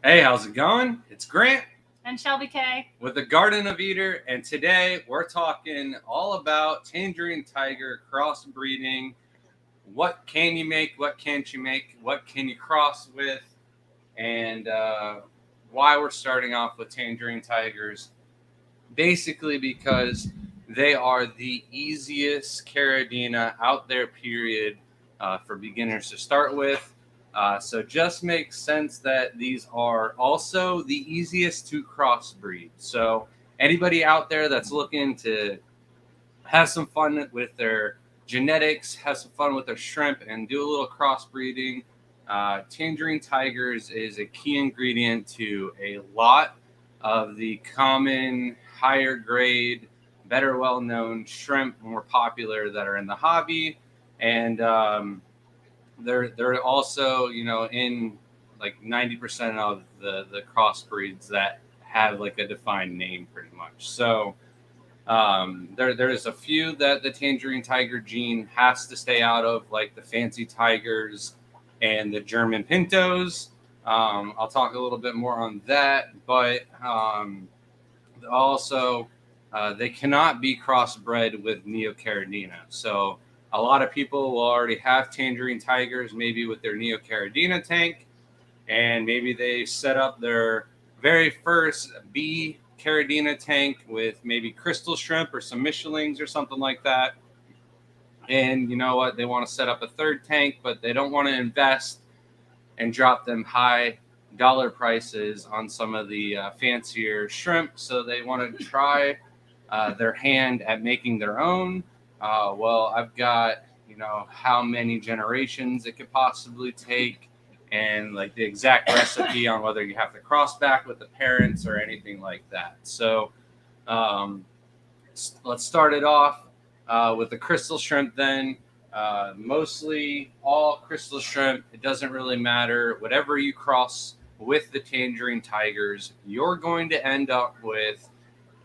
Hey, how's it going? It's Grant And Shelby K. with the Garden of Eater, and today we're talking all about Tangerine Tiger crossbreeding. What can you make? What can't you make? What can you cross with? And why we're starting off with Tangerine Tigers. Basically, because they are the easiest Caridina out there, period, for beginners to start with. So just makes sense that these are also the easiest to crossbreed. So anybody out there that's looking to have some fun with their genetics, have some fun with their shrimp, and do a little crossbreeding, Tangerine Tigers is a key ingredient to a lot of the common, higher grade, better well known shrimp, more popular that are in the hobby. And they're also, in like 90% of the crossbreeds that have like a defined name pretty much. So there's a few that the Tangerine Tiger gene has to stay out of, like the Fancy Tigers and the German Pintos. I'll talk a little bit more on that, but also they cannot be crossbred with Neocaridina. So a lot of people will already have Tangerine Tigers, maybe with their Neocaridina tank, and maybe they set up their very first bee Caridina tank with maybe crystal shrimp or some Michelins or something like that. And you know what? They want to set up a third tank, but they don't want to invest and drop them high dollar prices on some of the fancier shrimp. So they want to try their hand at making their own. Well, I've got, how many generations it could possibly take, and like the exact recipe on whether you have to cross back with the parents or anything like that. So um, let's start it off with the crystal shrimp then. Mostly all crystal shrimp, it doesn't really matter. Whatever you cross with the Tangerine Tigers, you're going to end up with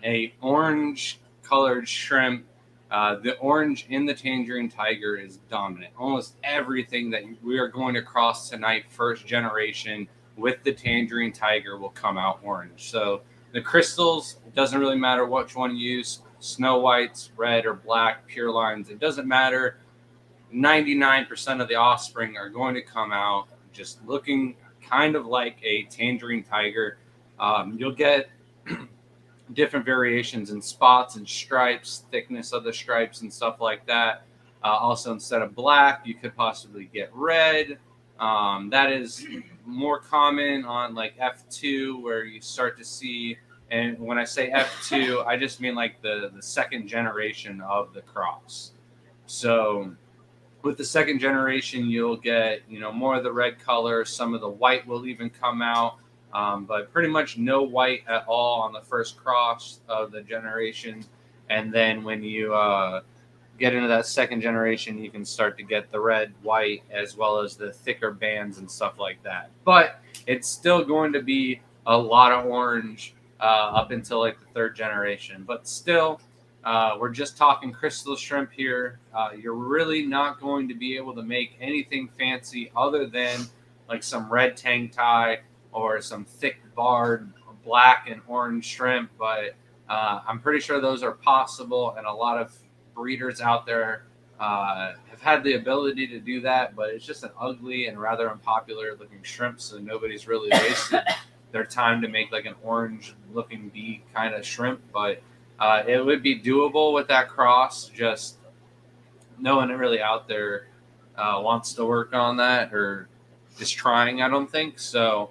a orange colored shrimp. The orange in the Tangerine Tiger is dominant. Almost everything that we are going to cross tonight, first generation, with the Tangerine Tiger will come out orange. So the crystals, it doesn't really matter which one you use, snow whites, red or black, pure lines, it doesn't matter. 99% of the offspring are going to come out just looking kind of like a Tangerine Tiger. You'll get different variations in spots and stripes, thickness of the stripes and stuff like that. Also, instead of black, you could possibly get red. That is more common on like F2, where you start to see, and when I say F2, I just mean like the second generation of the cross. So with the second generation, you'll get, more of the red color. Some of the white will even come out, but pretty much no white at all on the first cross of the generation. And then when you get into that second generation, you can start to get the red, white, as well as the thicker bands and stuff like that. But it's still going to be a lot of orange up until like the third generation. But still, we're just talking crystal shrimp here. You're really not going to be able to make anything fancy other than like some red tang tie or some thick barred black and orange shrimp. But I'm pretty sure those are possible, and a lot of breeders out there have had the ability to do that. But it's just an ugly and rather unpopular looking shrimp, so nobody's really wasted their time to make like an orange looking bee kind of shrimp. But it would be doable with that cross. Just no one really out there wants to work on that or just trying, I don't think. So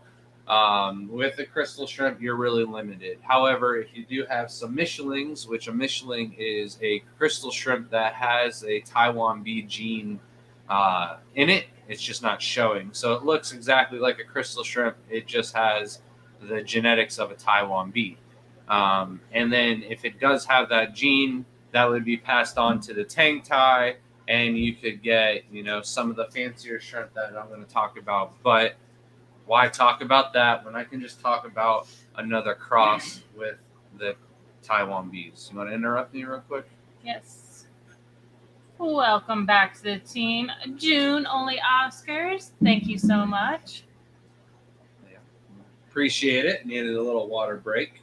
with the crystal shrimp, you're really limited. However, if you do have some Michelins, which a Michelin is a crystal shrimp that has a Taiwan Bee gene in it, it's just not showing. So it looks exactly like a crystal shrimp. It just has the genetics of a Taiwan Bee. And then if it does have that gene, that would be passed on to the tang tie, and you could get, some of the fancier shrimp that I'm going to talk about. But why talk about that when I can just talk about another cross with the Taiwan Bees? You want to interrupt me real quick? Yes. Welcome back to the team. June only Oscars. Thank you so much. Yeah. Appreciate it. Needed a little water break.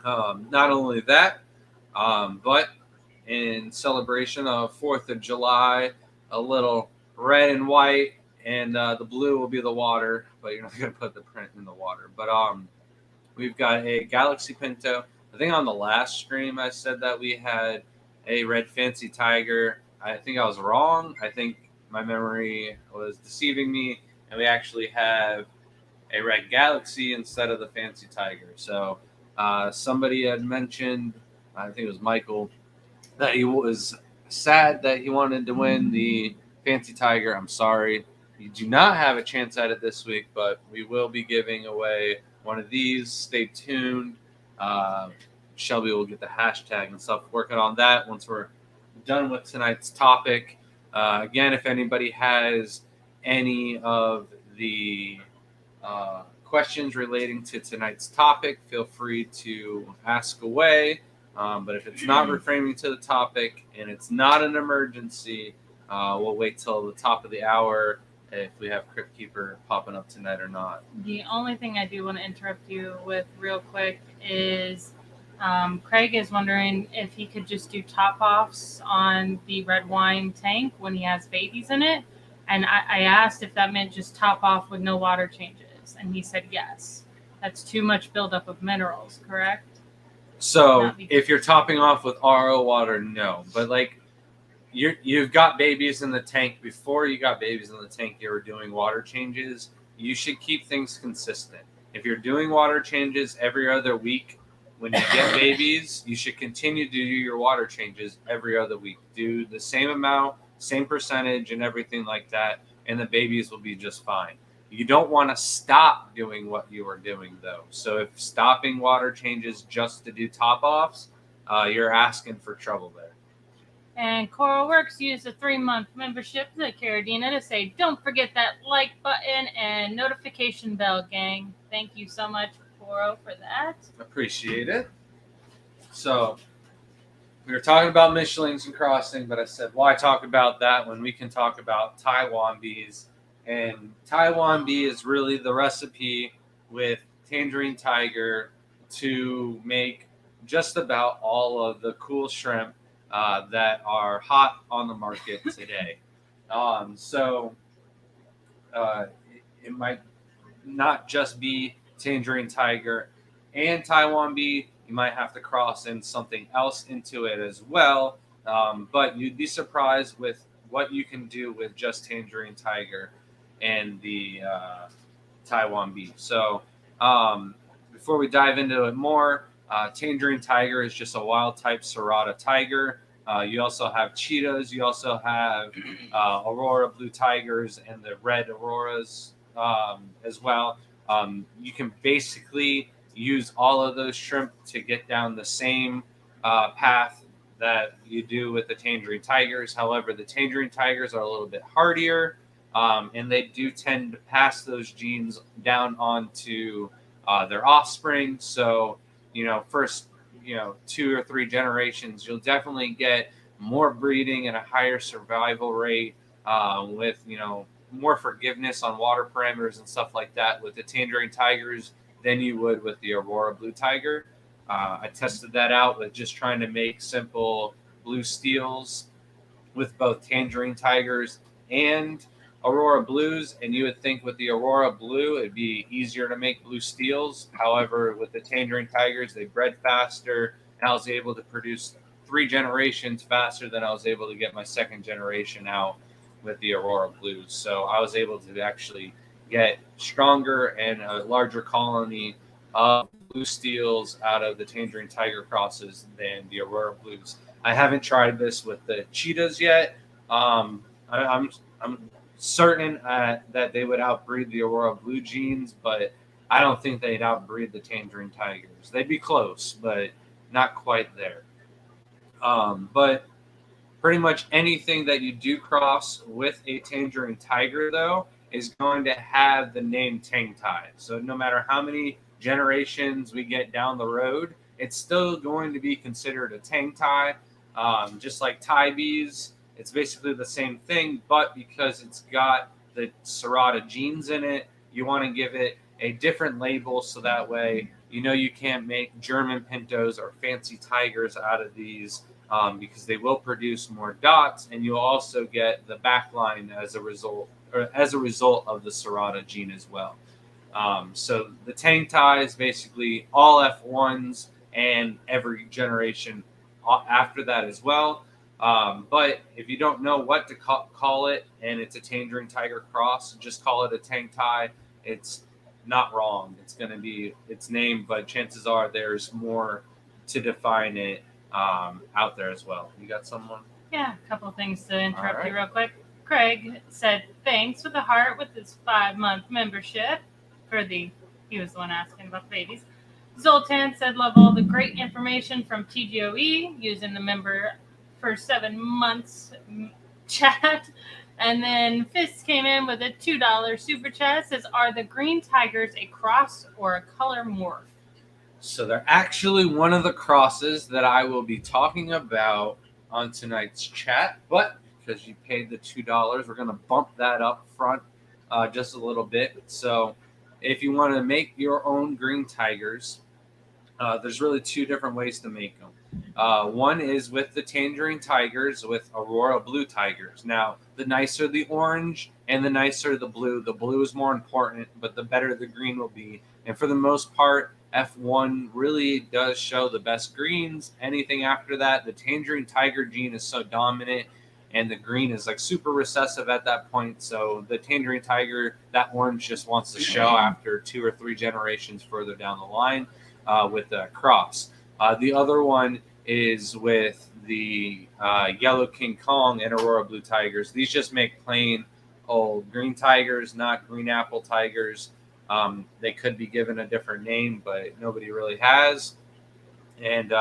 Not only that, but in celebration of 4th of July, a little red and white, and the blue will be the water, but you're not going to put the print in the water. But we've got a Galaxy Pinto. I think on the last stream I said that we had a red fancy tiger. I think I was wrong. I think my memory was deceiving me, and we actually have a red Galaxy instead of the fancy tiger. So somebody had mentioned, I think it was Michael, that he was sad that he wanted to win the fancy tiger. I'm sorry. You do not have a chance at it this week, but we will be giving away one of these. Stay tuned. Shelby will get the hashtag and stuff, working on that once we're done with tonight's topic. Again, if anybody has any of the questions relating to tonight's topic, feel free to ask away. But if it's not reframing to the topic and it's not an emergency, we'll wait till the top of the hour if we have Crypt Keeper popping up tonight or not. The only thing I do want to interrupt you with real quick is Craig is wondering if he could just do top-offs on the red wine tank when he has babies in it. And I asked if that meant just top off with no water changes. And he said yes. That's too much buildup of minerals, correct? So if you're topping off with RO water, no. But like you've got babies in the tank. Before you got babies in the tank, you were doing water changes. You should keep things consistent. If you're doing water changes every other week when you get babies, you should continue to do your water changes every other week. Do the same amount, same percentage, and everything like that, and the babies will be just fine. You don't want to stop doing what you are doing, though. So if stopping water changes just to do top-offs, you're asking for trouble there. And Coral Works used a 3-month membership to Carradina to say, don't forget that like button and notification bell, gang. Thank you so much, Coral, for that. Appreciate it. So we were talking about Michelins and crossing, but I said, why talk about that when we can talk about Taiwan bees? And Taiwan Bee is really the recipe with Tangerine Tiger to make just about all of the cool shrimp that are hot on the market today. It might not just be Tangerine Tiger and Taiwan Bee. You might have to cross in something else into it as well. But you'd be surprised with what you can do with just Tangerine Tiger and the Taiwan Bee. So before we dive into it more, Tangerine Tiger is just a wild type Serrata tiger. You also have cheetahs. You also have Aurora blue tigers and the red auroras as well. You can basically use all of those shrimp to get down the same path that you do with the Tangerine Tigers. However, the Tangerine Tigers are a little bit hardier, and they do tend to pass those genes down onto their offspring. So, first, 2 or 3 generations, you'll definitely get more breeding and a higher survival rate with, more forgiveness on water parameters and stuff like that with the Tangerine Tigers than you would with the Aurora blue tiger. I tested that out with just trying to make simple blue steels with both Tangerine Tigers and Aurora blues, and you would think with the Aurora blue it'd be easier to make blue steels. However, with the Tangerine Tigers, they bred faster, and I was able to produce 3 generations faster than I was able to get my 2nd generation out with the Aurora blues. So I was able to actually get stronger and a larger colony of blue steels out of the Tangerine Tiger crosses than the Aurora blues. I haven't tried this with the cheetahs yet. I'm certain that they would outbreed the Aurora blue genes, but I don't think they'd outbreed the Tangerine Tigers. They'd be close, but not quite there. But pretty much anything that you do cross with a Tangerine Tiger, though, is going to have the name Tang Tai. So no matter how many generations we get down the road, it's still going to be considered a Tang Tai. Just like Tai bees, it's basically the same thing, but because it's got the Serrata genes in it, you want to give it a different label, so that way you can't make German pintos or fancy tigers out of these, because they will produce more dots, and you'll also get the backline as a result of the Serrata gene as well. So the Tang Tai is basically all F1s and every generation after that as well. But if you don't know what to call it, and it's a Tangerine Tiger cross, just call it a Tang Tai. It's not wrong. It's going to be its name, but chances are there's more to define it out there as well. You got someone? Yeah, a couple of things to interrupt you real quick. Craig said thanks with a heart with his 5-month membership he was the one asking about the babies. Zoltan said love all the great information from TGOE using the member for 7 months chat. And then Fist came in with a $2 super chat. Says, are the green tigers a cross or a color morph? So they're actually one of the crosses that I will be talking about on tonight's chat. But because you paid the $2, we're going to bump that up front just a little bit. So if you want to make your own green tigers, there's really 2 different ways to make them. One is with the Tangerine tigers with Aurora blue tigers. Now, the nicer the orange and the nicer the blue is more important, but the better the green will be. And for the most part, F1 really does show the best greens. Anything after that, the Tangerine tiger gene is so dominant, and the green is like super recessive at that point. So the Tangerine tiger, that orange just wants to show after 2 or 3 generations further down the line with the cross. The other one is with the Yellow King Kong and Aurora blue tigers. These just make plain old green tigers, not green apple tigers. They could be given a different name, but nobody really has. And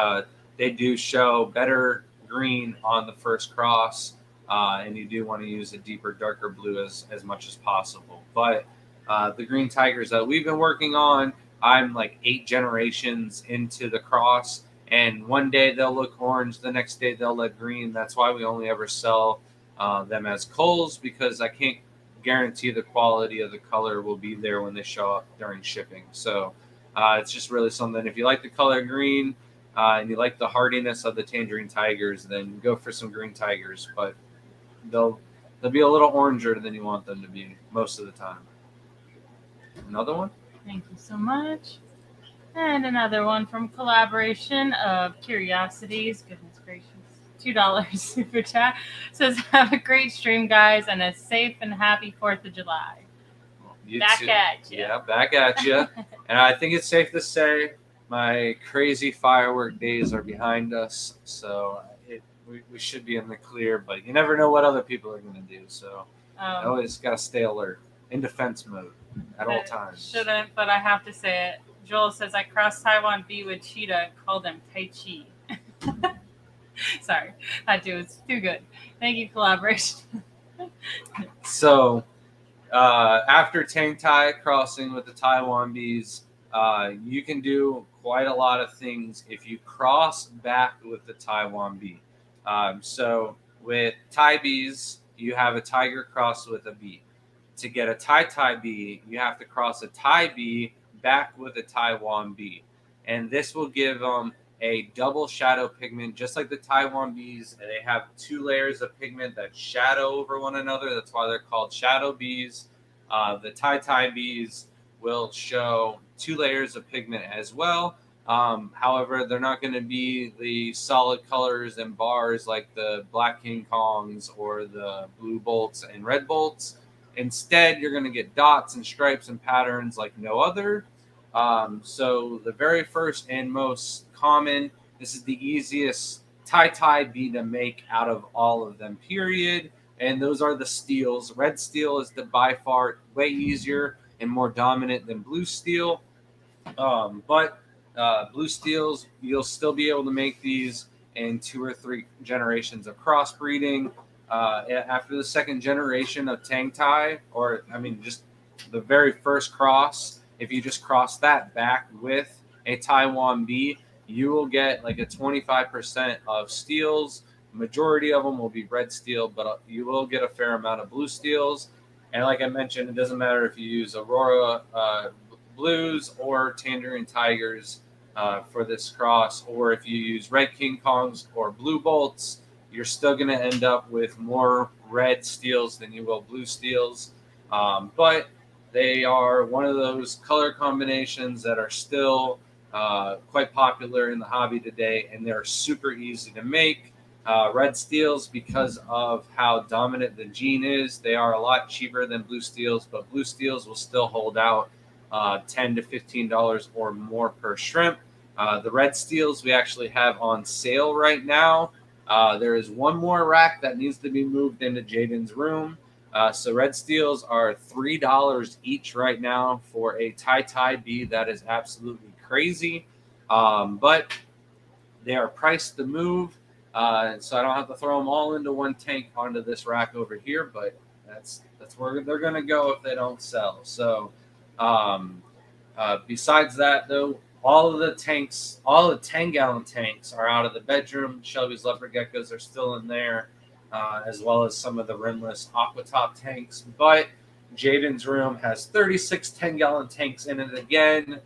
they do show better green on the first cross, and you do want to use a deeper, darker blue as much as possible. But the green tigers that we've been working on, I'm like 8 generations into the cross, and one day they'll look orange, the next day they'll look green. That's why we only ever sell them as culls, because I can't guarantee the quality of the color will be there when they show up during shipping. So it's just really something. If you like the color green and you like the hardiness of the Tangerine tigers, then go for some green tigers. But they'll be a little oranger than you want them to be most of the time. Another one? Thank you so much. And another one from Collaboration of Curiosities. Goodness gracious. $2 super chat. Says, have a great stream, guys, and a safe and happy 4th of July. Back at you. Yeah, back at you. And I think it's safe to say my crazy firework days are behind us. So we should be in the clear, but you never know what other people are going to do. So I always got to stay alert, in defense mode at all times. Shouldn't, but I have to say it. Joel says, I crossed Taiwan Bee with cheetah and called them Tai Chi. Sorry, it's too good. Thank you, Collaboration. So after Tang Tai crossing with the Taiwan Bees, you can do quite a lot of things if you cross back with the Taiwan Bee. So with Tai Bees, you have a tiger cross with a bee. To get a Tai Bee, you have to cross a Tai Bee back with a Taiwan Bee. And this will give them a double shadow pigment, just like the Taiwan Bees. And they have 2 layers of pigment that shadow over one another. That's why they're called shadow bees. The Tai Bees will show 2 layers of pigment as well. However, they're not going to be the solid colors and bars like the Black King Kongs or the blue bolts and red bolts. Instead, you're going to get dots and stripes and patterns like no other. So the very first and most common, this is the easiest Tai bee to make out of all of them, period. And those are the steels. Red steel is by far way easier and more dominant than blue steel. But blue steels, you'll still be able to make these in 2 or 3 generations of crossbreeding. After the 2nd generation of Tang Tai, just the very first cross, if you just cross that back with a Taiwan Bee, you will get like a 25% of steels. Majority of them will be red steel, but you will get a fair amount of blue steels. And like I mentioned, it doesn't matter if you use Aurora blues or Tangerine Tigers for this cross, or if you use red King Kongs or blue bolts, you're still going to end up with more red steels than you will blue steels. But they are one of those color combinations that are still quite popular in the hobby today, and they're super easy to make. Red steels, because of how dominant the gene is, they are a lot cheaper than blue steels, but blue steels will still hold out $10 to $15 or more per shrimp. The red steels we actually have on sale right now. There is one more rack that needs to be moved into Jaden's room. So red steels are $3 each right now for a Taiwan Bee. That is absolutely crazy. But they are priced to move. So I don't have to throw them all into one tank onto this rack over here, but that's where they're going to go if they don't sell. So besides that, though, all of the tanks, all the 10-gallon tanks are out of the bedroom. Shelby's leopard geckos are still in there, as well as some of the rimless aquatop tanks. But Jaden's room has 36 10-gallon tanks in it again.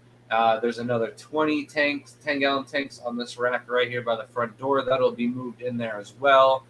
There's another 20 tanks, 10-gallon tanks on this rack right here by the front door. That'll be moved in there as well.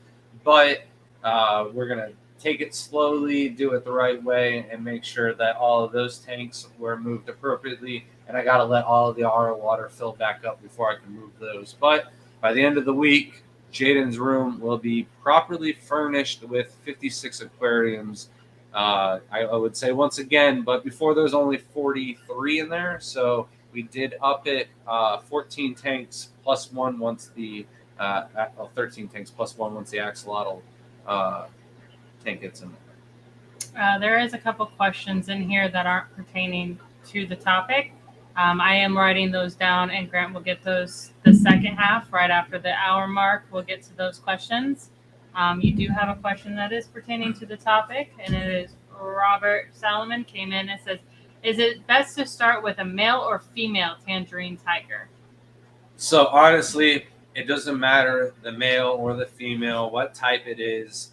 But we're going to take it slowly, do it the right way, and make sure that all of those tanks were moved appropriately. And I got to let all of the RO water fill back up before I can move those. But by the end of the week, Jaden's room will be properly furnished with 56 aquariums. I would say once again, but before there's only 43 in there, so we did up it 14 tanks plus one once the 13 tanks plus one once the axolotl tank gets in there. There is a couple questions in here that aren't pertaining to the topic. I am writing those down, and Grant will get those the second half right after the hour mark. We'll get to those questions. You do have a question that is pertaining to the topic, and it is Robert Salomon came in and says, is it best to start with a male or female tangerine tiger? So honestly, it doesn't matter the male or the female, what type it is.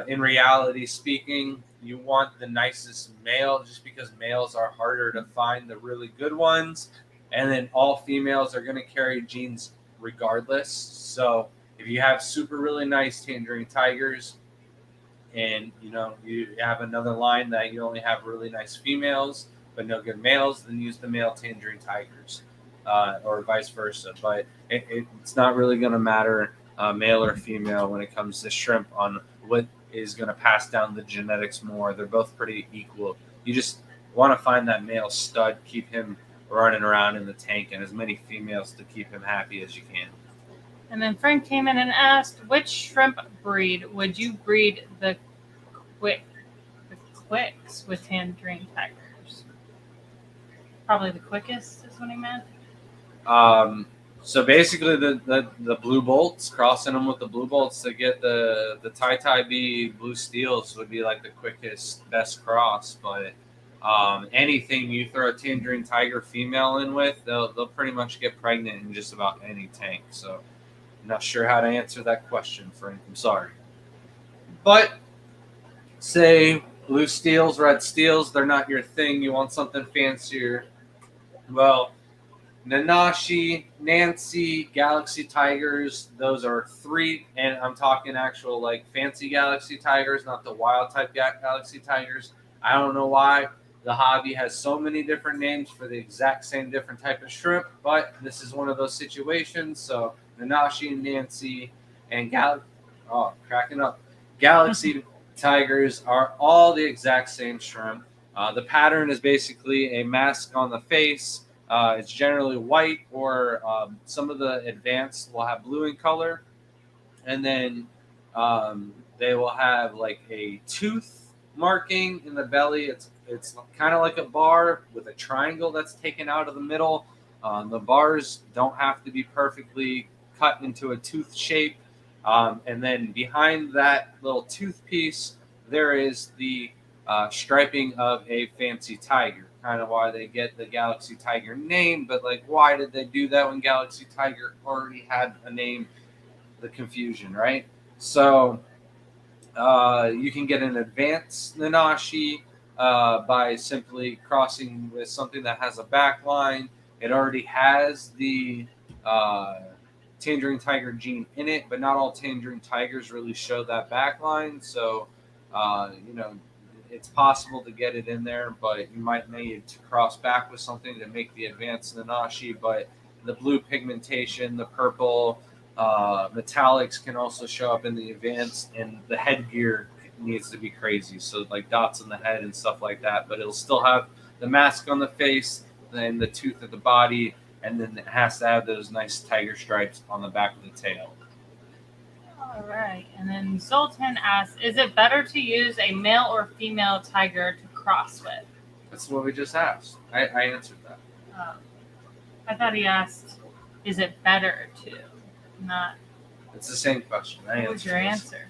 In reality speaking, you want the nicest male just because males are harder to find the really good ones. And then all females are going to carry genes regardless. So if you have super really nice tangerine tigers and you have another line that you only have really nice females but no good males, then use the male tangerine tigers or vice versa. But it's not really going to matter male or female when it comes to shrimp on what is going to pass down the genetics more. They're both pretty equal. You just want to find that male stud, keep him running around in the tank, and as many females to keep him happy as you can. And then Frank came in and asked, which shrimp breed would you breed the quicks with tangerine tigers? Probably the quickest is what he meant. So basically the blue bolts, crossing them with the blue bolts to get the Taiwan Bee blue steels would be like the quickest, best cross. But anything you throw a tangerine tiger female in with, they'll pretty much get pregnant in just about any tank. So I'm not sure how to answer that question, Frank. I'm sorry. But say blue steels, red steels, they're not your thing. You want something fancier. Well, Nanashi, Nancy, Galaxy Tigers, those are three, and I'm talking actual like fancy Galaxy Tigers, not the wild type Galaxy Tigers. I don't know why the hobby has so many different names for the exact same different type of shrimp, but this is one of those situations. So Nanashi, Nancy, and Galaxy Tigers are all the exact same shrimp. The pattern is basically a mask on the face. It's generally white, or some of the advanced will have blue in color. And then they will have like a tooth marking in the belly. It's kind of like a bar with a triangle that's taken out of the middle. The bars don't have to be perfectly cut into a tooth shape. And then behind that little tooth piece, there is the striping of a fancy tiger. Kind of why they get the Galaxy Tiger name, but like, why did they do that when Galaxy Tiger already had a name? The confusion, right? So you can get an advanced Nanashi, by simply crossing with something that has a backline. It already has the Tangerine Tiger gene in it, but not all Tangerine Tigers really show that backline. So, it's possible to get it in there, but you might need to cross back with something to make the advanced nanashi. But the blue pigmentation, the purple metallics can also show up in the advanced, and the headgear needs to be crazy. So like dots on the head and stuff like that, but it'll still have the mask on the face, then the tooth at the body, and then it has to have those nice tiger stripes on the back of the tail. All right. And then Zoltan asks, is it better to use a male or female tiger to cross with? That's what we just asked. I answered that. I thought he asked, is it better to? Not. It's the same question. What was your answer?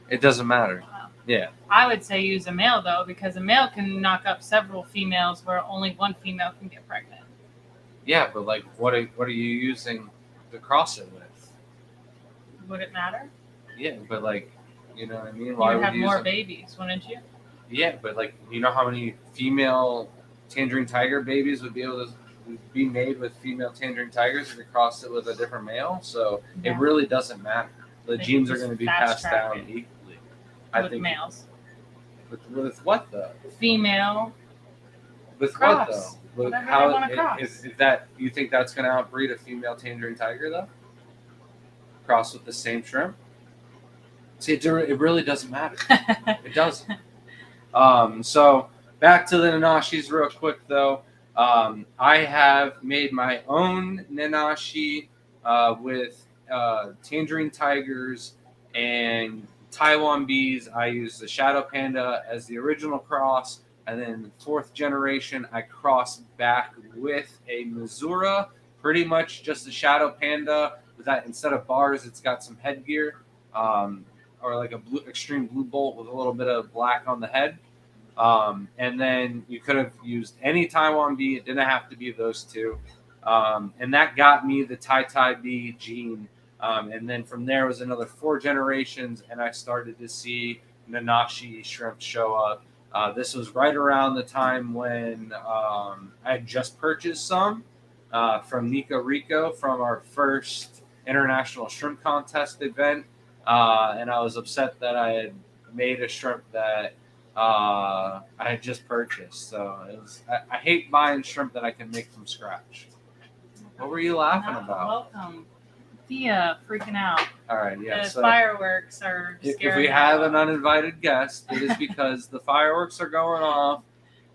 It doesn't matter. Yeah. I would say use a male, though, because a male can knock up several females where only one female can get pregnant. Yeah, but like, what are you using to cross it with? Would it matter? Yeah, but like, you know what I mean? You Why would would have you more use babies, wouldn't you? Yeah, but like, you know how many female Tangerine Tiger babies would be able to be made with female Tangerine Tigers if you cross it with a different male? So it really doesn't matter. The genes are going to be passed down equally. With males. With what though? Female. With cross. What though? With Whatever how they want to cross. If that you think that's going to outbreed a female Tangerine Tiger though? Cross with the same shrimp? See, it really doesn't matter. It doesn't. So back to the nanashis real quick though. I have made my own nanashi with Tangerine Tigers and Taiwan Bees. I used the Shadow Panda as the original cross, and then 4th generation I crossed back with a Missoura, pretty much just a Shadow Panda. With that, instead of bars, it's got some headgear, or like a extreme blue bolt with a little bit of black on the head. And then you could have used any Taiwan Bee. It didn't have to be those two. And that got me the Tai Bee gene. And then from there was another 4 generations, and I started to see nanashi shrimp show up. This was right around the time when I had just purchased some from Nico Rico from our first international shrimp contest event. And I was upset that I had made a shrimp that I had just purchased. So it was, I hate buying shrimp that I can make from scratch. What were you laughing about? Welcome. Thea freaking out. All right, yeah. The so fireworks are if scaring we have her. an uninvited guest, it is because the fireworks are going off,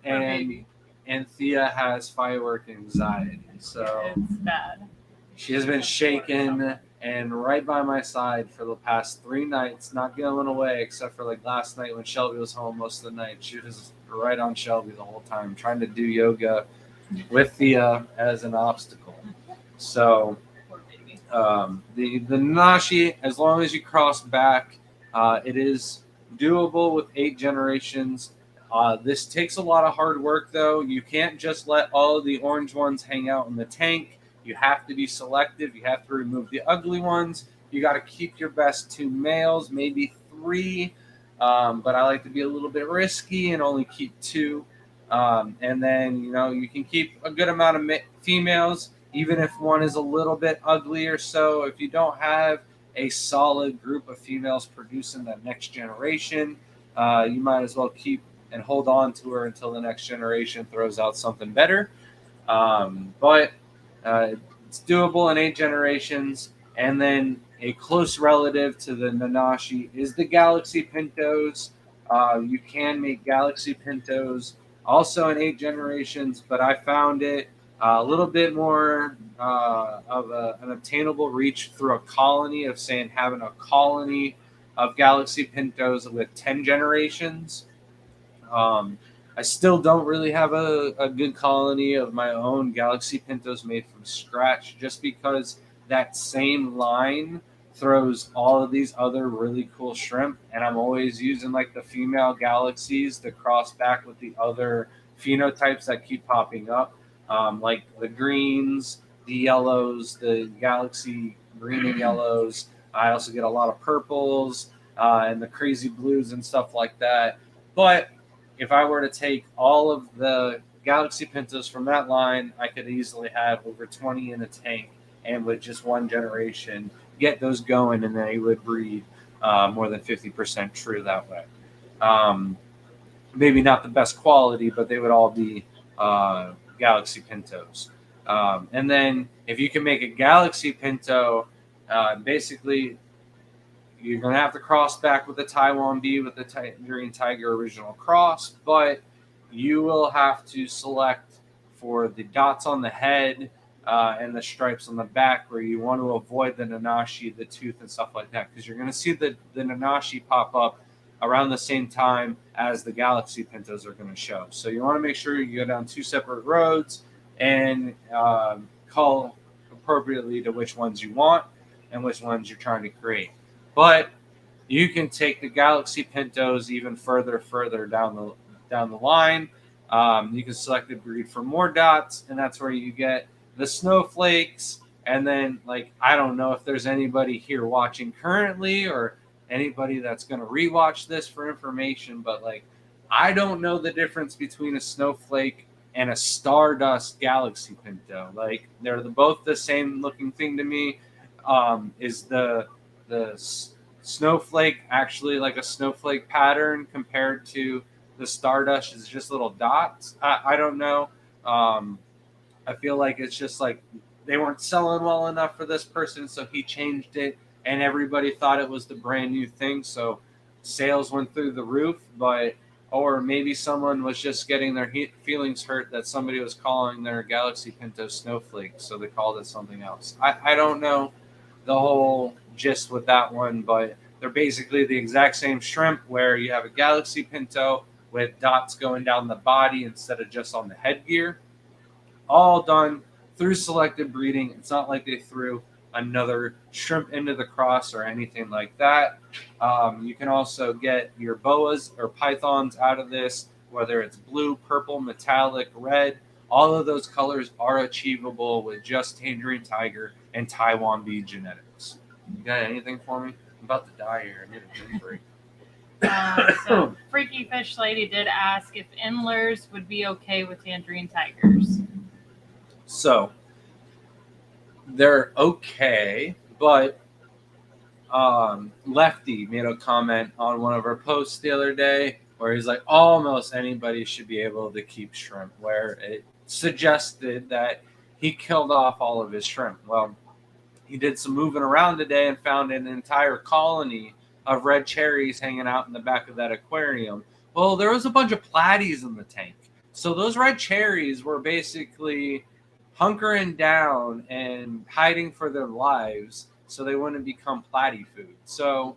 and Thea has firework anxiety. So it's bad. She has been shaken and right by my side for the past 3 nights, not going away except for like last night when Shelby was home most of the night. She was right on Shelby the whole time, trying to do yoga with Thea as an obstacle. So the nanashi, as long as you cross back, it is doable with 8 generations. This takes a lot of hard work, though. You can't just let all of the orange ones hang out in the tank. You have to be selective. You have to remove the ugly ones. You got to keep your best 2 males, maybe 3. But I like to be a little bit risky and only keep 2. And then, you can keep a good amount of females, even if one is a little bit uglier. So if you don't have a solid group of females producing the next generation, you might as well keep and hold on to her until the next generation throws out something better. But it's doable in 8 generations. And then a close relative to the nanashi is the Galaxy Pintos. You can make Galaxy Pintos also in 8 generations, but I found it a little bit more of an obtainable reach through a colony of having a colony of Galaxy Pintos with 10 generations. I still don't really have a good colony of my own Galaxy Pintos made from scratch, just because that same line throws all of these other really cool shrimp, and I'm always using like the female galaxies to cross back with the other phenotypes that keep popping up, like the greens, the yellows, the galaxy green and yellows. I also get a lot of purples and the crazy blues and stuff like that. But if I were to take all of the Galaxy Pintos from that line, I could easily have over 20 in a tank, and with just one generation, get those going, and they would breed more than 50% true that way. Maybe not the best quality, but they would all be Galaxy Pintos. And then if you can make a Galaxy Pinto, basically you're going to have to cross back with the Taiwan Bee with the Tangerine Tiger original cross, but you will have to select for the dots on the head and the stripes on the back, where you want to avoid the nanashi, the tooth, and stuff like that, because you're going to see the nanashi pop up around the same time as the Galaxy Pintos are going to show. So you want to make sure you go down 2 separate roads and call appropriately to which ones you want and which ones you're trying to create. But you can take the Galaxy Pintos even further down the line. You can select the breed for more dots, and that's where you get the snowflakes. And then, like, I don't know if there's anybody here watching currently or anybody that's going to rewatch this for information, but like, I don't know the difference between a snowflake and a Stardust Galaxy Pinto. Like, they're both the same looking thing to me. Is the snowflake actually like a snowflake pattern compared to the Stardust is just little dots? I don't know. I feel like it's just like they weren't selling well enough for this person, so he changed it, and everybody thought it was the brand new thing, so sales went through the roof. But or maybe someone was just getting their feelings hurt that somebody was calling their Galaxy Pinto snowflake, so they called it something else. I don't know the whole gist with that one, but they're basically the exact same shrimp, where you have a Galaxy Pinto with dots going down the body instead of just on the headgear, all done through selective breeding. It's not like they threw another shrimp into the cross or anything like that. You can also get your boas or pythons out of this, whether it's blue, purple, metallic, red. All of those colors are achievable with just Tangerine Tiger and Taiwan Bee genetics. You got anything for me? I'm about to die here. I need a drink break. So Freaky Fish Lady did ask if Endlers would be okay with Tangerine Tigers. So they're okay, but Lefty made a comment on one of our posts the other day where he's like, almost anybody should be able to keep shrimp, where it suggested that he killed off all of his shrimp. Well, he did some moving around today and found an entire colony of red cherries hanging out in the back of that aquarium. Well, there was a bunch of platies in the tank. So those red cherries were basically hunkering down and hiding for their lives so they wouldn't become platy food. So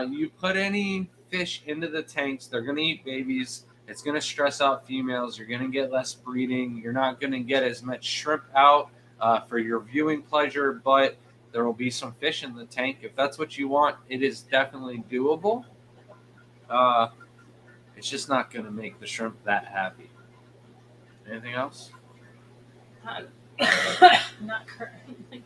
you put any fish into the tanks, they're going to eat babies. It's going to stress out females. You're going to get less breeding. You're not going to get as much shrimp out for your viewing pleasure, but there will be some fish in the tank. If that's what you want, it is definitely doable. It's just not going to make the shrimp that happy. Anything else? Not currently.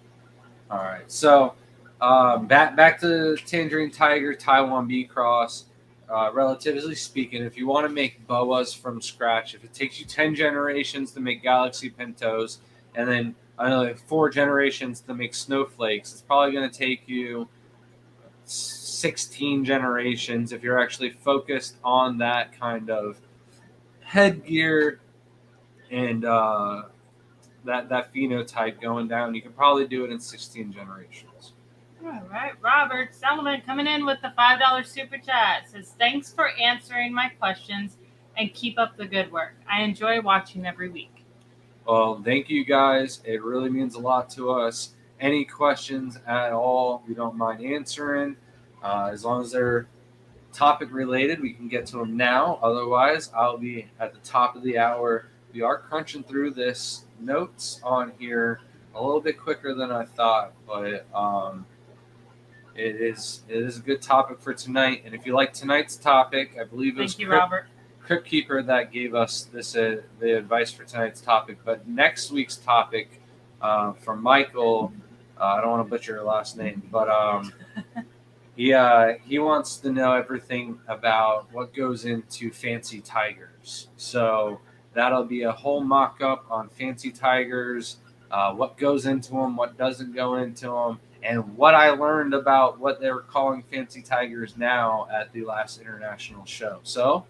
All right. So back to Tangerine Tiger, Taiwan Bee cross. Relatively speaking, if you want to make boas from scratch, if it takes you 10 generations to make Galaxy Pintos and then another 4 generations to make snowflakes, it's probably going to take you 16 generations if you're actually focused on that kind of headgear and that phenotype going down. You can probably do it in 16 generations. All right, Robert Solomon coming in with the $5 super chat says, thanks for answering my questions and keep up the good work. I enjoy watching every week. Well, thank you guys. It really means a lot to us. Any questions at all, we don't mind answering. As long as they're topic related, we can get to them now. Otherwise, I'll be at the top of the hour. We are crunching through this notes on here a little bit quicker than I thought, but it is a good topic for tonight. And if you like tonight's topic, I believe it was Robert. Crypt Keeper that gave us this the advice for tonight's topic. But next week's topic from Michael, I don't want to butcher your last name, but He wants to know everything about what goes into fancy tigers. So that'll be a whole mock-up on fancy tigers, what goes into them, what doesn't go into them, and what I learned about what they're calling fancy tigers now at the last international show. So,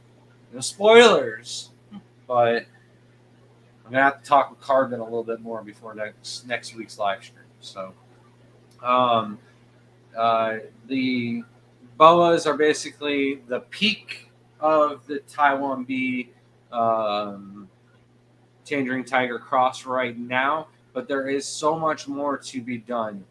no spoilers, but I'm gonna have to talk with Carbon a little bit more before next week's live stream. So, the boas are basically the peak of the Taiwan Bee Tangerine Tiger cross right now, but there is so much more to be done.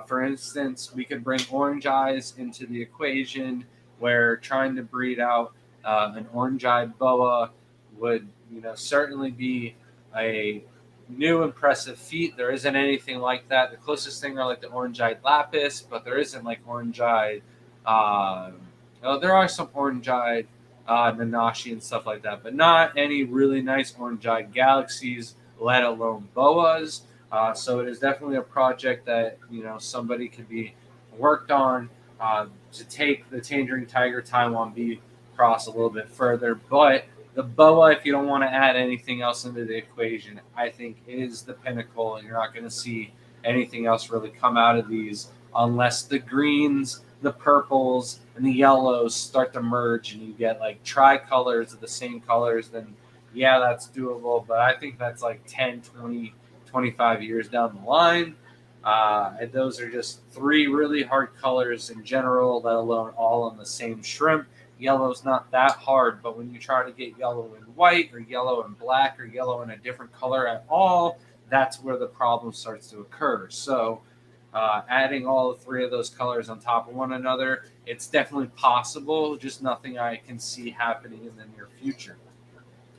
For instance, we could bring orange eyes into the equation, where trying to breed out an orange-eyed boa would, certainly be a new impressive feat. There isn't anything like that. The closest thing are like the orange-eyed lapis, but there isn't like orange-eyed. There are some orange-eyed nanashi and stuff like that, but not any really nice orange-eyed galaxies, let alone boas. So it is definitely a project that somebody could be worked on to take the Tangerine Tiger Taiwan Bee cross a little bit further. But the boa, if you don't want to add anything else into the equation, I think is the pinnacle, and you're not going to see anything else really come out of these unless the greens, the purples, and the yellows start to merge and you get like tricolors of the same colors. Then yeah, that's doable, but I think that's like 10, 20, 25 years down the line. And those are just three really hard colors in general, let alone all on the same shrimp. Yellow's not that hard, but when you try to get yellow and white or yellow and black or yellow in a different color at all, that's where the problem starts to occur. So adding all three of those colors on top of one another, it's definitely possible, just nothing I can see happening in the near future.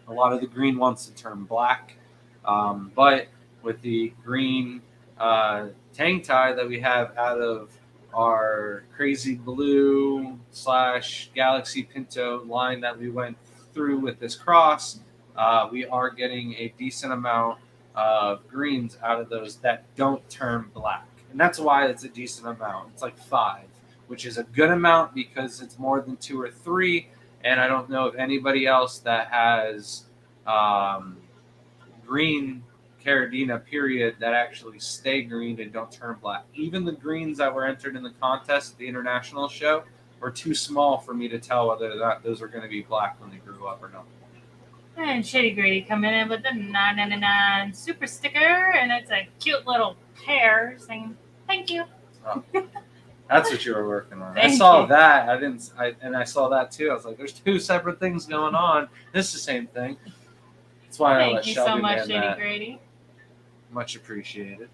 A lot of the green wants to turn black, but with the green tang tie that we have out of our crazy blue / galaxy pinto line that we went through with this cross, we are getting a decent amount of greens out of those that don't turn black. And that's why it's a decent amount. It's like 5, which is a good amount because it's more than 2 or 3. And I don't know of anybody else that has green Caridina period that actually stay green and don't turn black. Even the greens that were entered in the contest at the international show were too small for me to tell whether or not those are going to be black when they grew up or not. And Shady Grady coming in with the 999 super sticker, and it's a cute little pear saying thank you. Oh, that's what you were working on. Thank I saw you. that. I saw that too. I was like, there's 2 separate things going on. This is the same thing. That's why I let Thank you Shelby so much, man Shady that. Grady. Much appreciated.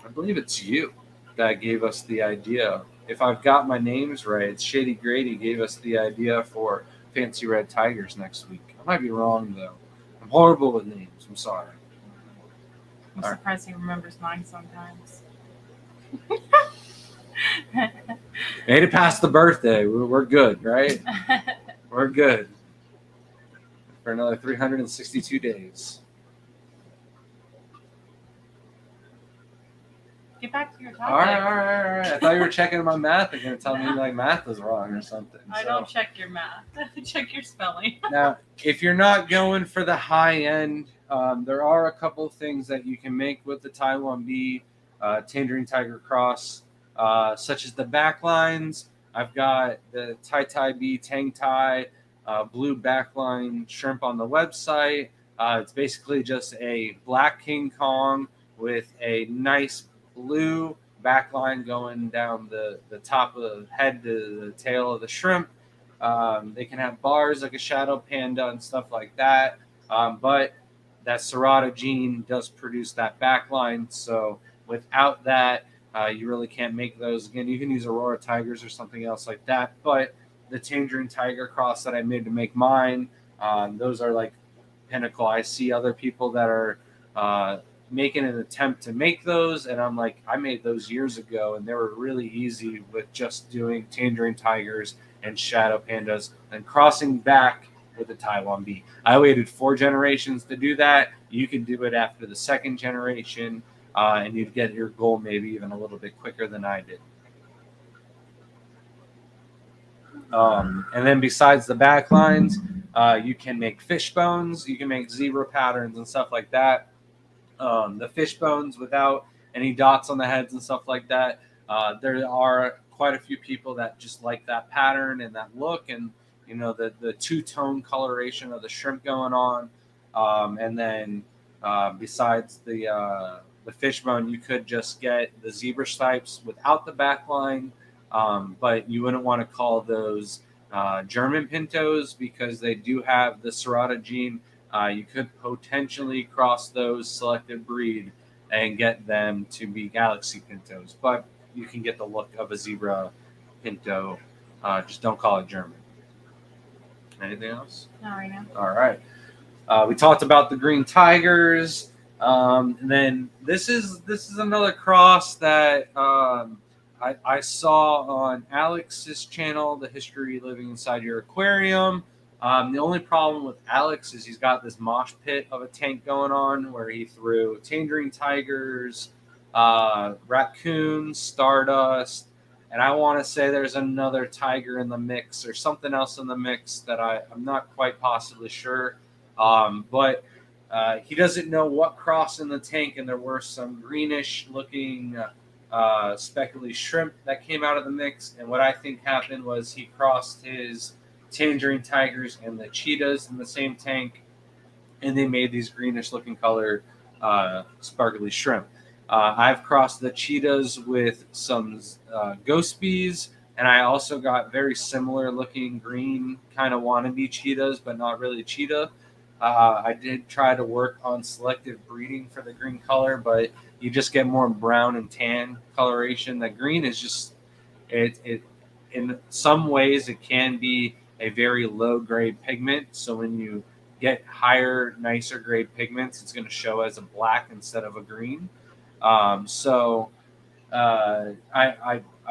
I believe it's you that gave us the idea. If I've got my names right, Shady Grady gave us the idea for Fancy Red Tigers next week. I might be wrong, though. I'm horrible with names. I'm sorry. I'm surprised he remembers mine sometimes. Made it past the birthday. We're good, right? We're good. For another 362 days. Get back to your topic. All right. I thought you were checking my math and going to tell me like math was wrong or something. I don't check your math. Check your spelling. Now, if you're not going for the high end, there are a couple of things that you can make with the Taiwan Bee Tangerine Tiger Cross, such as the backlines. I've got the Tai Bee Tang Tai blue backline shrimp on the website. It's basically just a black King Kong with a nice blue backline going down the top of the head to the tail of the shrimp. They can have bars like a shadow panda and stuff like that. But that Serrata gene does produce that backline. So without that, you really can't make those. Again, you can use Aurora Tigers or something else like that. But the Tangerine Tiger cross that I made to make mine, those are like pinnacle. I see other people that are making an attempt to make those, and I'm like, I made those years ago, and they were really easy with just doing Tangerine Tigers and Shadow Pandas and crossing back with the Taiwan Bee. I waited 4 generations to do that. You can do it after the 2nd generation, and you'd get your goal maybe even a little bit quicker than I did. And then besides the backlines, you can make fish bones, you can make zebra patterns and stuff like that. The fish bones without any dots on the heads and stuff like that. There are quite a few people that just like that pattern and that look, and the two-tone coloration of the shrimp going on. And then besides the fish bone, you could just get the zebra stripes without the backline, but you wouldn't want to call those German pintos because they do have the serrata gene. You could potentially cross those selected breed and get them to be galaxy pintos, but you can get the look of a zebra pinto. Just don't call it German. Anything else? Not right now. All right. We talked about the green tigers. And then this is another cross that I saw on Alex's channel, The History Living Inside Your Aquarium. The only problem with Alex is he's got this mosh pit of a tank going on where he threw tangerine tigers, raccoons, stardust, and I want to say there's another tiger in the mix or something else in the mix that I'm not quite possibly sure. But he doesn't know what cross in the tank, and there were some greenish looking speckly shrimp that came out of the mix. And what I think happened was he crossed his tangerine tigers and the cheetahs in the same tank, and they made these greenish looking color sparkly shrimp. I've crossed the cheetahs with some ghost bees, and I also got very similar looking green kind of wannabe cheetahs, but not really cheetah. I did try to work on selective breeding for the green color, but you just get more brown and tan coloration. The green is just it in some ways it can be a very low grade pigment. So when you get higher, nicer grade pigments, it's going to show as a black instead of a green. I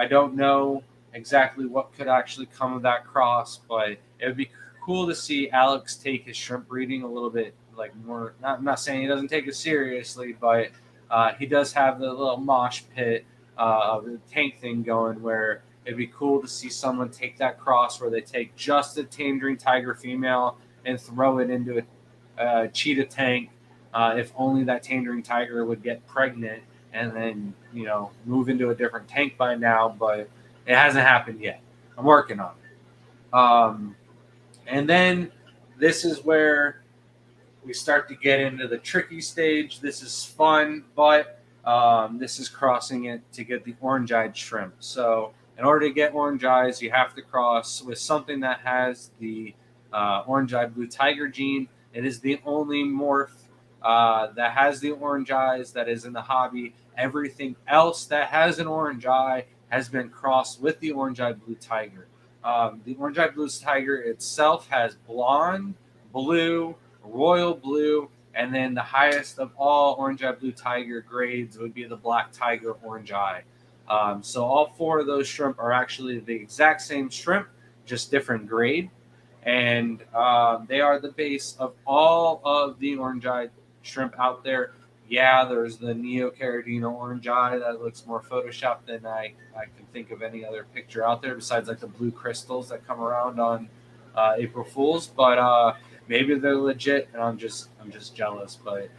don't know exactly what could actually come of that cross, but it would be cool to see Alex take his shrimp breeding a little bit like more. I'm not saying he doesn't take it seriously, but he does have the little mosh pit of the tank thing going where it'd be cool to see someone take that cross where they take just a tangerine tiger female and throw it into a cheetah tank. If only that tangerine tiger would get pregnant and then, move into a different tank by now, but it hasn't happened yet. I'm working on it. And then this is where we start to get into the tricky stage. This is fun, but this is crossing it to get the orange-eyed shrimp. So in order to get orange eyes, you have to cross with something that has the orange-eyed blue tiger gene. It is the only morph that has the orange eyes that is in the hobby. Everything else that has an orange eye has been crossed with the orange-eyed blue tiger. The orange-eyed blue tiger itself has blonde, blue, royal blue, and then the highest of all orange-eyed blue tiger grades would be the black tiger orange eye. So all four of those shrimp are actually the exact same shrimp, just different grade. And they are the base of all of the orange-eyed shrimp out there. Yeah, there's the Neocaridina orange eye that looks more photoshopped than I can think of any other picture out there besides like the blue crystals that come around on April Fools. But maybe they're legit, and I'm just jealous. But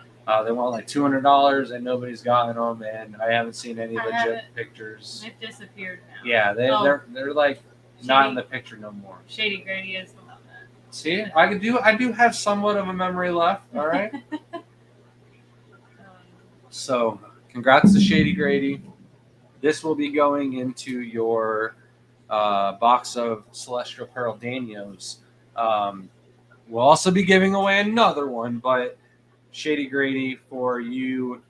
they want like $200, and nobody's gotten them, and I haven't seen any legit pictures. It disappeared now. Yeah, they're like not in the picture no more. Shady Grady is the one that. See, I do have somewhat of a memory left. All right. So, congrats to Shady Grady. This will be going into your box of Celestial Pearl Danios. We'll also be giving away another one, but Shady Grady, for you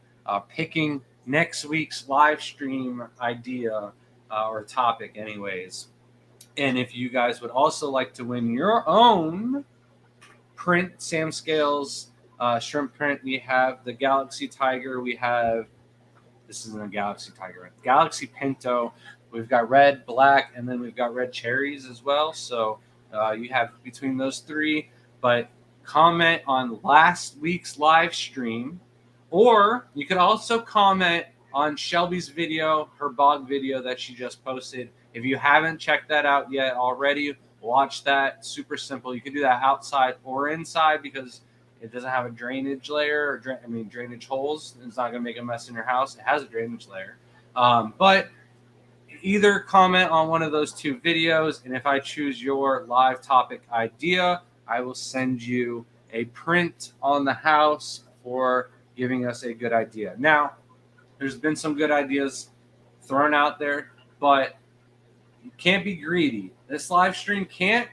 picking next week's live stream idea or topic anyways. And if you guys would also like to win your own print, Sam Scales shrimp print, we have the Galaxy Tiger. We have, this isn't a Galaxy Tiger, right? Galaxy Pinto. We've got red, black, and then we've got red cherries as well. So you have between those three. But comment on last week's live stream, or you could also comment on Shelby's video, her bog video that she just posted. If you haven't checked that out yet already, watch that. Super simple. You can do that outside or inside because it doesn't have a drainage layer or drainage holes. It's not going to make a mess in your house. It has a drainage layer. But either comment on one of those two videos, and if I choose your live topic idea, I will send you a print on the house for giving us a good idea. Now, there's been some good ideas thrown out there, but you can't be greedy. This live stream can't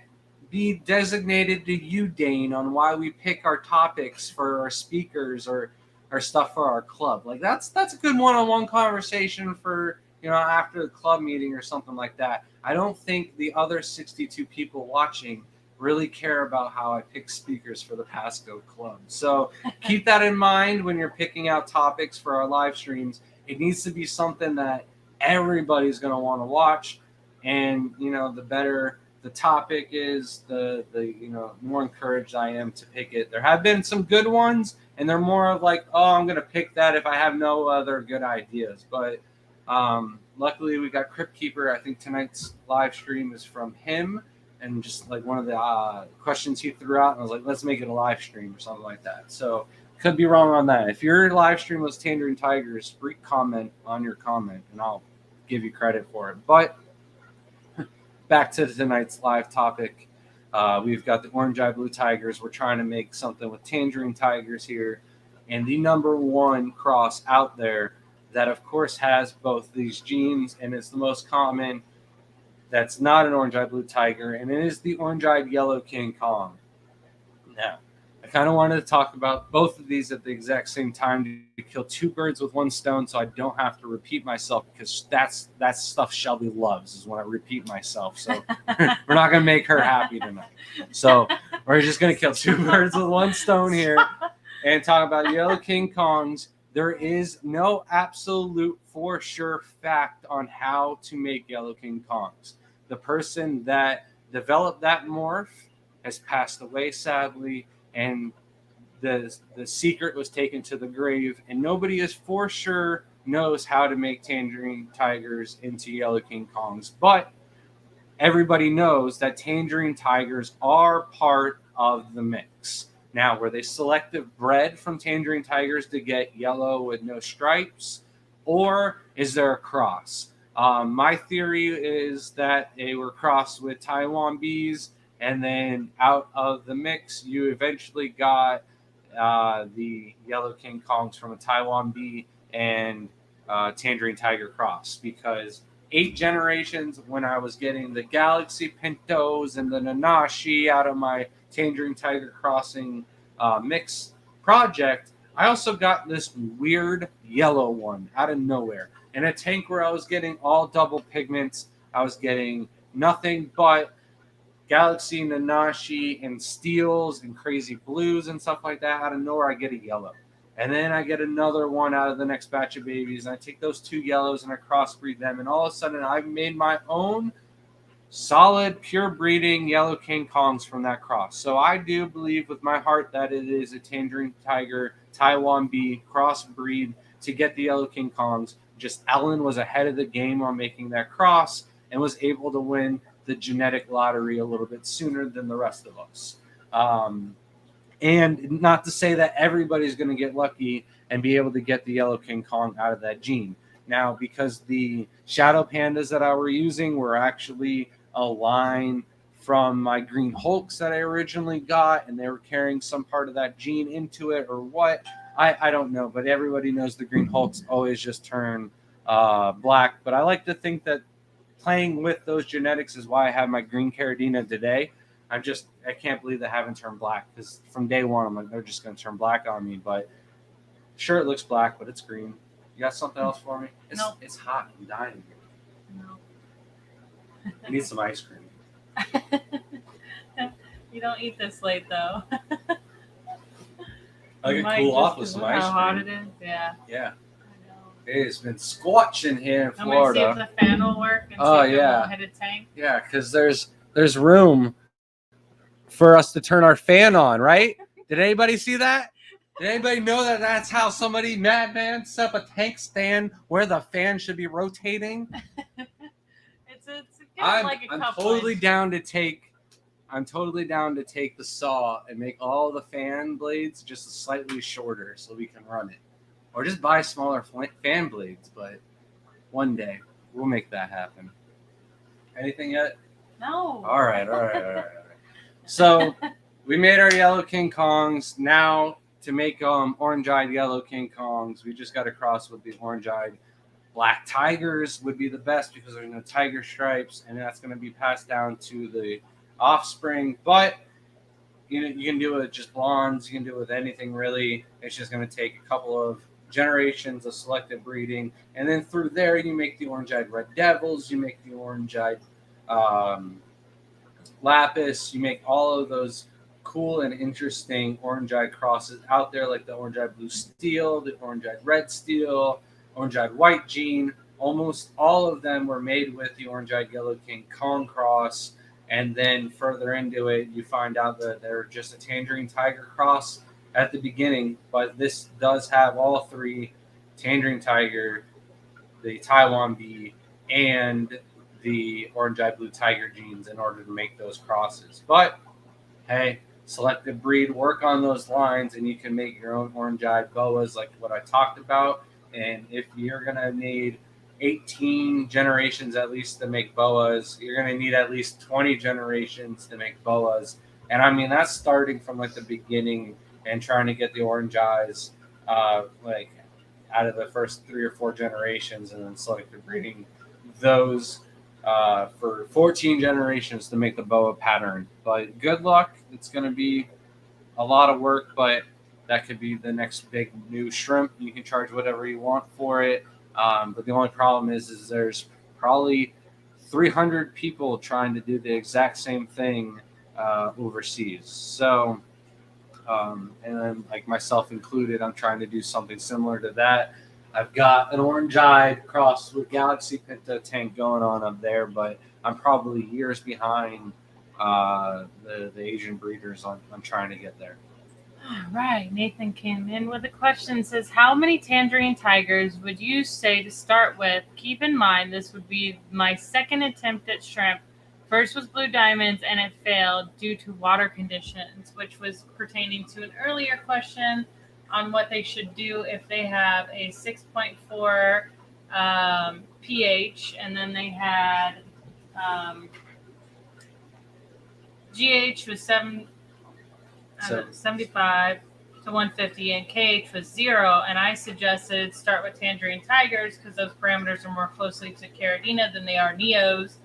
be designated to you, Dane, on why we pick our topics for our speakers or stuff for our club. Like that's a good one-on-one conversation for, after the club meeting or something like that. I don't think the other 62 people watching really care about how I pick speakers for the Pasco Club. So keep that in mind when you're picking out topics for our live streams. It needs to be something that everybody's going to want to watch. And, the better the topic is, the more encouraged I am to pick it. There have been some good ones, and they're more of like, oh, I'm going to pick that if I have no other good ideas. But luckily we got Crypt Keeper. I think tonight's live stream is from him, and just like one of the questions he threw out, and I was like, let's make it a live stream or something like that. So could be wrong on that. If your live stream was Tangerine Tigers, comment on your comment, and I'll give you credit for it. But back to tonight's live topic. We've got the orange-eye blue tigers. We're trying to make something with tangerine tigers here. And the number one cross out there that, of course, has both these genes and is the most common that's not an orange-eyed blue tiger, and it is the orange-eyed yellow King Kong. Now, I kind of wanted to talk about both of these at the exact same time to kill two birds with one stone so I don't have to repeat myself, because that's stuff Shelby loves, is when I repeat myself. So we're not going to make her happy tonight. So we're just going to kill two birds with one stone here and talk about yellow King Kongs. There is no absolute for sure fact on how to make yellow King Kongs. The person that developed that morph has passed away, sadly, and the secret was taken to the grave, and nobody is for sure knows how to make tangerine tigers into yellow King Kongs. But everybody knows that tangerine tigers are part of the mix. Now, were they selective bred from tangerine tigers to get yellow with no stripes, or is there a cross? My theory is that they were crossed with Taiwan Bees, and then out of the mix, you eventually got the yellow King Kongs from a Taiwan Bee and Tangerine Tiger cross. Because 8 generations, when I was getting the Galaxy Pintos and the Nanashi out of my Tangerine Tiger crossing mix project, I also got this weird yellow one out of nowhere. In a tank where I was getting all double pigments, I was getting nothing but Galaxy, Nanashi, and Steels, and Crazy Blues, and stuff like that. Out of nowhere, I get a yellow. And then I get another one out of the next batch of babies, and I take those 2 yellows, and I crossbreed them, and all of a sudden, I've made my own solid, pure breeding yellow King Kongs from that cross. So I do believe with my heart that it is a Tangerine Tiger, Taiwan Bee crossbreed to get the yellow King Kongs. Just Ellen was ahead of the game on making that cross and was able to win the genetic lottery a little bit sooner than the rest of us. And not to say that everybody's going to get lucky and be able to get the yellow King Kong out of that gene. Now, because the shadow pandas that I were using were actually a line from my green Hulks that I originally got, and they were carrying some part of that gene into it or what, I don't know. But everybody knows the green Hulks always just turn black. But I like to think that playing with those genetics is why I have my green Caridina today. I can't believe they haven't turned black, because from day one I'm like, they're just going to turn black on me. But sure, it looks black, but it's green. You got something else for me? It's hot. I'm dying. No. I need some ice cream. You don't eat this late though. I can cool off with some ice cream. How hot it is? Yeah. Yeah. It's been scorching here in Florida. I'm gonna see if the fan will work and see if it won't hit a tank. Yeah, because there's room for us to turn our fan on, right? Did anybody see that? Did anybody know that that's how somebody madman set up a tank stand where the fan should be rotating? It's a good I'm like a couple totally inch. down to take. I'm totally down to take the saw and make all the fan blades just slightly shorter so we can run it, or just buy smaller fan blades. But one day we'll make that happen. Anything yet? No. All right. So we made our yellow King Kongs. Now to make orange-eyed yellow King Kongs, we just got to cross with the orange-eyed black tigers would be the best because there's no tiger stripes, and that's going to be passed down to the offspring. But you can do it with just blondes. You can do it with anything really. It's just going to take a couple of generations of selective breeding, and then through there you make the orange-eyed red devils. You make the orange-eyed um, lapis. You make all of those cool and interesting orange-eyed crosses out there, like the orange-eyed blue steel, the orange-eyed red steel, orange-eyed white gene. Almost all of them were made with the orange-eyed yellow King Kong cross. And then further into it, you find out that they're just a tangerine tiger cross at the beginning. But this does have all three: tangerine tiger, the Taiwan Bee, and the orange-eyed blue tiger genes in order to make those crosses. But hey, selective breed, work on those lines, and you can make your own orange-eyed boas like what I talked about. And if you're gonna need 18 generations at least to make boas, you're gonna need at least 20 generations to make boas. And I mean that's starting from like the beginning and trying to get the orange eyes like out of the first 3 or 4 generations, and then selective breeding those for 14 generations to make the boa pattern. But good luck. It's going to be a lot of work, but that could be the next big new shrimp. You can charge whatever you want for it. But the only problem is there's probably 300 people trying to do the exact same thing overseas. So, and then like myself included, I'm trying to do something similar to that. I've got an orange-eyed cross with Galaxy Pinto tank going on up there, but I'm probably years behind the Asian breeders on trying to get there. All right. Nathan came in with a question. Says, how many tangerine tigers would you say to start with? Keep in mind, this would be my second attempt at shrimp. First was blue diamonds, and it failed due to water conditions, which was pertaining to an earlier question on what they should do if they have a 6.4 pH, and then they had GH was 75 to 150, and KH was 0. And I suggested start with tangerine tigers because those parameters are more closely to Caridina than they are Neos,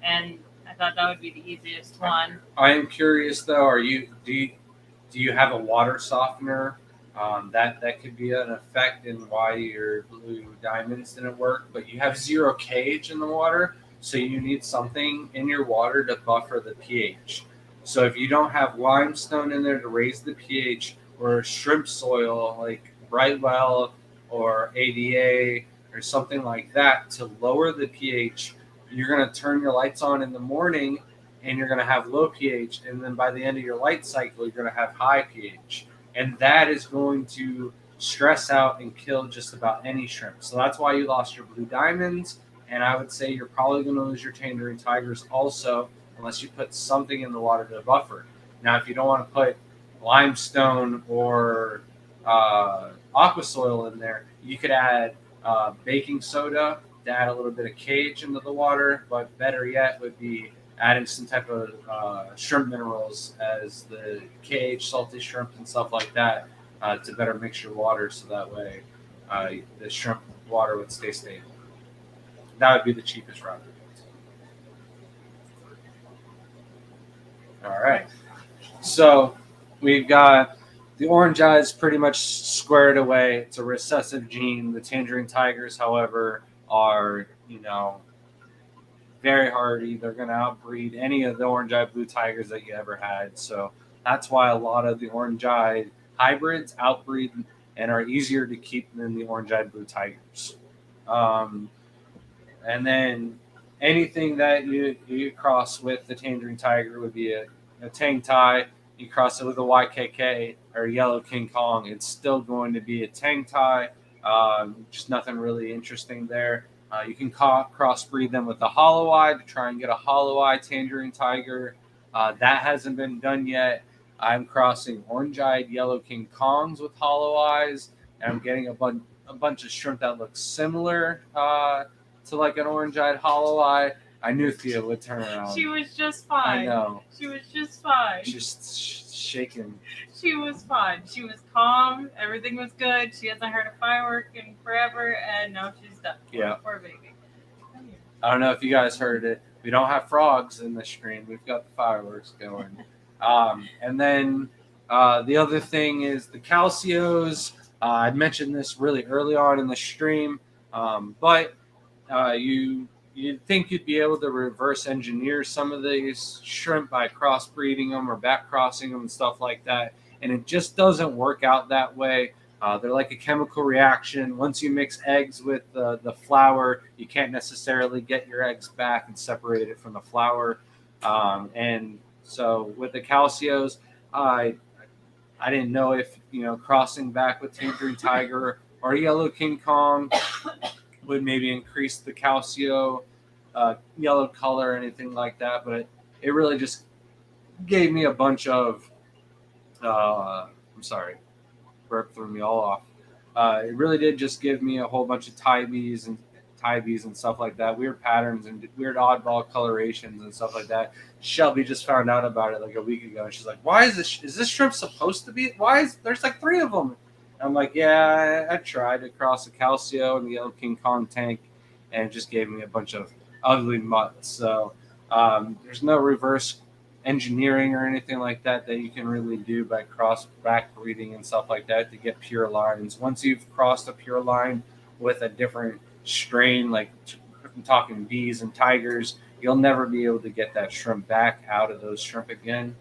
and I thought that would be the easiest one. I am curious though. Do you have a water softener? That could be an effect in why your blue diamonds didn't work. But you have 0 KH in the water, so you need something in your water to buffer the pH. So if you don't have limestone in there to raise the pH, or shrimp soil like Brightwell or ADA or something like that to lower the pH, you're going to turn your lights on in the morning and you're going to have low pH. And then by the end of your light cycle, you're going to have high pH. And that is going to stress out and kill just about any shrimp. So that's why you lost your blue diamonds. And I would say you're probably going to lose your tangerine tigers also, unless you put something in the water to buffer. Now, if you don't want to put limestone or aqua soil in there, you could add baking soda to add a little bit of KH into the water. But better yet would be adding some type of shrimp minerals as the KH salty shrimp and stuff like that to better mix your water so that way the shrimp water would stay stable. That would be the cheapest route. All right. So we've got the orange eyes pretty much squared away. It's a recessive gene. The tangerine tigers, however, are, very hardy. They're going to outbreed any of the orange-eyed blue tigers that you ever had. So that's why a lot of the orange-eyed hybrids outbreed and are easier to keep than the orange-eyed blue tigers. And then anything that you cross with the tangerine tiger would be a Tang Tai. You cross it with a YKK, or yellow King Kong, it's still going to be a tang tie. Just nothing really interesting there. You can crossbreed them with a hollow eye to try and get a hollow eye tangerine tiger. That hasn't been done yet. I'm crossing orange-eyed yellow King Kongs with hollow eyes, and I'm getting a bunch of shrimp that look similar to like an orange-eyed hollow eye. I knew Thea would turn around. She was just fine. I know. She was just fine. Just shaking. She was fine. She was calm. Everything was good. She hasn't heard a firework in forever, and now she's done. Yeah. Poor baby. I don't know if you guys heard it. We don't have frogs in the stream. We've got the fireworks going. And then the other thing is the calcios. I mentioned this really early on in the stream, but you'd think you'd be able to reverse engineer some of these shrimp by crossbreeding them or back crossing them and stuff like that. And it just doesn't work out that way. They're like a chemical reaction. Once you mix eggs with the flour, you can't necessarily get your eggs back and separate it from the flour. And so with the calcios, I didn't know if, crossing back with Tangerine Tiger or Yellow King Kong would maybe increase the calcio yellow color or anything like that. But it really just gave me a bunch of, I'm sorry, burp threw me all off. It really did just give me a whole bunch of tie bees and stuff like that, weird patterns and weird oddball colorations and stuff like that. Shelby just found out about it like a week ago, and she's like, "Why is this shrimp supposed to be? There's like 3 of them?" And I'm like, "Yeah, I tried to cross a calcio and the Yellow King Kong tank, and it just gave me a bunch of ugly mutts." So there's no reverse engineering or anything like that you can really do by back breeding and stuff like that to get pure lines. Once you've crossed a pure line with a different strain, like I'm talking bees and tigers, you'll never be able to get that shrimp back out of those shrimp again.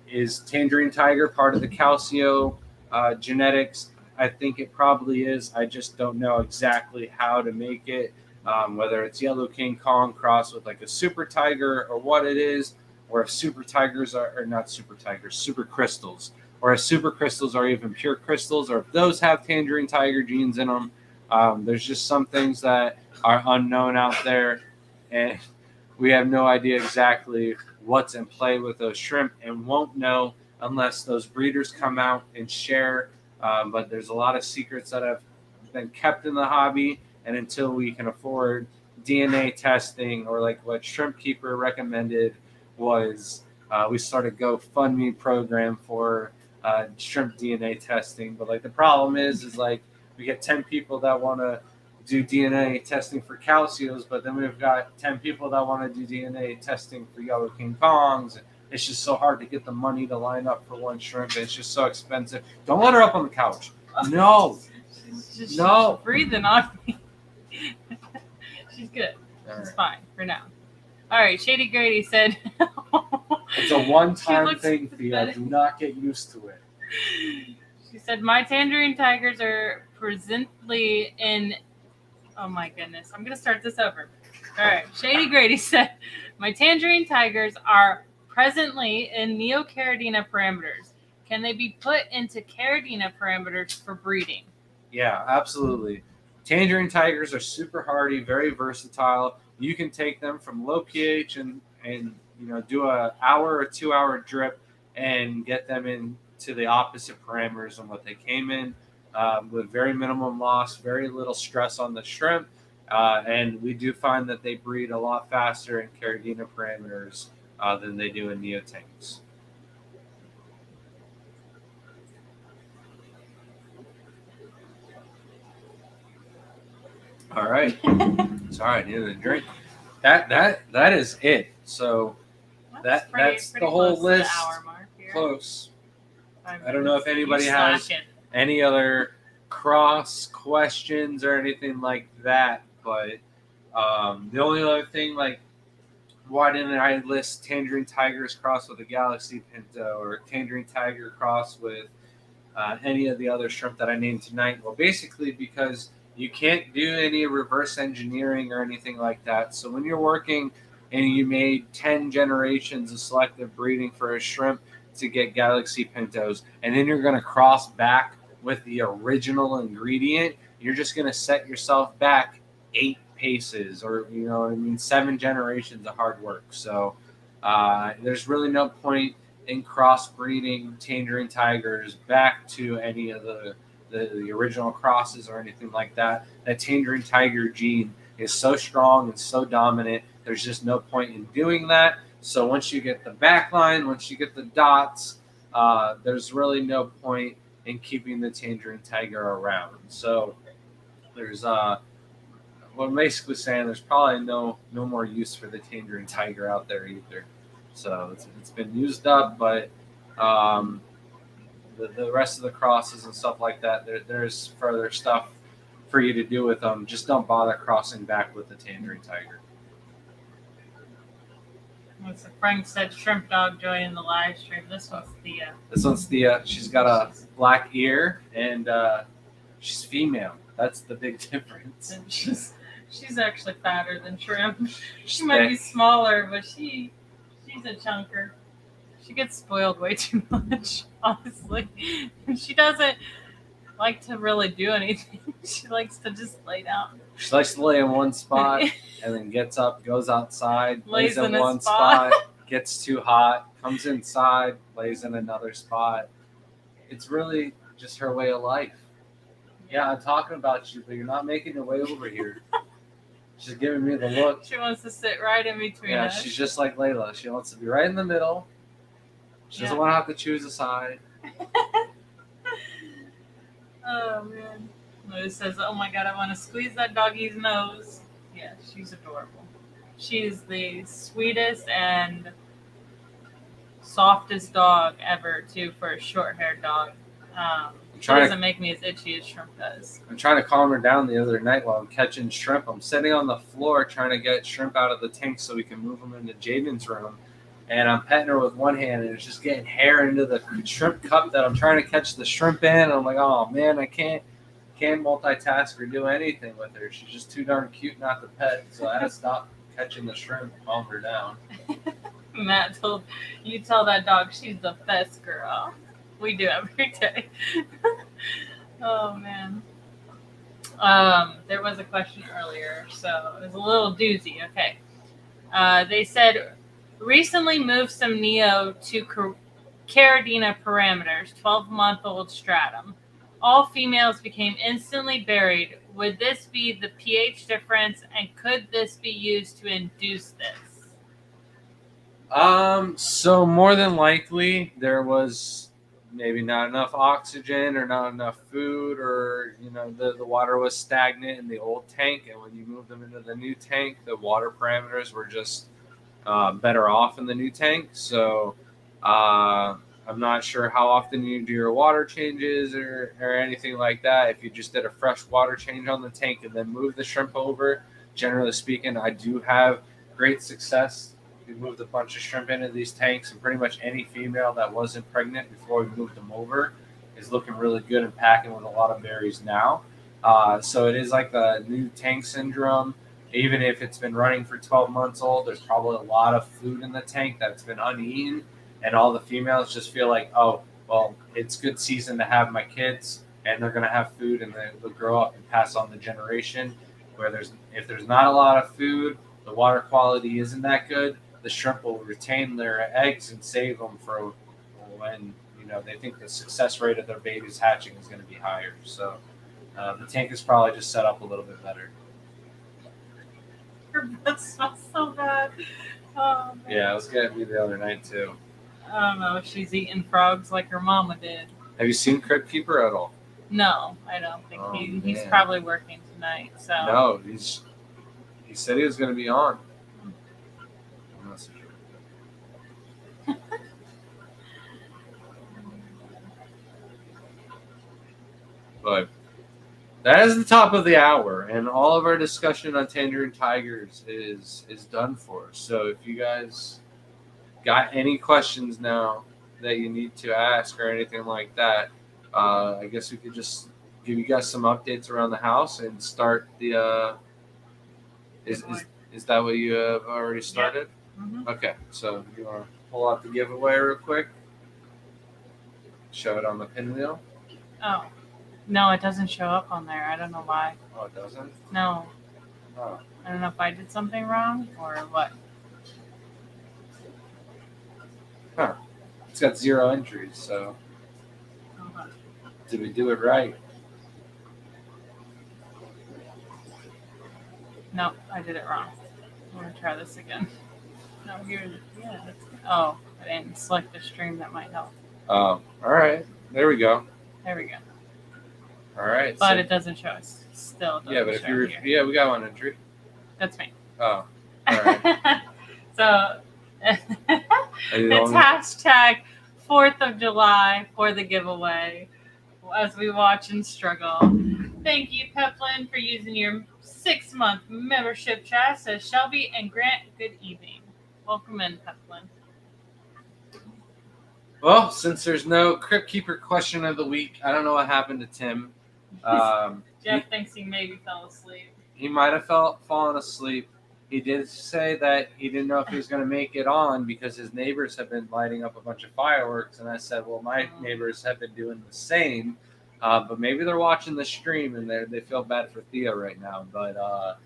Is Tangerine Tiger part of the calcio genetics? I think it probably is. I just don't know exactly how to make it, whether it's Yellow King Kong crossed with like a super tiger or what it is, or if super tigers or not super tigers, super crystals, or if super crystals are even pure crystals, or if those have Tangerine Tiger genes in them. There's just some things that are unknown out there, and we have no idea exactly what's in play with those shrimp, and won't know unless those breeders come out and share. But there's a lot of secrets that have been kept in the hobby, and until we can afford DNA testing, or like what Shrimp Keeper recommended was we started a GoFundMe program for shrimp DNA testing. But like the problem is like we get 10 people that want to do DNA testing for calcios, but then we've got 10 people that want to do DNA testing for Yellow King Kongs. It's just so hard to get the money to line up for one shrimp. It's just so expensive. Don't let her up on the couch. No. She's No. breathing on me. She's good. She's fine for now. All right. Shady Grady said. It's a one-time thing, pathetic. Thea. Do not get used to it. She said, "My Tangerine Tigers are presently in." Oh my goodness. I'm going to start this over. All right. Shady Grady said, "My Tangerine Tigers are presently in Neocaridina parameters. Can they be put into Caridina parameters for breeding?" Yeah, absolutely. Tangerine Tigers are super hardy, very versatile. You can take them from low pH and do an hour or 2 hour drip and get them into the opposite parameters than what they came in, with very minimum loss, very little stress on the shrimp. And we do find that they breed a lot faster in Caridina parameters than they do in neotanks. All right. Sorry, I needed a drink. That is it. So that's the whole list. To the hour mark here. Close. I I don't know if anybody has any other cross questions or anything like that, but the only other thing, like, why didn't I list Tangerine Tigers crossed with a Galaxy Pinto or Tangerine Tiger crossed with any of the other shrimp that I named tonight? Well, basically because you can't do any reverse engineering or anything like that. So when you're working and you made 10 generations of selective breeding for a shrimp, to get Galaxy Pintos, and then you're going to cross back with the original ingredient, you're just going to set yourself back 8 paces, or 7 generations of hard work. So there's really no point in crossbreeding Tangerine tigers back to any of the original crosses or anything like that. That Tangerine tiger gene is so strong and so dominant. There's just no point in doing that. So once you get the backline, once you get the dots, there's really no point in keeping the Tangerine tiger around. So there's what I'm basically saying, there's probably no more use for the Tangerine tiger out there either. So it's been used up, but the rest of the crosses and stuff like that, there's further stuff for you to do with them. Just don't bother crossing back with the Tangerine tiger. So Frank said shrimp dog joining the live stream. This one's Thea. This one's Thea. She's got a black ear, and she's female. That's the big difference. And she's actually fatter than Shrimp. She might be smaller, but she's a chunker. She gets spoiled way too much, honestly. She doesn't like to really do anything. She likes to just lay down. She likes to lay in one spot and then gets up, goes outside, lays in one spot, gets too hot, comes inside, lays in another spot. It's really just her way of life. Yeah, I'm talking about you, but you're not making your way over here. She's giving me the look. She wants to sit right in between us. Yeah, she's just like Layla. She wants to be right in the middle. She doesn't want to have to choose a side. Oh, man. It says, oh, my God, I want to squeeze that doggy's nose. Yeah, she's adorable. She is the sweetest and softest dog ever, too, for a short-haired dog. She doesn't make me as itchy as Shrimp does. I'm trying to calm her down the other night while I'm catching shrimp. I'm sitting on the floor trying to get shrimp out of the tank so we can move them into Jaden's room. And I'm petting her with one hand, and it's just getting hair into the shrimp cup that I'm trying to catch the shrimp in. And I'm like, oh, man, I can't multitask or do anything with her. She's just too darn cute not to pet. So I had to stop catching the shrimp and calm her down. Matt told you tell that dog she's the best girl. We do every day. Oh, man. There was a question earlier, so it was a little doozy. Okay. They said, recently moved some Neo to Caridina parameters, 12-month-old stratum. All females became instantly buried. Would this be the pH difference, and could this be used to induce this? So more than likely there was maybe not enough oxygen or not enough food, or the water was stagnant in the old tank, and when you move them into the new tank, the water parameters were just better off in the new tank. So I'm not sure how often you do your water changes or anything like that. If you just did a fresh water change on the tank and then move the shrimp over, generally speaking, I do have great success. We moved a bunch of shrimp into these tanks, and pretty much any female that wasn't pregnant before we moved them over is looking really good and packing with a lot of berries now. So it is like the new tank syndrome. Even if it's been running for 12 months old, there's probably a lot of food in the tank that's been uneaten, and all the females just feel like, oh, well, it's good season to have my kids, and they're going to have food, and they'll grow up and pass on the generation. If there's not a lot of food, the water quality isn't that good, the shrimp will retain their eggs and save them for when they think the success rate of their babies hatching is going to be higher. So the tank is probably just set up a little bit better. Her breath smells so bad. Oh, man. Yeah, it was getting me the other night too. I don't know if she's eating frogs like her mama did. Have you seen Crypt Keeper at all? No, I don't think he's probably working tonight. So no, he said he was going to be on. But that is the top of the hour, and all of our discussion on Tangerine Tigers is done for. So if you guys got any questions now that you need to ask or anything like that, I guess we could just give you guys some updates around the house and start the. Is that what you have already started? Yeah. Mm-hmm. Okay, so you want to pull out the giveaway real quick? Show it on the pinwheel. Oh. No, it doesn't show up on there. I don't know why. Oh, it doesn't? No. Oh. I don't know if I did something wrong or what. Huh. It's got 0 entries, so did we do it right? No, I did it wrong. I'm going to try this again. No, here. Yeah. Oh, I didn't select the stream. That might help. Oh, all right. There we go. There we go. All right. But it doesn't show us. Still doesn't yeah, but if show you're, here. yeah, we got 1 entry. That's me. Oh, all right. So it's hashtag 4th of July for the giveaway as we watch and struggle. Thank you, Peplin, for using your 6-month membership chat. Says Shelby and Grant, good evening. Welcome in, Peplin. Well, since there's no Crypt Keeper question of the week, I don't know what happened to Tim. Jeff thinks he maybe fell asleep. He might have fallen asleep. He did say that he didn't know if he was going to make it on because his neighbors have been lighting up a bunch of fireworks. And I said, well, my neighbors have been doing the same. But maybe they're watching the stream and they feel bad for Theo right now. But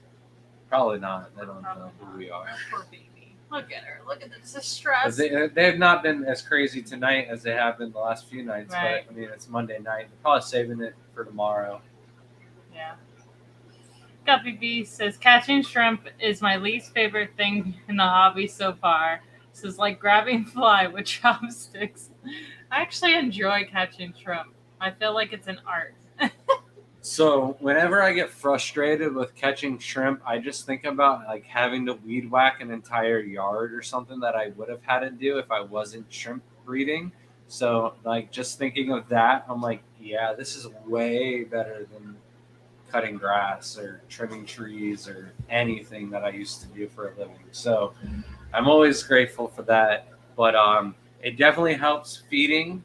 probably not. They don't know who we are. Poor baby. Look at her. Look at this distress. They have not been as crazy tonight as they have been the last few nights. Right. But, I mean, it's Monday night. They're probably saving it for tomorrow. Yeah. Guppy B says, catching shrimp is my least favorite thing in the hobby so far. This is like grabbing fly with chopsticks. I actually enjoy catching shrimp. I feel like it's an art. So whenever I get frustrated with catching shrimp, I just think about like having to weed whack an entire yard or something that I would have had to do if I wasn't shrimp breeding. So like just thinking of that, I'm like, yeah, this is way better than cutting grass or trimming trees or anything that I used to do for a living. So I'm always grateful for that. But it definitely helps feeding.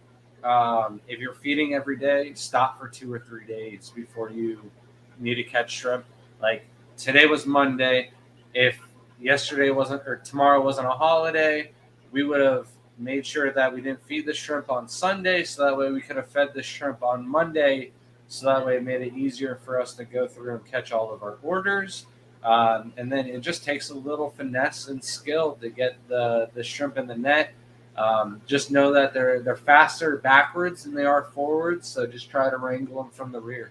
If you're feeding every day, stop for 2 or 3 days before you need to catch shrimp. Like today was Monday. If yesterday wasn't or tomorrow wasn't a holiday, we would have made sure that we didn't feed the shrimp on Sunday, so that way we could have fed the shrimp on Monday. So that way it made it easier for us to go through and catch all of our orders. And then it just takes a little finesse and skill to get the shrimp in the net. Just know that they're faster backwards than they are forwards, so just try to wrangle them from the rear.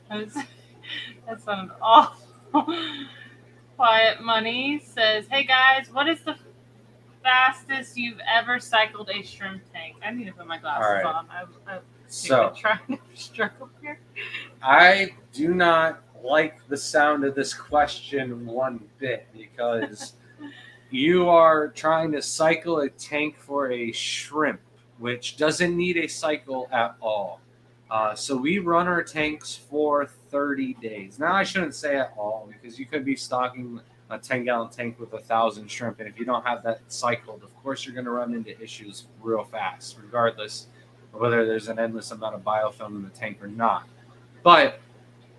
That sounded awful. Quiet Money says, hey guys, what is the fastest you've ever cycled a shrimp tank? I need to put my glasses on. I'm trying to struggle here. I do not like the sound of this question one bit because you are trying to cycle a tank for a shrimp, which doesn't need a cycle at all. So we run our tanks for 30 days. Now, I shouldn't say at all because you could be stocking a 10-gallon tank with 1,000 shrimp, and if you don't have that cycled, of course you're going to run into issues real fast, regardless of whether there's an endless amount of biofilm in the tank or not. But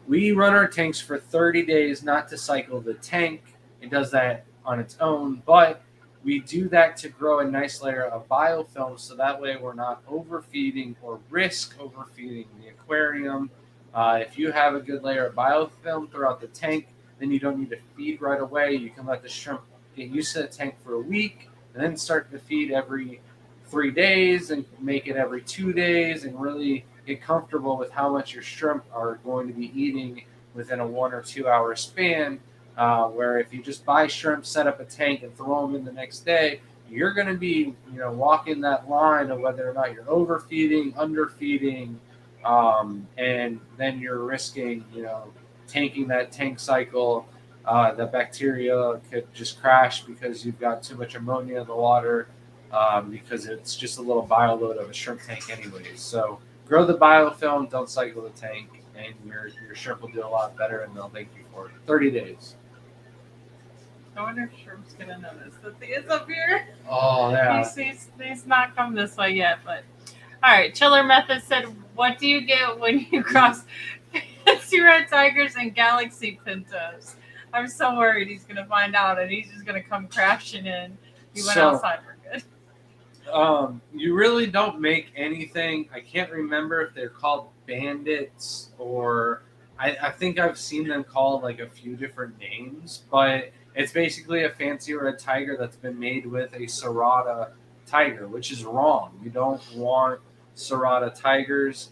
we run our tanks for 30 days, not to cycle the tank. It does that on its own, but we do that to grow a nice layer of biofilm, so that way we're not overfeeding or risk overfeeding the aquarium. If you have a good layer of biofilm throughout the tank, then you don't need to feed right away. You can let the shrimp get used to the tank for a week and then start to feed every 3 days and make it every 2 days and really get comfortable with how much your shrimp are going to be eating within a 1 or 2 hour span. Where if you just buy shrimp, set up a tank, and throw them in the next day, you're going to be, walking that line of whether or not you're overfeeding, underfeeding, and then you're risking, tanking that tank cycle. The bacteria could just crash because you've got too much ammonia in the water, because it's just a little bioload of a shrimp tank anyways. So grow the biofilm, don't cycle the tank, and your shrimp will do a lot better, and they'll thank you for it. 30 days. I wonder if Shrimp's going to notice that he is up here. Oh, yeah. He's not come this way yet, but... All right, Chiller Method said, what do you get when you cross fancy red tigers and galaxy pintos? I'm so worried he's going to find out, and he's just going to come crashing in. He went outside for good. You really don't make anything. I can't remember if they're called bandits or I think I've seen them called like a few different names, but it's basically a fancy red tiger that's been made with a serrata tiger, which is wrong. You don't want serrata tigers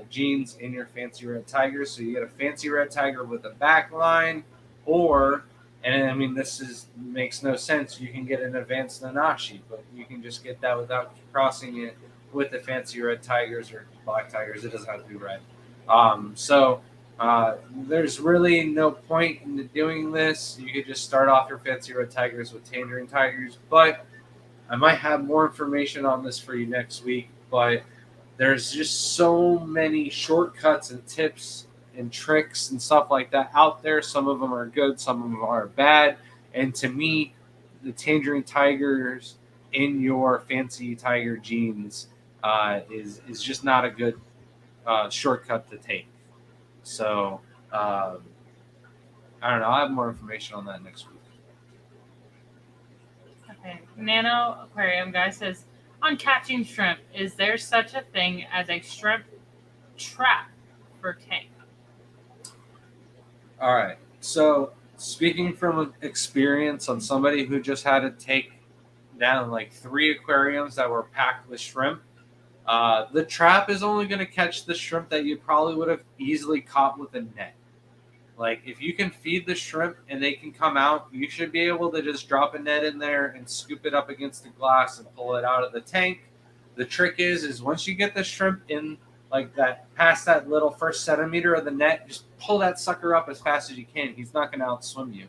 genes in your fancy red tigers. So you get a fancy red tiger with a backline, or and I mean, this is makes no sense. You can get an advanced nanashi, but you can just get that without crossing it with the fancy red tigers or black tigers. It doesn't have to be red. There's really no point in doing this. You could just start off your fancy red tigers with tangerine tigers, but I might have more information on this for you next week. But there's just so many shortcuts and tips and tricks and stuff like that out there. Some of them are good, some of them are bad. And to me, the tangerine tigers in your fancy tiger genes is just not a good shortcut to take. So I don't know. I'll have more information on that next week. Okay. Nano Aquarium guy says, on catching shrimp, is there such a thing as a shrimp trap for tank? All right. So speaking from experience on somebody who just had to take down like 3 aquariums that were packed with shrimp, the trap is only going to catch the shrimp that you probably would have easily caught with a net. Like if you can feed the shrimp and they can come out, you should be able to just drop a net in there and scoop it up against the glass and pull it out of the tank. The trick is once you get the shrimp in like that, past that little first centimeter of the net, just pull that sucker up as fast as you can. He's not going to outswim you.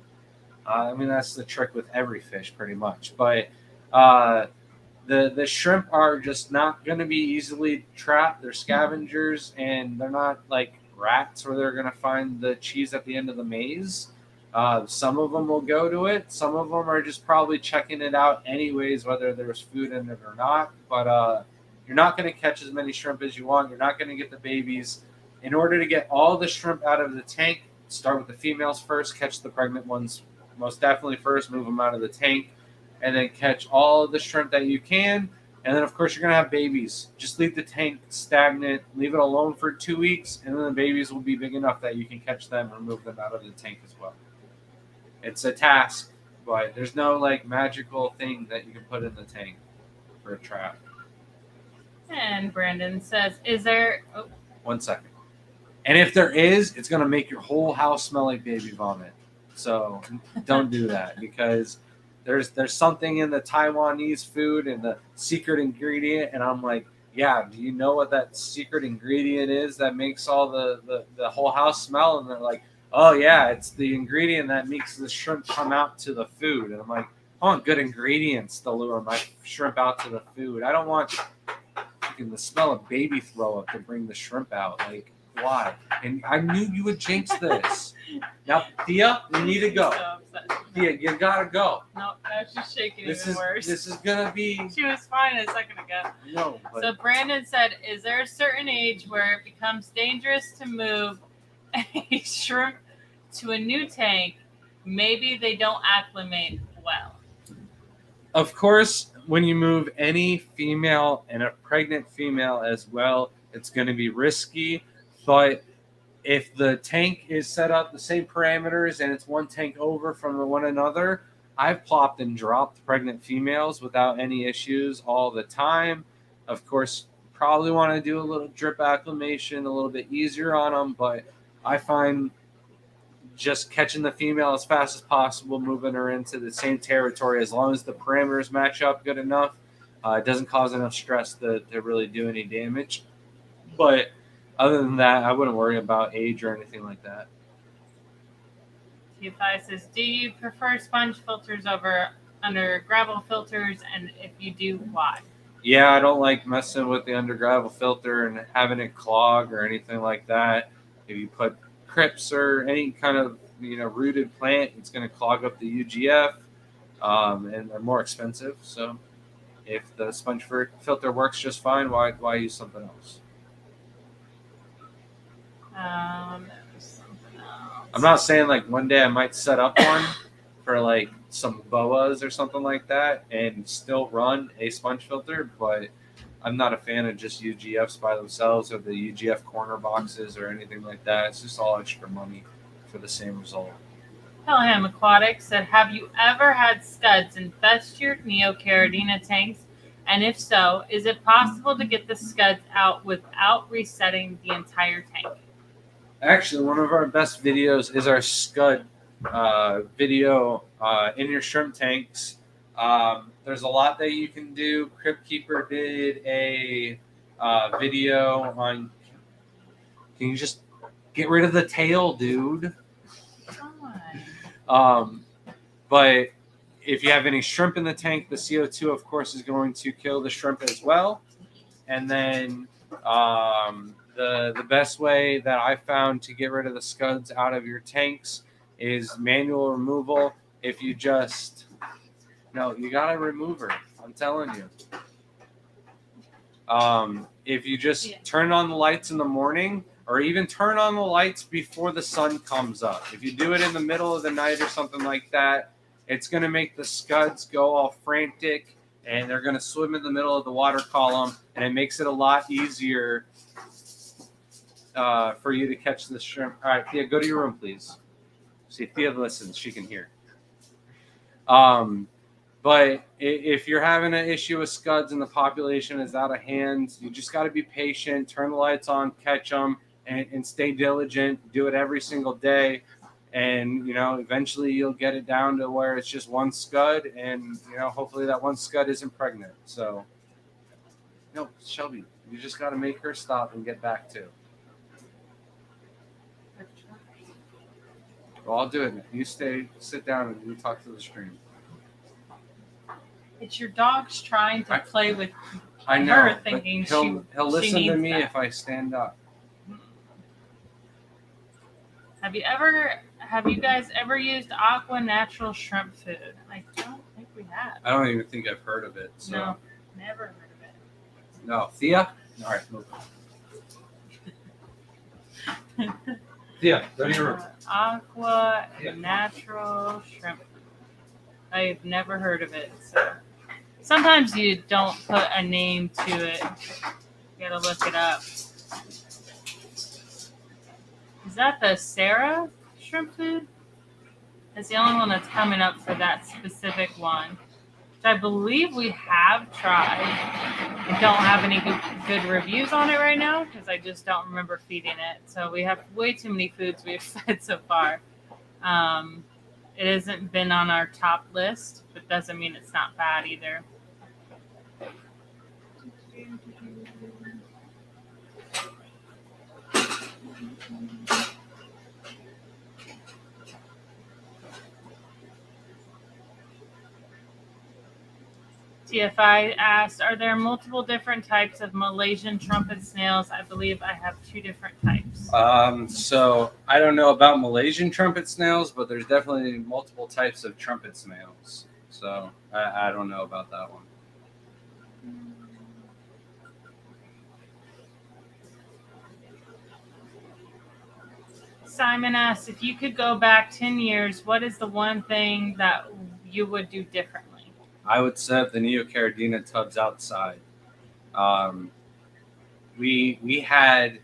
I mean, that's the trick with every fish pretty much. But the shrimp are just not going to be easily trapped. They're scavengers, and they're not like rats where they're going to find the cheese at the end of the maze. Some of them will go to it. Some of them are just probably checking it out anyways, whether there's food in it or not. But you're not going to catch as many shrimp as you want. You're not going to get the babies. In order to get all the shrimp out of the tank, start with the females first, catch the pregnant ones most definitely first, move them out of the tank, and then catch all of the shrimp that you can. And then, of course, you're going to have babies. Just leave the tank stagnant, leave it alone for 2 weeks, and then the babies will be big enough that you can catch them and move them out of the tank as well. It's a task, but there's no, like, magical thing that you can put in the tank for a trap. And Brandon says, is there... Oh. 1 second. And if there is, it's going to make your whole house smell like baby vomit. So don't do that because... There's something in the Taiwanese food and the secret ingredient, and I'm like, yeah, do you know what that secret ingredient is that makes all the whole house smell? And they're like, oh yeah, it's the ingredient that makes the shrimp come out to the food. And I'm like, I want good ingredients to lure my shrimp out to the food. I don't want the smell of baby throw up to bring the shrimp out. Like, why? And I knew you would jinx this. Now, Thea, you need to go. Thea, you gotta go. No, she's shaking even worse. This is gonna be... She was fine a second ago. No, but... So Brandon said, is there a certain age where it becomes dangerous to move a shrimp to a new tank? Maybe they don't acclimate well. Of course, when you move any female and a pregnant female as well, it's going to be risky. But if the tank is set up the same parameters and it's one tank over from one another, I've plopped and dropped pregnant females without any issues all the time. Of course, probably want to do a little drip acclimation, a little bit easier on them, but I find just catching the female as fast as possible, moving her into the same territory, as long as the parameters match up good enough, it doesn't cause enough stress to really do any damage. But other than that, I wouldn't worry about age or anything like that. T5 says, do you prefer sponge filters over undergravel filters? And if you do, why? Yeah, I don't like messing with the undergravel filter and having it clog or anything like that. If you put crips or any kind of rooted plant, it's going to clog up the UGF, and they're more expensive. So if the sponge filter works just fine, why use something else? Something else. I'm not saying like one day I might set up one for like some boas or something like that and still run a sponge filter, but I'm not a fan of just UGFs by themselves or the UGF corner boxes or anything like that. It's just all extra money for the same result. Pelham Aquatic said, have you ever had scuds infest your Neocaridina tanks? And if so, is it possible to get the scuds out without resetting the entire tank? Actually, one of our best videos is our scud video in your shrimp tanks. There's a lot that you can do. Crypt Keeper did a video on. Can you just get rid of the tail, dude? But if you have any shrimp in the tank, the CO2, of course, is going to kill the shrimp as well. And then the best way that I found to get rid of the scuds out of your tanks is manual removal. If you just you gotta remove her. I'm telling you. If you just turn on the lights in the morning, or even turn on the lights before the sun comes up. If you do it in the middle of the night or something like that, it's going to make the scuds go all frantic, and they're going to swim in the middle of the water column, and it makes it a lot easier for you to catch the shrimp. All right, Thea, go to your room, please. See, Thea listens. She can hear. But if you're having an issue with scuds and the population is out of hand, you just got to be patient, turn the lights on, catch them, and stay diligent. Do it every single day. And, eventually you'll get it down to where it's just one scud. And, hopefully that one scud isn't pregnant. So, no, Shelby, you just got to make her stop and get back too. Well, I'll do it. You sit down and you talk to the stream. It's your dog's trying to play with I know, her, thinking he'll listen to me that. if I stand up. Have you guys ever used Aqua Natural shrimp food? I don't think we have. I don't even think I've heard of it. So. No, never heard of it. No, Thea? All right, move on. Thea, go to your room. Aqua Natural shrimp food. I've never heard of it. So sometimes you don't put a name to it. You gotta look it up. Is that the Sarah shrimp food? It's the only one that's coming up for that specific one, which I believe we have tried. I don't have any good reviews on it right now because I just don't remember feeding it. So we have way too many foods we've fed so far. It hasn't been on our top list, but doesn't mean it's not bad either. TFI asked, are there multiple different types of Malaysian trumpet snails? I believe I have 2 different types. So I don't know about Malaysian trumpet snails, but there's definitely multiple types of trumpet snails. So I don't know about that one. Simon asked, if you could go back 10 years, what is the one thing that you would do differently? I would set the Neocaridina tubs outside. We had,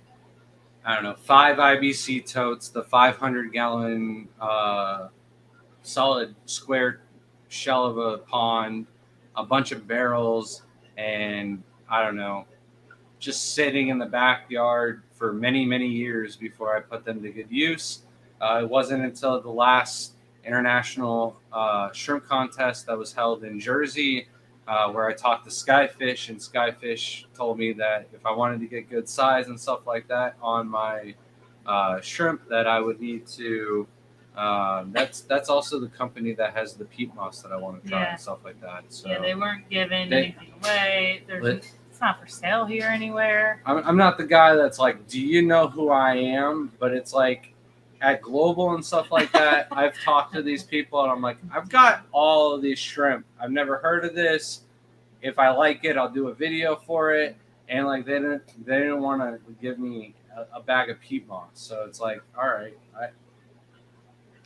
5 IBC totes, the 500-gallon solid square shell of a pond, a bunch of barrels, and just sitting in the backyard for many, many years before I put them to good use. It wasn't until the last international shrimp contest that was held in Jersey where I talked to Skyfish, and Skyfish told me that if I wanted to get good size and stuff like that on my shrimp, that I would need to that's also the company that has the peat moss that I want to try and stuff like that. So yeah, they weren't giving anything away. It's not for sale here anywhere. I'm not the guy that's like, do you know who I am? But it's like at Global and stuff like that, I've talked to these people and I'm like, I've got all of these shrimp. I've never heard of this. If I like it, I'll do a video for it. And like they didn't want to give me a bag of peat moss. So it's like, all right,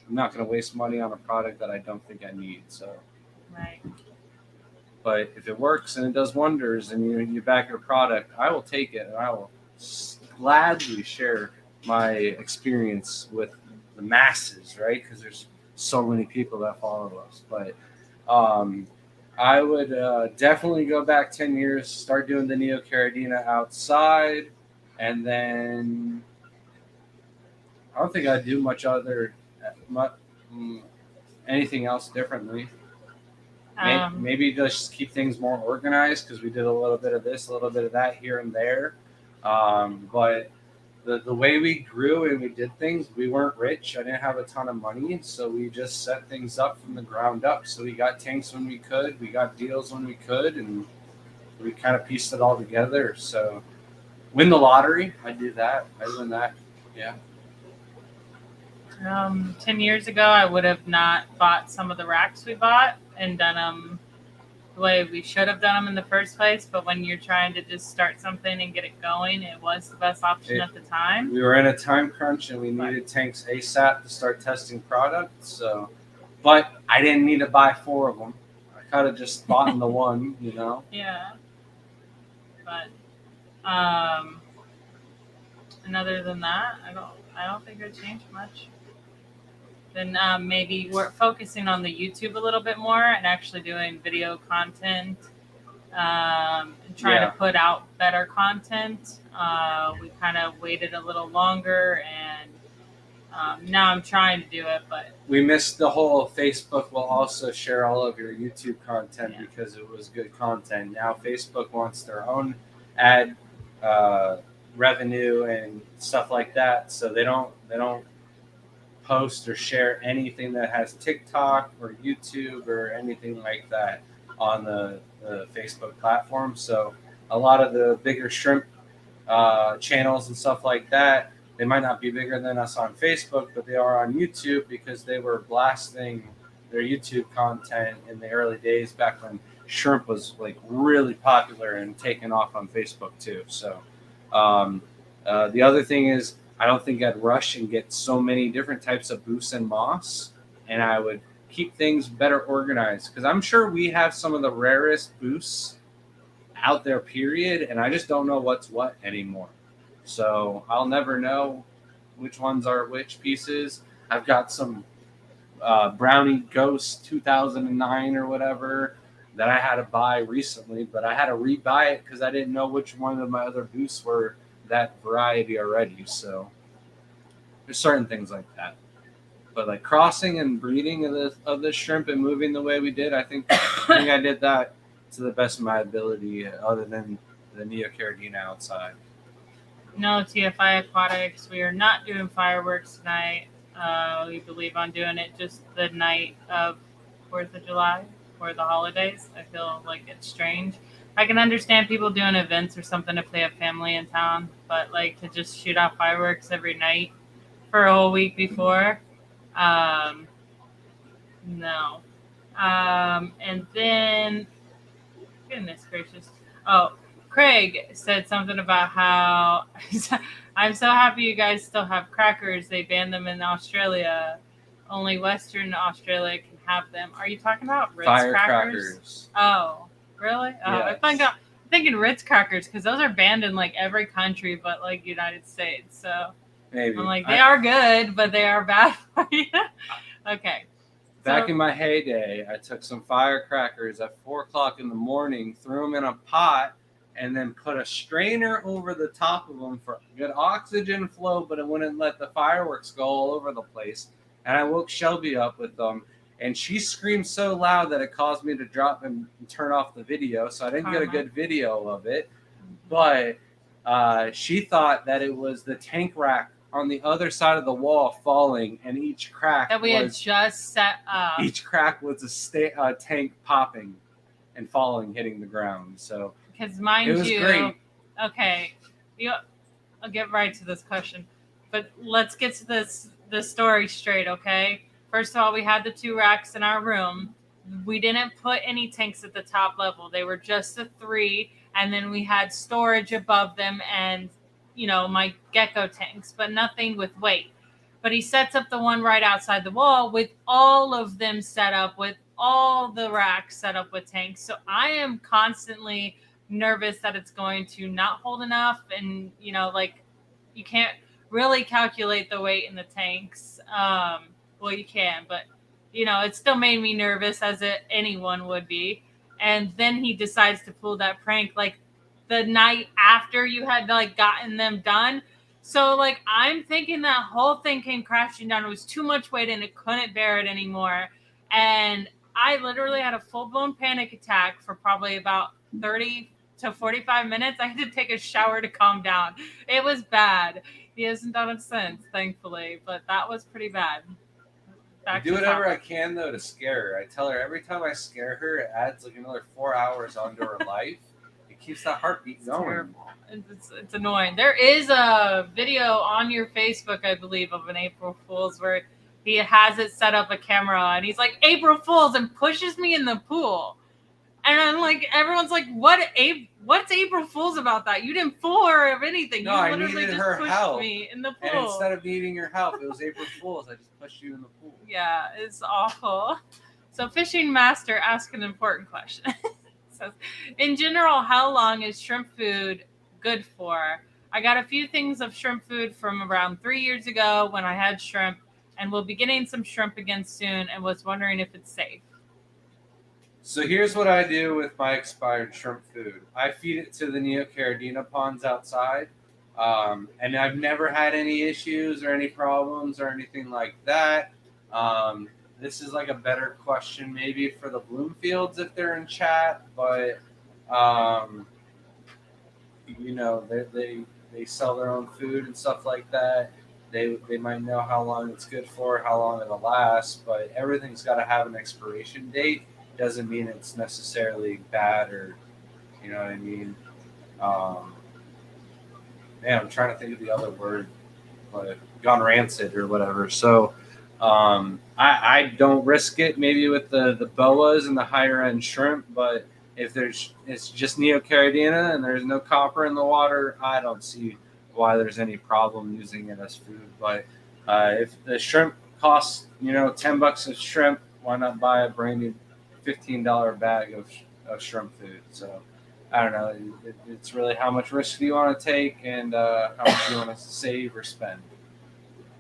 I'm not going to waste money on a product that I don't think I need. So, Right. but if it works and it does wonders and you back your product, I will take it and I will gladly share my experience with the masses, right? Because there's so many people that follow us. But I would definitely go back 10 years, start doing the Neocaridina outside, and then I don't think I'd do anything else differently. Maybe just keep things more organized because we did a little bit of this, a little bit of that here and there. But the way we grew and we did things, we weren't rich. I didn't have a ton of money, so we just set things up from the ground up. So we got tanks when we could, we got deals when we could, and we kind of pieced it all together. So win the lottery, I'd do that. I'd win that. Yeah. 10 years ago, I would have not bought some of the racks we bought and done them the way we should have done them in the first place. But when you're trying to just start something and get it going, it was the best option at the time. We were in a time crunch and we needed tanks ASAP to start testing products. So, but I didn't need to buy 4 of them. I kind of just bought in the one, you know. Yeah. But and other than that, I don't think it changed much. Then maybe we're focusing on the YouTube a little bit more and actually doing video content and trying to put out better content. We kind of waited a little longer, and now I'm trying to do it, but we missed the whole Facebook will also share all of your YouTube content because it was good content. Now Facebook wants their own ad revenue and stuff like that, so they don't post or share anything that has TikTok or YouTube or anything like that on the Facebook platform. So a lot of the bigger shrimp channels and stuff like that, they might not be bigger than us on Facebook, but they are on YouTube because they were blasting their YouTube content in the early days back when shrimp was like really popular and taken off on Facebook too. So the other thing is, I don't think I'd rush and get so many different types of boosts and moss, and I would keep things better organized because I'm sure we have some of the rarest boosts out there, period, and I just don't know what's what anymore. So I'll never know which ones are which pieces. I've got some Brownie Ghost 2009 or whatever that I had to buy recently, but I had to rebuy it because I didn't know which one of my other boosts were that variety already. So there's certain things like that, but like crossing and breeding of the shrimp and moving the way we did, I think I did that to the best of my ability, other than the Neocaridina outside. No TFI Aquatics, we are not doing fireworks tonight. We believe on doing it just the night of 4th of July or the holidays. I feel like it's strange. I can understand people doing events or something if they have family in town, but like to just shoot off fireworks every night for a whole week before, no. And then, goodness gracious. Oh, Craig said something about how I'm so happy you guys still have crackers. They banned them in Australia. Only Western Australia can have them. Are you talking about Ritz crackers? Oh. Really? Yes. I'm thinking Ritz crackers because those are banned in like every country but like United States. So maybe I'm like, they are good, but they are bad for you. Okay. Back in my heyday, I took some firecrackers at 4:00 in the morning, threw them in a pot, and then put a strainer over the top of them for good oxygen flow, but it wouldn't let the fireworks go all over the place. And I woke Shelby up with them. And she screamed so loud that it caused me to drop and turn off the video. So I didn't get a good video of it. But she thought that it was the tank rack on the other side of the wall falling. And each crack that we had just set up. Each crack was a tank popping and falling, hitting the ground. So because mind it was great. Okay. I'll get right to this question. But let's get to the story straight, okay? First of all, we had the 2 racks in our room. We didn't put any tanks at the top level. They were just the 3. And then we had storage above them and, my gecko tanks, but nothing with weight. But he sets up the one right outside the wall with all of them set up, with all the racks set up with tanks. So I am constantly nervous that it's going to not hold enough. And, you know, like you can't really calculate the weight in the tanks. Well, you can, but, you know, it still made me nervous as anyone would be. And then he decides to pull that prank like the night after you had like gotten them done. So like I'm thinking that whole thing came crashing down. It was too much weight and it couldn't bear it anymore. And I literally had a full-blown panic attack for probably about 30 to 45 minutes. I had to take a shower to calm down. It was bad. He hasn't done it since, thankfully, but that was pretty bad. I do whatever I can though to scare her. I tell her every time I scare her, it adds like another 4 hours onto her life. It keeps that heartbeat going. Terrible. It's annoying. There is a video on your Facebook, I believe, of an April Fool's where he has it set up a camera and he's like, April Fool's, and pushes me in the pool. And I'm like, everyone's like, what's April Fool's about that? You didn't fool her of anything. No, you literally I needed her pushed help. Me in the pool. And instead of needing your help, it was April Fool's. I just pushed you in the pool. Yeah, it's awful. So Fishing Master asked an important question. Says, in general, how long is shrimp food good for? I got a few things of shrimp food from around 3 years ago when I had shrimp, and we'll be getting some shrimp again soon, and was wondering if it's safe. So here's what I do with my expired shrimp food. I feed it to the Neocaridina ponds outside, and I've never had any issues or any problems or anything like that. This is like a better question maybe for the Bloomfields if they're in chat, but you know, they sell their own food and stuff like that. They might know how long it's good for, how long it'll last, but everything's got to have an expiration date. Doesn't mean it's necessarily bad or, you know what I mean. Man, I'm trying to think of the other word, but gone rancid or whatever. So I don't risk it maybe with the boas and the higher end shrimp, but if it's just Neocaridina and there's no copper in the water, I don't see why there's any problem using it as food. But if the shrimp costs, you know, $10 a shrimp, why not buy a brand new $15 bag of shrimp food? So I don't know. It's really how much risk do you want to take and how much you want to save or spend.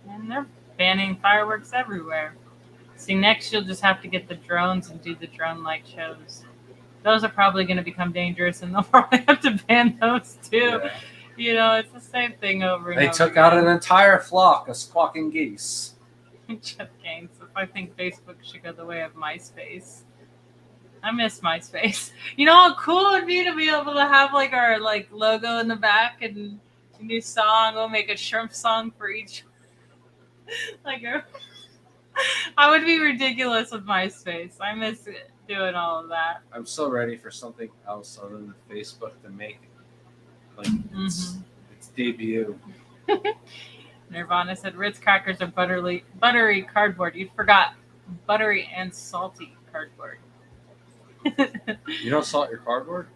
And they're banning fireworks everywhere. See, next you'll just have to get the drones and do the drone-like shows. Those are probably going to become dangerous, and they'll probably have to ban those too. Yeah. You know, it's the same thing over and over. They took out an entire flock of squawking geese. Jeff Gaines. If I think Facebook should go the way of MySpace. I miss MySpace. You know how cool it would be to be able to have like our like logo in the back and a new song. We'll make a shrimp song for each. I would be ridiculous with MySpace. I miss doing all of that. I'm so ready for something else other than Facebook to make like its debut. Nirvana said Ritz crackers are buttery cardboard. You forgot buttery and salty cardboard. You don't salt your cardboard?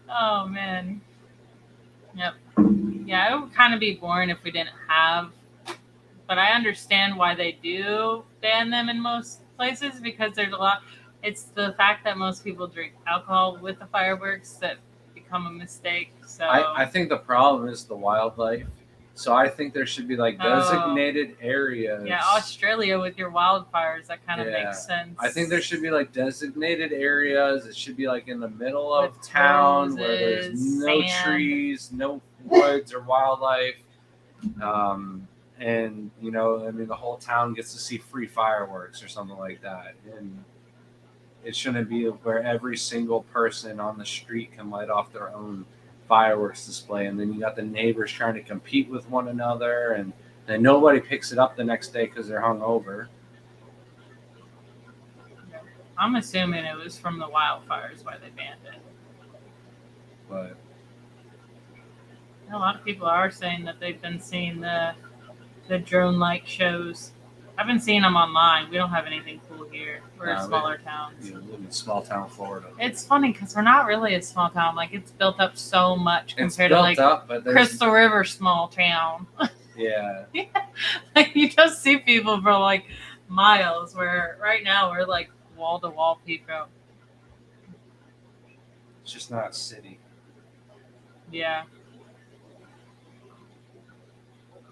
Oh man. Yep. Yeah, it would kind of be boring if we didn't have, but I understand why they do ban them in most places because there's a lot. It's the fact that most people drink alcohol with the fireworks that become a mistake. So I think the problem is the wildlife. So I think there should be like designated areas. Yeah, Australia with your wildfires, that kind of makes sense. I think there should be like designated areas. It should be like in the middle of town where there's no trees, no woods or wildlife. And, you know, I mean, the whole town gets to see free fireworks or something like that. And it shouldn't be where every single person on the street can light off their own fireworks display, and then you got the neighbors trying to compete with one another, and then nobody picks it up the next day because they're hungover. I'm assuming it was from the wildfires why they banned it. But a lot of people are saying that they've been seeing the drone-like shows. I've been seeing them online. We don't have anything cool here. We're No, smaller towns. You live in small town Florida. It's funny because we're not really a small town. Like, it's built up so much It's compared to built like up, but Crystal River small town. yeah. Like, you just see people for like miles. Where right now we're like wall to wall people. It's just not a city. Yeah.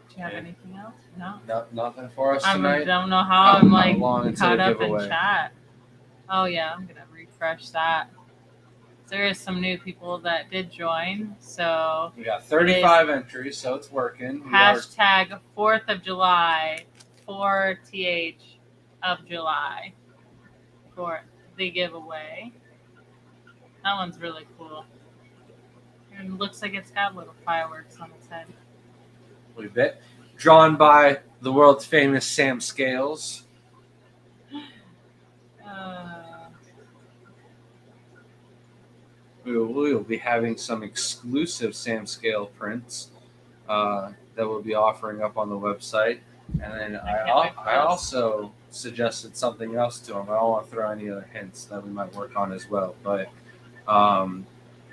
Do you have anything else? No. Nothing for us I tonight. don't know how I'm like long until caught the up in giveaway? chat. Oh yeah, I'm gonna refresh that. There is some new people that did join, so We got 35 entries, so it's working. hashtag 4th of July, 4th of July for the giveaway. That one's really cool. And it looks like it's got little fireworks on its head. We bet. Drawn by the world's famous Sam Scales. We will be having some exclusive Sam Scale prints that we'll be offering up on the website. And then I also suggested something else to him. I don't want to throw any other hints that we might work on as well. But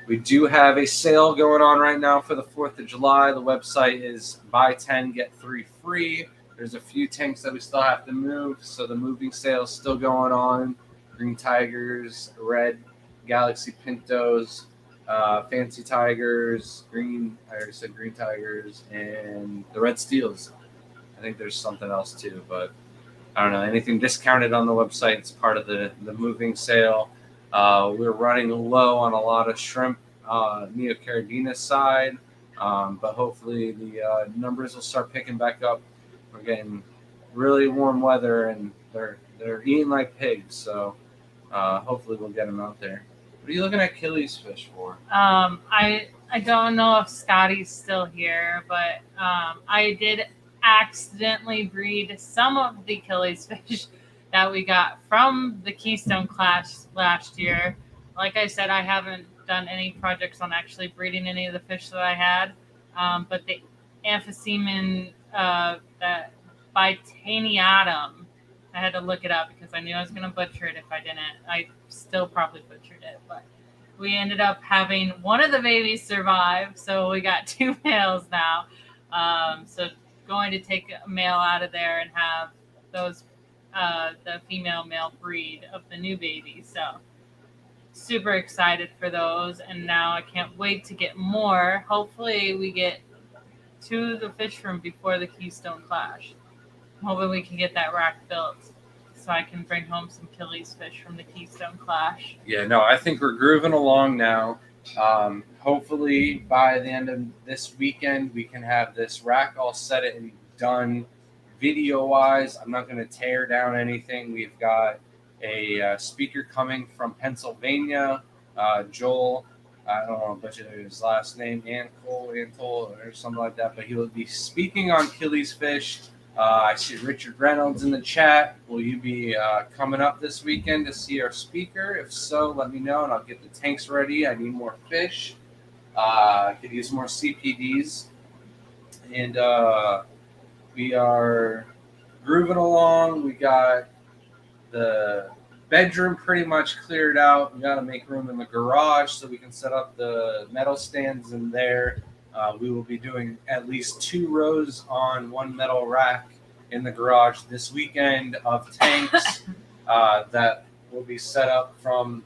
we do have a sale going on right now for the 4th of July. The website is buy 10, get 3 free. There's a few tanks that we still have to move, so the moving sale is still going on. Green Tigers, Red Galaxy Pintos, Fancy Tigers, I already said Green Tigers, and the Red Steels. I think there's something else too, but I don't know. Anything discounted on the website, it's part of the moving sale. We're running low on a lot of shrimp, Neocaridina side, but hopefully the numbers will start picking back up. We're getting really warm weather, and they're eating like pigs, so hopefully we'll get them out there. What are you looking at Killifish for? I don't know if Scotty's still here, but I did accidentally breed some of the Killifish that we got from the Keystone Clash last year. Like I said, I haven't done any projects on actually breeding any of the fish that I had, but the amphisemen, that Bitaniatum, I had to look it up because I knew I was going to butcher it if I didn't. I still probably butchered it, but we ended up having one of the babies survive, so we got 2 males now. So going to take a male out of there and have those the female male breed of the new baby. So super excited for those, and now I can't wait to get more. Hopefully we get 2 of the fish room before the Keystone Clash. Hoping we can get that rack built so I can bring home some Killifish from the Keystone Clash. Yeah, no, I think we're grooving along now. Hopefully by the end of this weekend, we can have this rack all set and done video-wise. I'm not going to tear down anything. We've got a speaker coming from Pennsylvania, Joel. I don't want to butcher his last name, Antol, or something like that, but he will be speaking on Killifish. I see Richard Reynolds in the chat. Will you be coming up this weekend to see our speaker? If so, let me know, and I'll get the tanks ready. I need more fish. I could use more CPDs. And we are grooving along. We got the bedroom pretty much cleared out. We got to make room in the garage so we can set up the metal stands in there. We will be doing at least 2 rows on 1 metal rack in the garage this weekend of tanks that will be set up from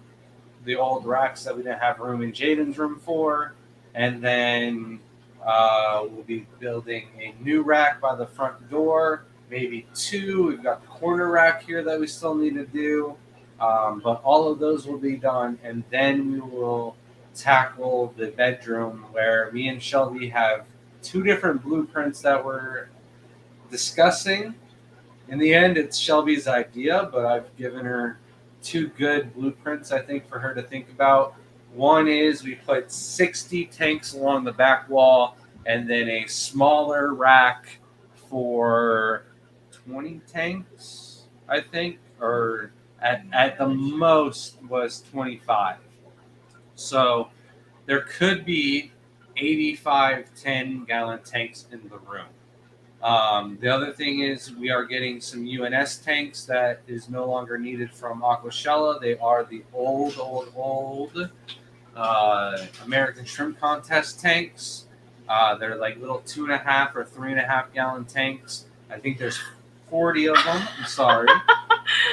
the old racks that we didn't have room in Jaden's room for. And then we'll be building a new rack by the front door, maybe 2. We've got the corner rack here that we still need to do. But all of those will be done, and then we will tackle the bedroom where me and Shelby have 2 different blueprints that we're discussing. In the end, it's Shelby's idea, but I've given her 2 good blueprints, I think, for her to think about. One is we put 60 tanks along the back wall and then a smaller rack for 20 tanks, I think, or at the most was 25. So there could be 85 10-gallon tanks in the room. The other thing is we are getting some UNS tanks that is no longer needed from Aquashella. They are the old American Shrimp Contest tanks. They're like little 2.5 or 3.5 gallon tanks. I think there's 40 of them. I'm sorry.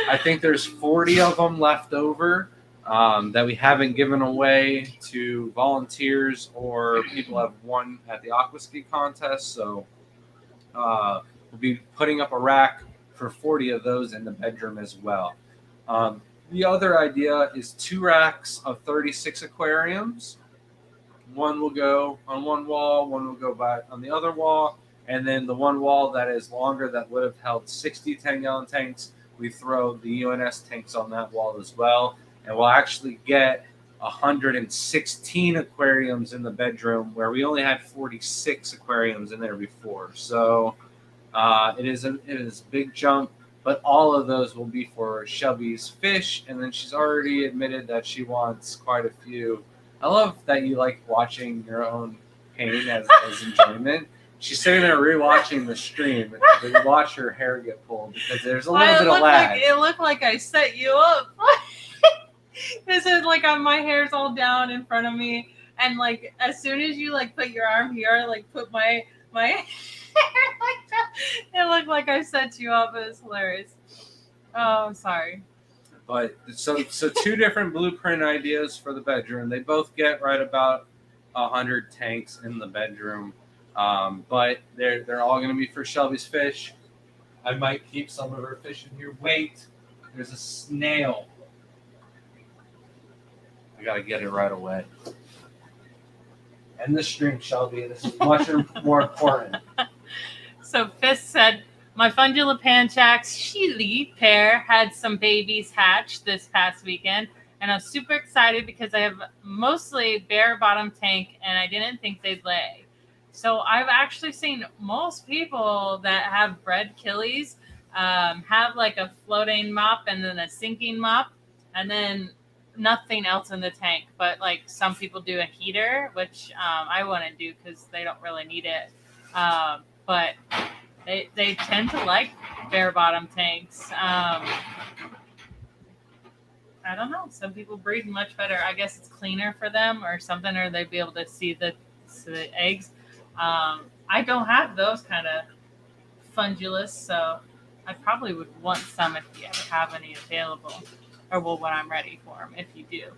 I think there's 40 of them left over that we haven't given away to volunteers or people have won at the Aquascaping contest. So we'll be putting up a rack for 40 of those in the bedroom as well. The other idea is 2 racks of 36 aquariums. One will go on one wall, one will go back on the other wall, and then the one wall that is longer that would have held 60 10-gallon tanks, we throw the UNS tanks on that wall as well. And we'll actually get 116 aquariums in the bedroom where we only had 46 aquariums in there before. So it is a big jump. But all of those will be for Shelby's fish, and then she's already admitted that she wants quite a few. I love that you like watching your own pain as enjoyment. She's sitting there rewatching the stream, but you watch her hair get pulled because there's a little bit of lag. It looked like I set you up. This is like my hair's all down in front of me, and like as soon as you like put your arm here, I like put my like that. It looked like I set you up. It was hilarious. Oh, sorry. But so 2 different blueprint ideas for the bedroom. They both get right about 100 tanks in the bedroom, but they're all going to be for Shelby's fish. I might keep some of her fish in here. Wait, there's a snail. I got to get it right away. And the string, Shelby. This is much more important. So Fist said, my Fundula Panchax Sheely pair had some babies hatch this past weekend, and I'm super excited because I have mostly bare bottom tank, and I didn't think they'd lay. So I've actually seen most people that have bred killies have like a floating mop and then a sinking mop, and then nothing else in the tank. But like some people do a heater, which I want to do because they don't really need it. But they tend to like bare bottom tanks. I don't know. Some people breed much better. I guess it's cleaner for them or something, or they'd be able to see the eggs. I don't have those kind of fundulus, so I probably would want some if you have any available, or well, when I'm ready for them, if you do.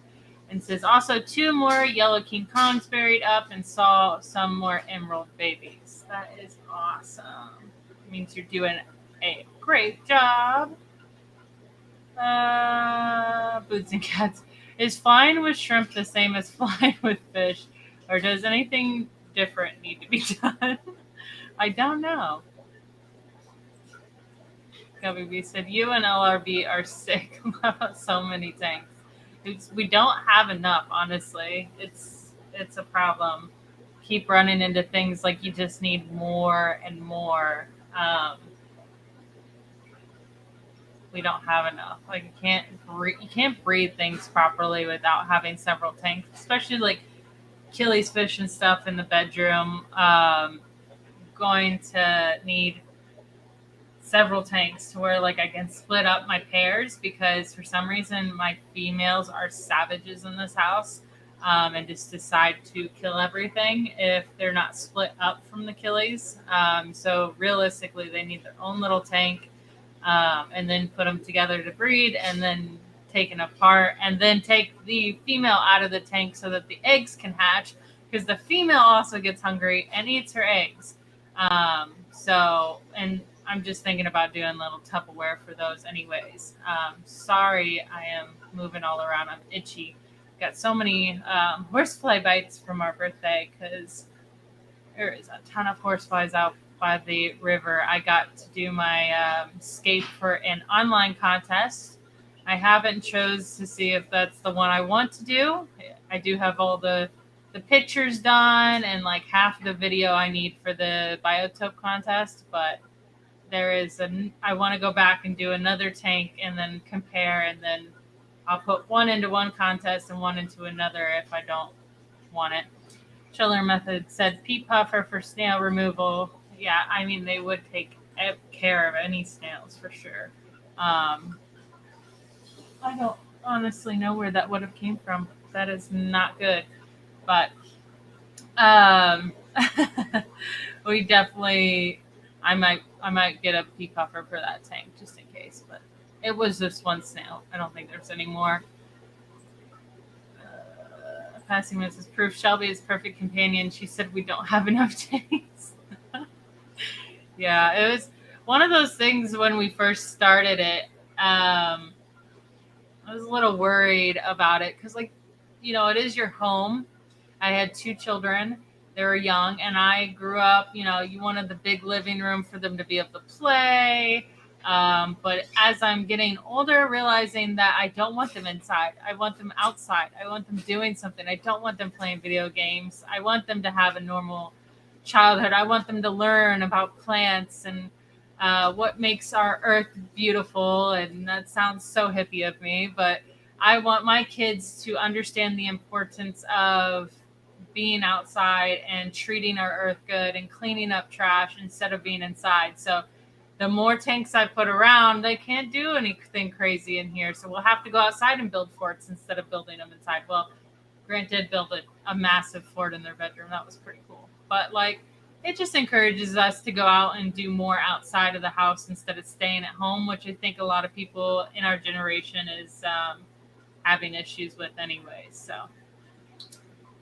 And says also 2 more yellow King Kongs buried up and saw some more emerald babies. That is awesome. It means you're doing a great job. Boots and Cats. Is flying with shrimp the same as flying with fish, or does anything different need to be done? I don't know. WB said, you and LRB are sick about so many tanks. We don't have enough, honestly. It's a problem. Keep running into things like you just need more and more. We don't have enough. Like you can't breed things properly without having several tanks, especially like Killi's fish and stuff in the bedroom. Going to need several tanks to where like I can split up my pairs, because for some reason my females are savages in this house and just decide to kill everything if they're not split up from the killies. So realistically they need their own little tank, and then put them together to breed, and then taken apart, and then take the female out of the tank so that the eggs can hatch, because the female also gets hungry and eats her eggs. And I'm just thinking about doing little Tupperware for those anyways. Sorry, I am moving all around. I'm itchy. Got so many horsefly bites from our birthday because there is a ton of horseflies out by the river. I got to do my scape for an online contest. I haven't chose to see if that's the one I want to do. I do have all the pictures done and like half the video I need for the biotope contest, but I want to go back and do another tank and then compare, and then I'll put one into one contest and one into another if I don't want it. Schiller Method said peat puffer for snail removal Yeah, I mean, they would take care of any snails for sure. I don't honestly know where that would have came from. That is not good. But um, we definitely, I might get a peacocker for that tank just in case. But it was just one snail. I don't think there's any more. Passing Mrs. Proof. Shelby is perfect companion. She said we don't have enough tanks. Yeah, it was one of those things when we first started it. I was a little worried about it because, like, it is your home. I had 2 children. They were young, and I grew up, you wanted the big living room for them to be able to play. But as I'm getting older, realizing that I don't want them inside. I want them outside. I want them doing something. I don't want them playing video games. I want them to have a normal childhood. I want them to learn about plants and what makes our earth beautiful. And that sounds so hippie of me, but I want my kids to understand the importance of being outside and treating our earth good and cleaning up trash instead of being inside. So the more tanks I put around, they can't do anything crazy in here. So we'll have to go outside and build forts instead of building them inside. Well, Grant did build a massive fort in their bedroom. That was pretty cool. But like, it just encourages us to go out and do more outside of the house instead of staying at home, which I think a lot of people in our generation is having issues with anyway. So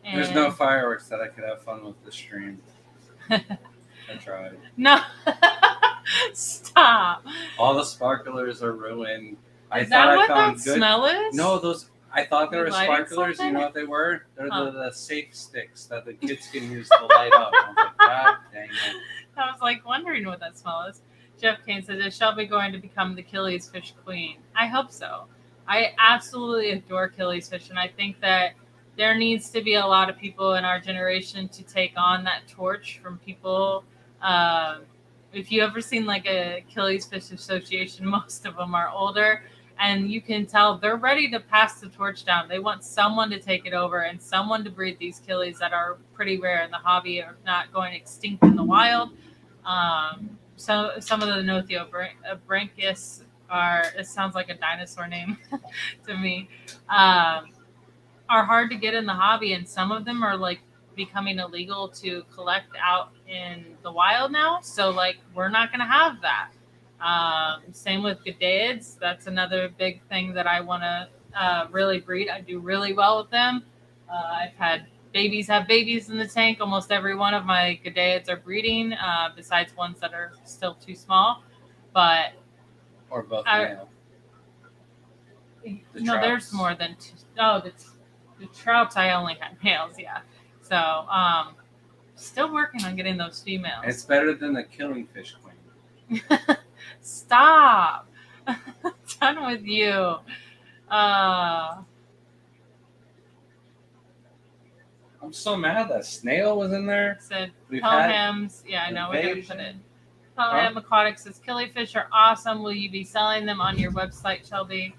there's no fireworks that I could have fun with this stream. I tried. No. Stop. All the sparklers are ruined. Is that what that smell is? No, I thought they were sparklers. Something? You know what they were? They're the safe sticks that the kids can use to light up. I was like, God dang it. I was like wondering what that smell is. Jeff Kane says, is Shelby going to become the Killifish queen? I hope so. I absolutely adore Killifish, and I think that there needs to be a lot of people in our generation to take on that torch from people. If you ever seen like a Killifish association, most of them are older, and you can tell they're ready to pass the torch down. They want someone to take it over and someone to breed these killies that are pretty rare in the hobby or not going extinct in the wild. So some of the Nothio are, it sounds like a dinosaur name to me, are hard to get in the hobby, and some of them are like becoming illegal to collect out in the wild now. So like, we're not going to have that. Same with Gadaids. That's another big thing that I want to really breed. I do really well with them. I've had babies have babies in the tank. Almost every one of my Gadaids are breeding, besides ones that are still too small. But or both male. No, there's more than two. Oh, the trouts I only had males. Yeah. So still working on getting those females. It's better than the Killifish queen. Stop. Done with you. I'm so mad that snail was in there. Said Pelhams. Yeah, I know. We're going to put it. Pelham Aquatic says, Killifish are awesome. Will you be selling them on your website, Shelby?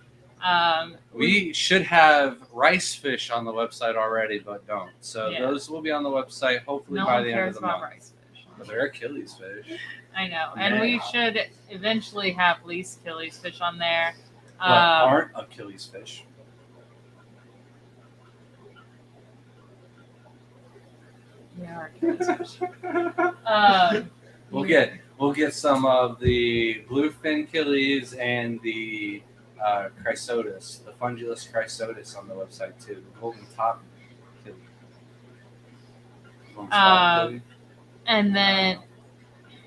We should have rice fish on the website already, but don't. So those will be on the website hopefully by the end of the month. Rice fish. But they're Achilles fish. I know. And we should eventually have least Achilles fish on there. But aren't Achilles fish. They are Achilles fish. We'll get some of the bluefin killies and the chrysotis, the fungulus chrysotis on the website too. The golden top killie. And then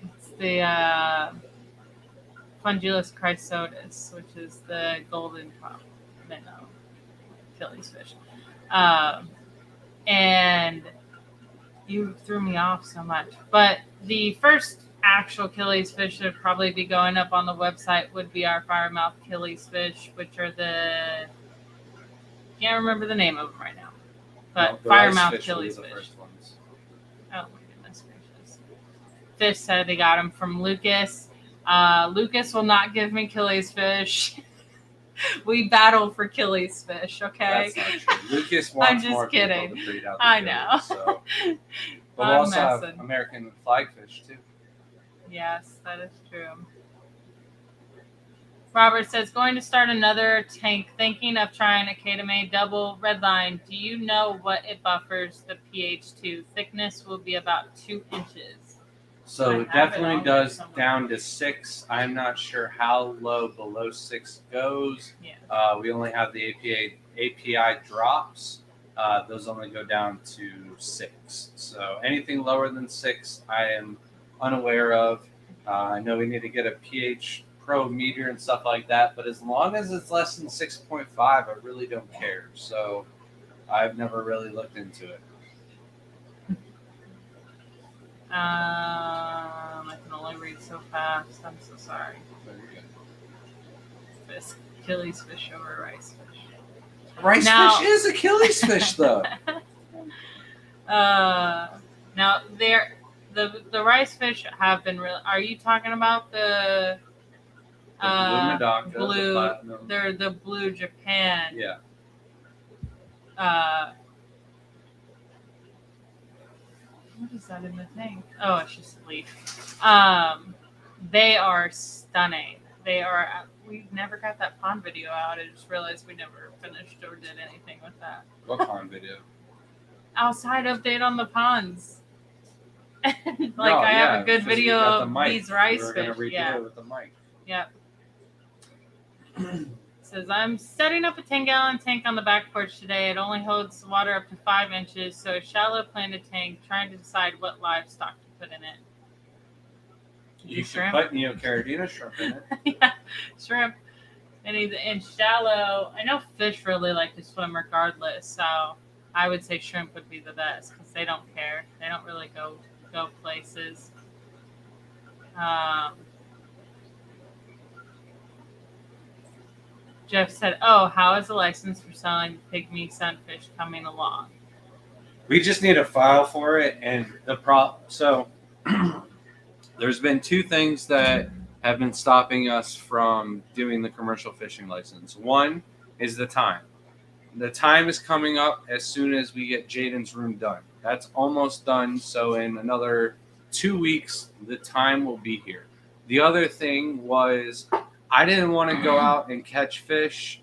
it's the fungulus chrysotis, which is the golden top minnow Achilles fish. And you threw me off so much. But the first actual Achilles fish that would probably be going up on the website would be our firemouth Achilles fish, which are can't remember the name of them right now, but firemouth Achilles fish. Oh my goodness gracious. Fish said they got them from Lucas. Lucas will not give me Achilles fish. We battle for Achilles fish, okay? That's not true. Lucas wants more people to breed out the Achilles, so. But we also have American flagfish too. Yes, that is true. Robert says, going to start another tank, thinking of trying a K2May double red line. Do you know what it buffers the pH to? Thickness will be about 2 inches. So it definitely does down to 6. I'm not sure how low below 6 goes. Yeah. We only have the API drops. Those only go down to 6. So anything lower than 6, I am unaware of. I know we need to get a pH probe meter and stuff like that, but as long as it's less than 6.5, I really don't care. So I've never really looked into it. I can only read so fast. I'm so sorry. This Achilles fish over rice fish. Rice fish is Achilles fish, though. Now the rice fish have been real. Are you talking about the blue Medaka, blue? They're the blue Japan. Yeah. What is that in the tank? Oh, it's just a leaf. They are stunning. They are. We never got that pond video out. I just realized we never finished or did anything with that. What pond video? Outside update on the ponds. I have a good video of these rice fish. Yeah, with the mic. Yep. Says, I'm setting up a 10-gallon tank on the back porch today. It only holds water up to 5 inches, so a shallow planted tank, trying to decide what livestock to put in it. You should put Neocaridina shrimp in it. Yeah, shrimp. And shallow, I know fish really like to swim regardless, so I would say shrimp would be the best because they don't care. They don't really go places. Jeff said, "Oh, how is the license for selling pygmy sunfish coming along?" We just need a file for it, and so there's been 2 things that have been stopping us from doing the commercial fishing license. One is the time. The time is coming up as soon as we get Jaden's room done. That's almost done, so in another 2 weeks, the time will be here. The other thing was I didn't want to go out and catch fish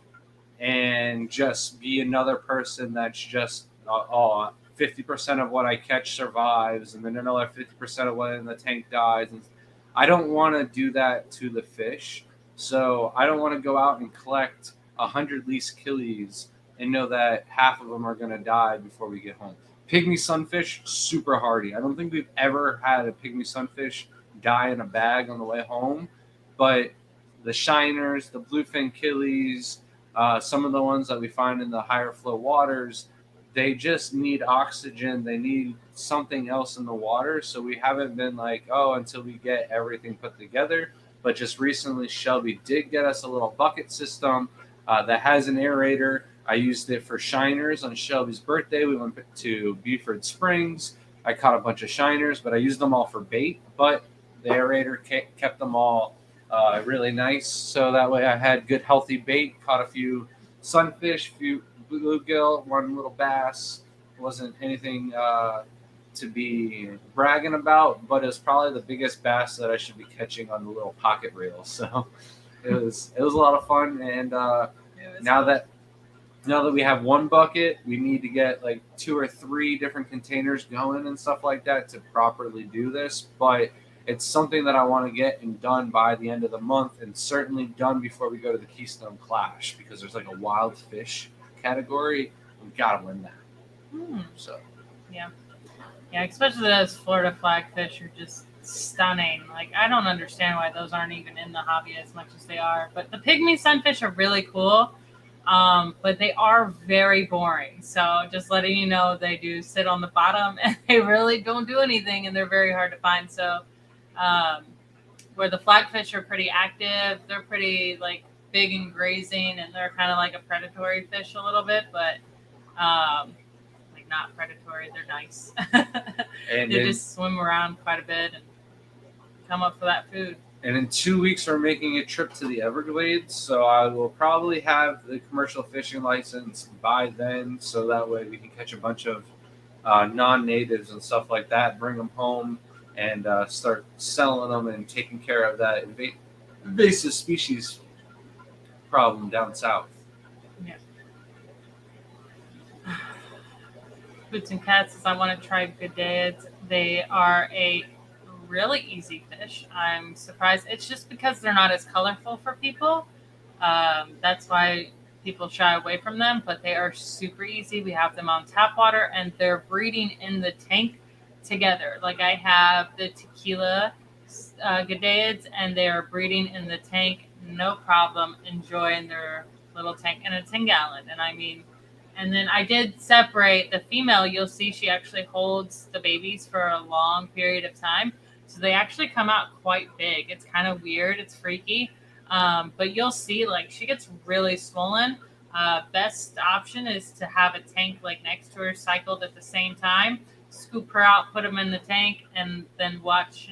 and just be another person that's just 50% of what I catch survives, and then another 50% of what in the tank dies. And I don't want to do that to the fish. So I don't want to go out and collect 100 lease killies and know that half of them are going to die before we get home. Pygmy sunfish, super hardy. I don't think we've ever had a pygmy sunfish die in a bag on the way home, but the shiners, the bluefin killies, some of the ones that we find in the higher flow waters, they just need oxygen. They need something else in the water. So we haven't been like, until we get everything put together. But just recently, Shelby did get us a little bucket system that has an aerator. I used it for shiners on Shelby's birthday. We went to Beaufort Springs. I caught a bunch of shiners, but I used them all for bait. But the aerator kept them all really nice. So that way I had good, healthy bait. Caught a few sunfish, a few bluegill, one little bass. It wasn't anything to be bragging about, but it was probably the biggest bass that I should be catching on the little pocket reel. So it was a lot of fun. And now that we have one bucket, we need to get like 2 or 3 different containers going and stuff like that to properly do this. But it's something that I want to get and done by the end of the month, and certainly done before we go to the Keystone Clash, because there's like a wild fish category. We've got to win that. So yeah, especially those Florida flagfish are just stunning. Like, I don't understand why those aren't even in the hobby as much as they are. But the pygmy sunfish are really cool, but they are very boring. So just letting you know, they do sit on the bottom and they really don't do anything, and they're very hard to find. So where the flagfish are pretty active, they're pretty like big and grazing, and they're kind of like a predatory fish a little bit, but like not predatory. They're nice. And they just swim around quite a bit and come up for that food. And in 2 weeks, we're making a trip to the Everglades, so I will probably have the commercial fishing license by then, so that way we can catch a bunch of non-natives and stuff like that, bring them home. and start selling them and taking care of that invasive species problem down south. Yeah. Boots and Cats says, I want to try Gudaids. They are a really easy fish. I'm surprised. It's just because they're not as colorful for people. That's why people shy away from them, but they are super easy. We have them on tap water, and they're breeding in the tank together. Like I have the tequila Gudaids, and they are breeding in the tank, no problem, enjoying their little tank, and it's 10-gallon. And I mean, and then I did separate the female. You'll see she actually holds the babies for a long period of time. So they actually come out quite big. It's kind of weird. It's freaky. But you'll see, like, she gets really swollen. Best option is to have a tank, like, next to her cycled at the same time. Scoop her out, put them in the tank, and then watch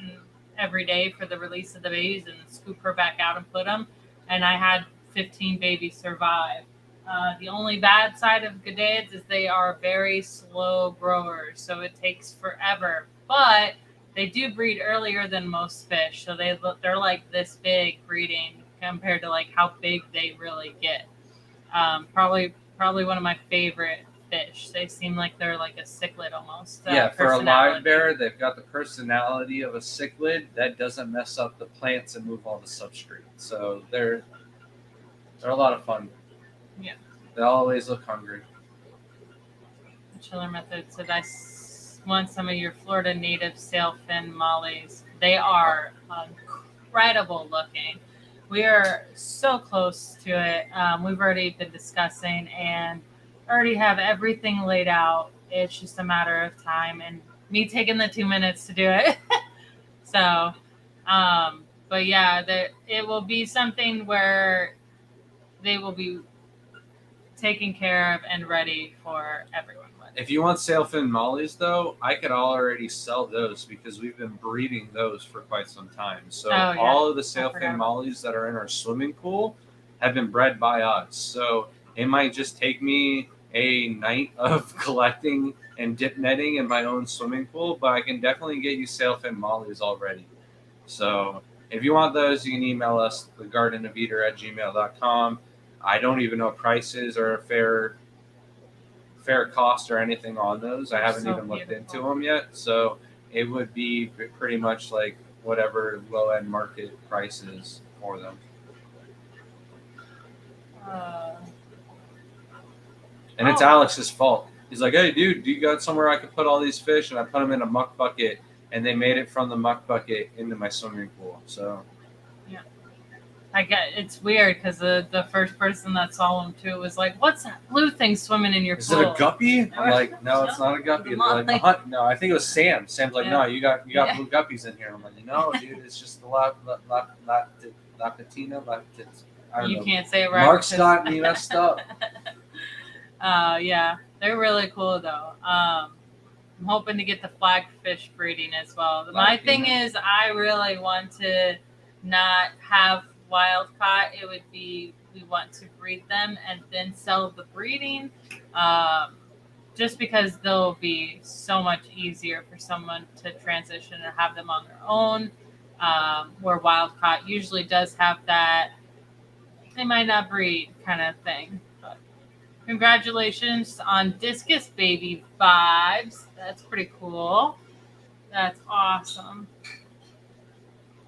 every day for the release of the babies and scoop her back out and put them. And I had 15 babies survive. The only bad side of Gudaids is they are very slow growers, so it takes forever. But they do breed earlier than most fish, so they're like this big breeding compared to like how big they really get. Probably one of my favorite fish. They seem like they're like a cichlid almost. Yeah, for a live bear, they've got the personality of a cichlid that doesn't mess up the plants and move all the substrate. So they're a lot of fun. Yeah. They always look hungry. Chiller Method said, I want some of your Florida native sailfin mollies. They are incredible looking. We are so close to it. We've already been discussing and already have everything laid out. It's just a matter of time and me taking the 2 minutes to do it. So, but yeah, it will be something where they will be taken care of and ready for everyone. If you want sailfin mollies, though, I could already sell those because we've been breeding those for quite some time. So all of the sailfin mollies that are in our swimming pool have been bred by us. So it might just take me a night of collecting and dip netting in my own swimming pool, but I can definitely get you sailfin mollies already. So if you want those, you can email us, thegardenofeater@gmail.com. I don't even know prices or a fair cost or anything on those. I haven't even looked into them yet. So it would be pretty much like whatever low-end market price is for them. And it's Alex's fault. He's like, hey, dude, do you got somewhere I could put all these fish? And I put them in a muck bucket, and they made it from the muck bucket into my swimming pool. So yeah. It's weird because the first person that saw them too was like, "What's that blue thing swimming in your pool?" Is it a guppy? I'm like, no, it's not a guppy. Like, no, I think it was Sam. Sam's like, no, you got blue guppies in here. I'm like, no, dude, it's just the lapatina. I don't know. Can't say it right. Mark's got me messed up. Yeah, they're really cool though. I'm hoping to get the flagfish breeding as well. My thing is, I really want to not have wild caught. It would be, we want to breed them and then sell the breeding, just because they'll be so much easier for someone to transition and have them on their own, where wild caught usually does have that they might not breed kind of thing. But congratulations on Discus Baby vibes. That's pretty cool. That's awesome.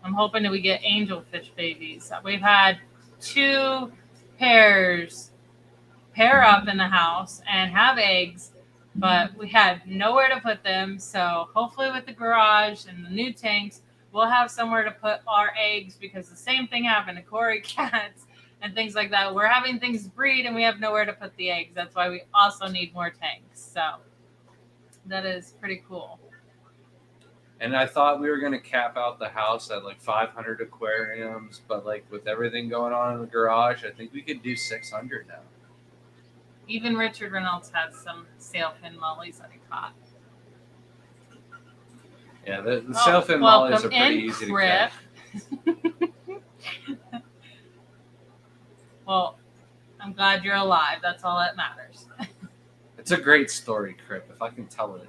I'm hoping that we get angelfish babies. We've had 2 pairs pair up in the house and have eggs, but we had nowhere to put them. So hopefully with the garage and the new tanks, we'll have somewhere to put our eggs, because the same thing happened to Corey cats and things like that. We're having things breed and we have nowhere to put the eggs. That's why we also need more tanks. So that is pretty cool. And I thought we were going to cap out the house at like 500 aquariums, but like with everything going on in the garage, I think we could do 600 now. Even Richard Reynolds had some sailfin mollies that he caught. Yeah, the sailfin mollies are pretty easy to catch. Well, I'm glad you're alive. That's all that matters. It's a great story, Crip, if I can tell it.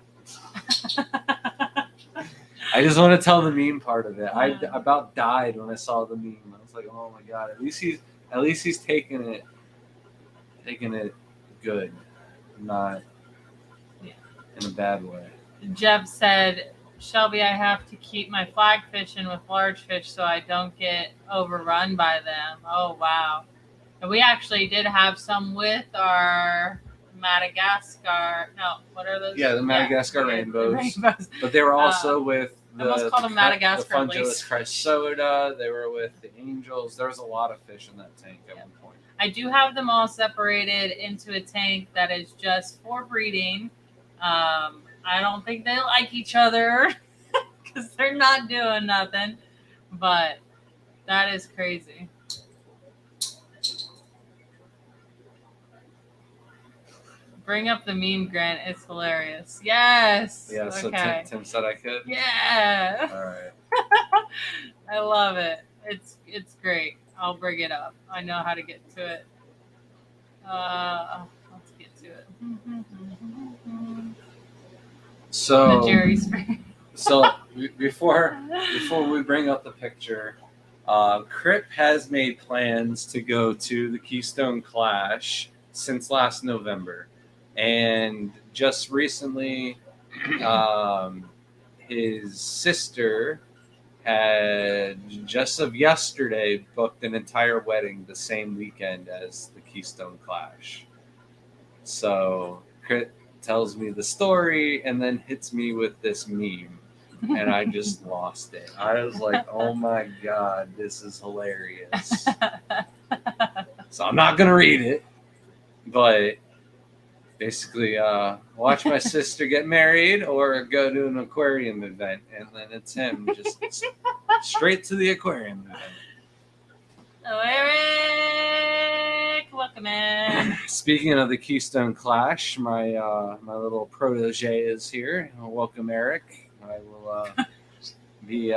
I just want to tell the meme part of it. I about died when I saw the meme. I was like, oh my god! At least he's taking it good, not in a bad way. Jeb said, Shelby, I have to keep my flag fishing with large fish so I don't get overrun by them. Oh, wow. And we actually did have some with our Madagascar. No, what are those? Yeah, the Madagascar rainbows. But they were also with I almost called them Madagascar the Fungulus chrysota. They were with the angels. There was a lot of fish in that tank at one point. I do have them all separated into a tank that is just for breeding. I don't think they like each other because they're not doing nothing. But that is crazy. Bring up the meme, Grant. It's hilarious. Yes. Yeah, so okay. Tim said I could? Yeah. All right. I love it. It's great. I'll bring it up. I know how to get to it. Let's get to it. So, the Jerry spray. So before we bring up the picture, Crip has made plans to go to the Keystone Clash since last November. And just recently, his sister had just of yesterday booked an entire wedding the same weekend as the Keystone Clash. So Crit tells me the story and then hits me with this meme, and I just lost it. I was like, oh my god, this is hilarious. So I'm not gonna read it, but basically watch my sister get married or go to an aquarium event, and then it's him just straight to the aquarium event. Oh, Eric, welcome in. Speaking of the Keystone Clash, my little protege is here. Welcome, Eric. I will be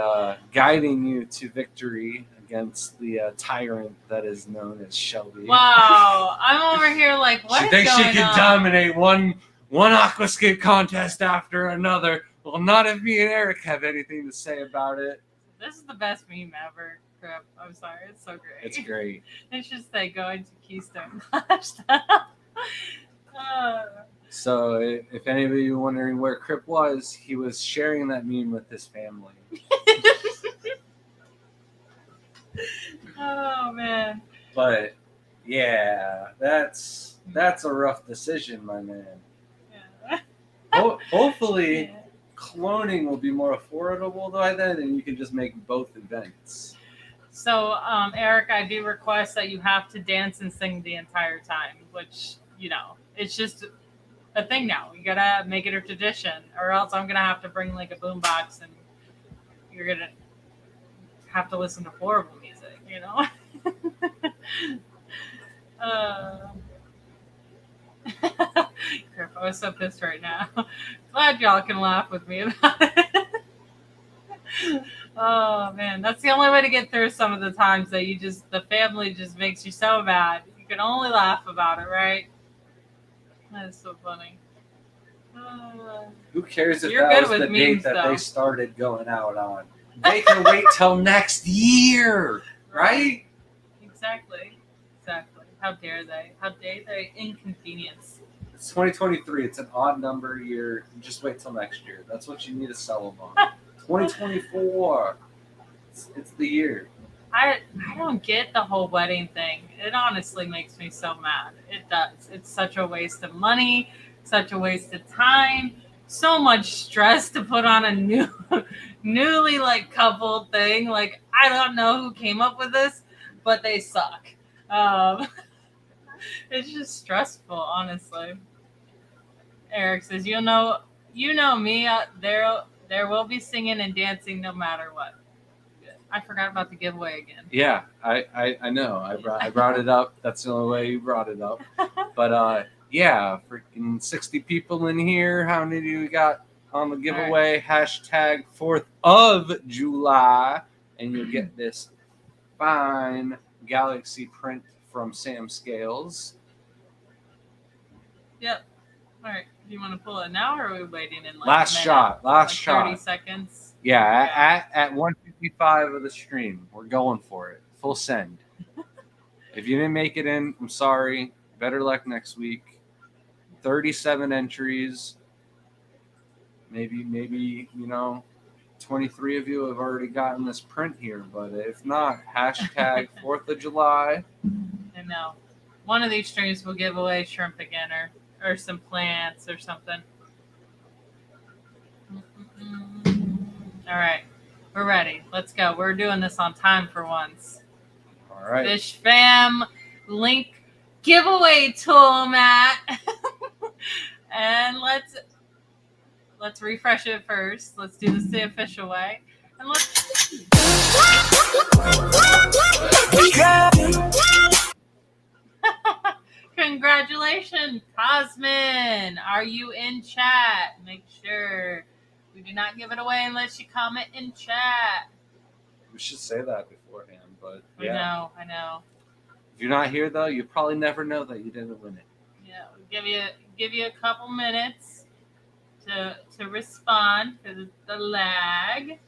guiding you to victory against the tyrant that is known as Shelby. Wow, I'm over here like, what she thinks she can dominate one aquascape contest after another. Well, not if me and Eric have anything to say about it. This is the best meme ever. Crap. I'm sorry. It's so great. It's great. It's just like going to Keystone Clash. So if anybody was wondering where Crip was, he was sharing that meme with his family. Oh man. But yeah, that's a rough decision, my man. Yeah. Hopefully, yeah. Cloning will be more affordable by then, and you can just make both events. So, Eric, I do request that you have to dance and sing the entire time, which, it's just a thing now. You gotta make it a tradition, or else I'm gonna have to bring like a boombox, and you're gonna have to listen to horrible music, Crap, I was so pissed right now. Glad y'all can laugh with me about it. Oh man, that's the only way to get through some of the times that the family just makes you so mad. You can only laugh about it, right? That is so funny. Who cares if that was the date that they started going out on? They can wait till next year, right? Exactly. How dare they? How dare they inconvenience? It's 2023. It's an odd number year. Just wait till next year. That's what you need to sell them on. 2024. It's the year. I don't get the whole wedding thing. It honestly makes me so mad. It does. It's such a waste of money, such a waste of time, so much stress to put on a newly coupled thing. Like, I don't know who came up with this, but they suck. It's just stressful, honestly. Eric says, you know me. There will be singing and dancing no matter what. I forgot about the giveaway again. Yeah, I know. I brought it up. That's the only way you brought it up. But yeah, freaking 60 people in here. How many do you got on the giveaway? Right. Hashtag 4th of July, and you'll get this fine galaxy print from Sam Scales. Yep. All right. Do you want to pull it now, or are we waiting in last shot? 30 seconds. Yeah, at 155 of the stream, we're going for it. Full send. If you didn't make it in, I'm sorry. Better luck next week. 37 entries. Maybe 23 of you have already gotten this print here, but if not, hashtag 4th of July. I know. One of these streams will give away shrimp again, or some plants or something. All right, we're ready. Let's go. We're doing this on time for once. All right. Fish fam link giveaway tool, Matt. And let's refresh it first. Let's do this the official way. And let's congratulations, Cosmin. Are you in chat? Make sure we do not give it away unless you comment in chat. We should say that beforehand, but yeah. I know. If you're not here though, you probably never know that you didn't win it. Yeah, we'll give you a couple minutes to respond because it's the lag.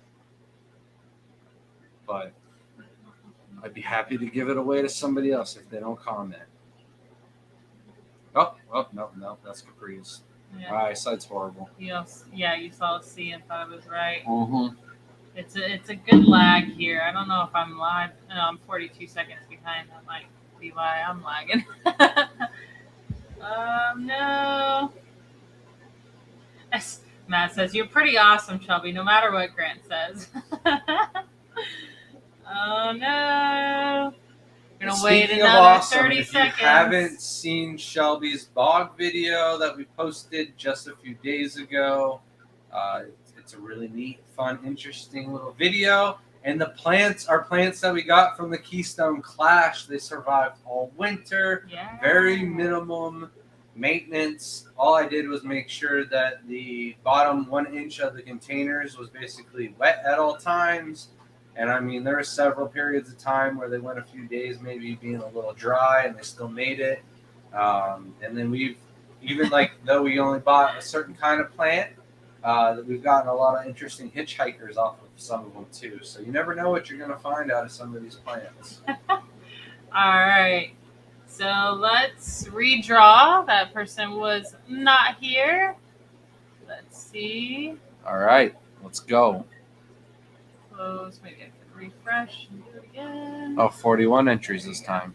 But I'd be happy to give it away to somebody else if they don't comment. Oh no, that's Capri's. Yeah. My eyesight's horrible. You saw a C and thought it was right. Mm-hmm. It's a good lag here. I don't know if I'm live. No, I'm 42 seconds behind. That might be why I'm lagging. No. Matt says, you're pretty awesome, Shelby, no matter what Grant says. Oh, no. We're going to wait another 30 seconds. If you haven't seen Shelby's bog video that we posted just a few days ago, it's a really neat, fun, interesting little video. And the plants are plants that we got from the Keystone Clash. They survived all winter. Yeah. Very minimum maintenance. All I did was make sure that the bottom 1 inch of the containers was basically wet at all times. And I mean, there were several periods of time where they went a few days maybe being a little dry and they still made it. And then we've, even like though we only bought a certain kind of plant, that we've gotten a lot of interesting hitchhikers off of some of them too. So you never know what you're going to find out of some of these plants. All right. So let's redraw. That person was not here. Let's see. All right. Let's go. Close. Maybe I can refresh and do it again. Oh, 41 entries this time.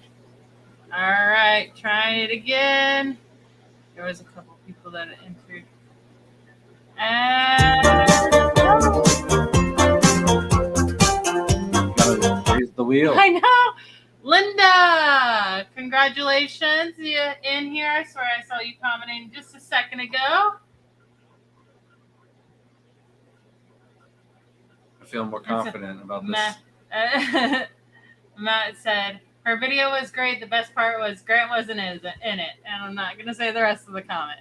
All right. Trying it again. There was a couple people that entered. And Here's the wheel. I know. Linda, congratulations. You in here? I swear I saw you commenting just a second ago. I feel more confident about this. Matt said, her video was great. The best part was Grant wasn't in it. And I'm not going to say the rest of the comment.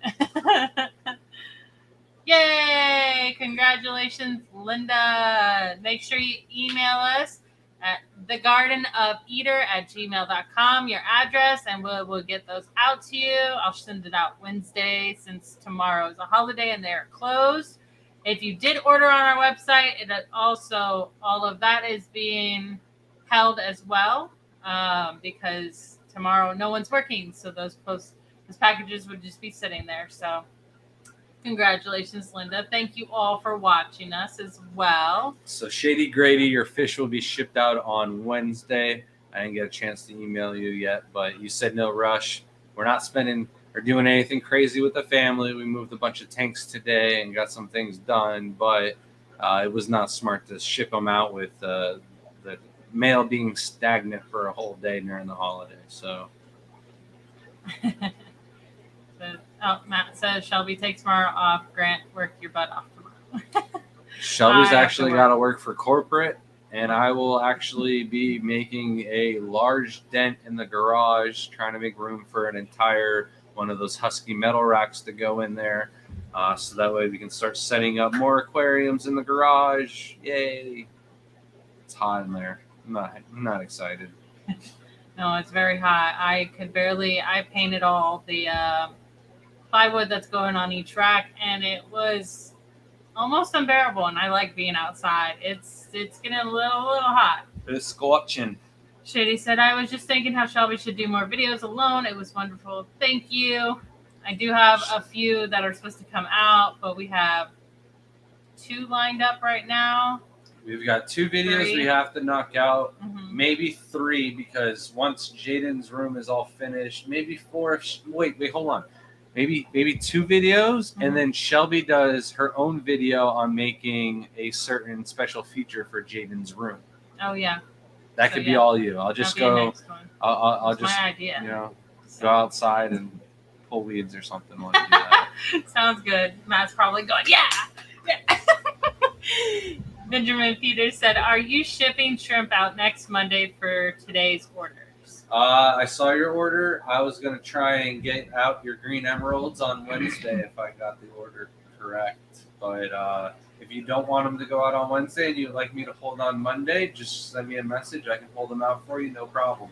Yay! Congratulations, Linda. Make sure you email us at thegardenofeater@gmail.com, your address, and we'll get those out to you. I'll send it out Wednesday since tomorrow is a holiday and they're closed. If you did order on our website, it also all of that is being held as well because tomorrow no one's working, so those packages would just be sitting there. So congratulations, Linda. Thank you all for watching us as well. So Shady Grady, your fish will be shipped out on Wednesday. I didn't get a chance to email you yet, but you said no rush. We're not spending or doing anything crazy with the family. We moved a bunch of tanks today and got some things done, but it was not smart to ship them out with the mail being stagnant for a whole day during the holiday. So. Matt says Shelby takes tomorrow off. Grant, work your butt off tomorrow. Shelby's actually got to work for corporate, and I will actually be making a large dent in the garage, trying to make room for an entire one of those Husky metal racks to go in there. So that way we can start setting up more aquariums in the garage. Yay. It's hot in there. I'm not excited. No, it's very hot. I painted all the plywood that's going on each rack, and it was almost unbearable, and I like being outside. It's getting a little hot. It's scorching. Shady said, I was just thinking how Shelby should do more videos alone. It was wonderful. Thank you. I do have a few that are supposed to come out, but we have 2 lined up right now. We've got 2 videos 3. we have to knock out. Mm-hmm. Maybe 3, because once Jaden's room is all finished, maybe 4. Wait, hold on. Maybe 2 videos, Mm-hmm. and then Shelby does her own video on making a certain special feature for Jaden's room. Oh yeah. That could be all you. I'll just go. I'll That's just my idea. Go outside and pull weeds or something while you do that. Sounds good. Matt's probably going, yeah. Benjamin Peters said, are you shipping shrimp out next Monday for today's orders? I saw your order. I was going to try and get out your green emeralds on Wednesday if I got the order correct. But if you don't want them to go out on Wednesday and you'd like me to hold on Monday, just send me a message. I can hold them out for you, no problem.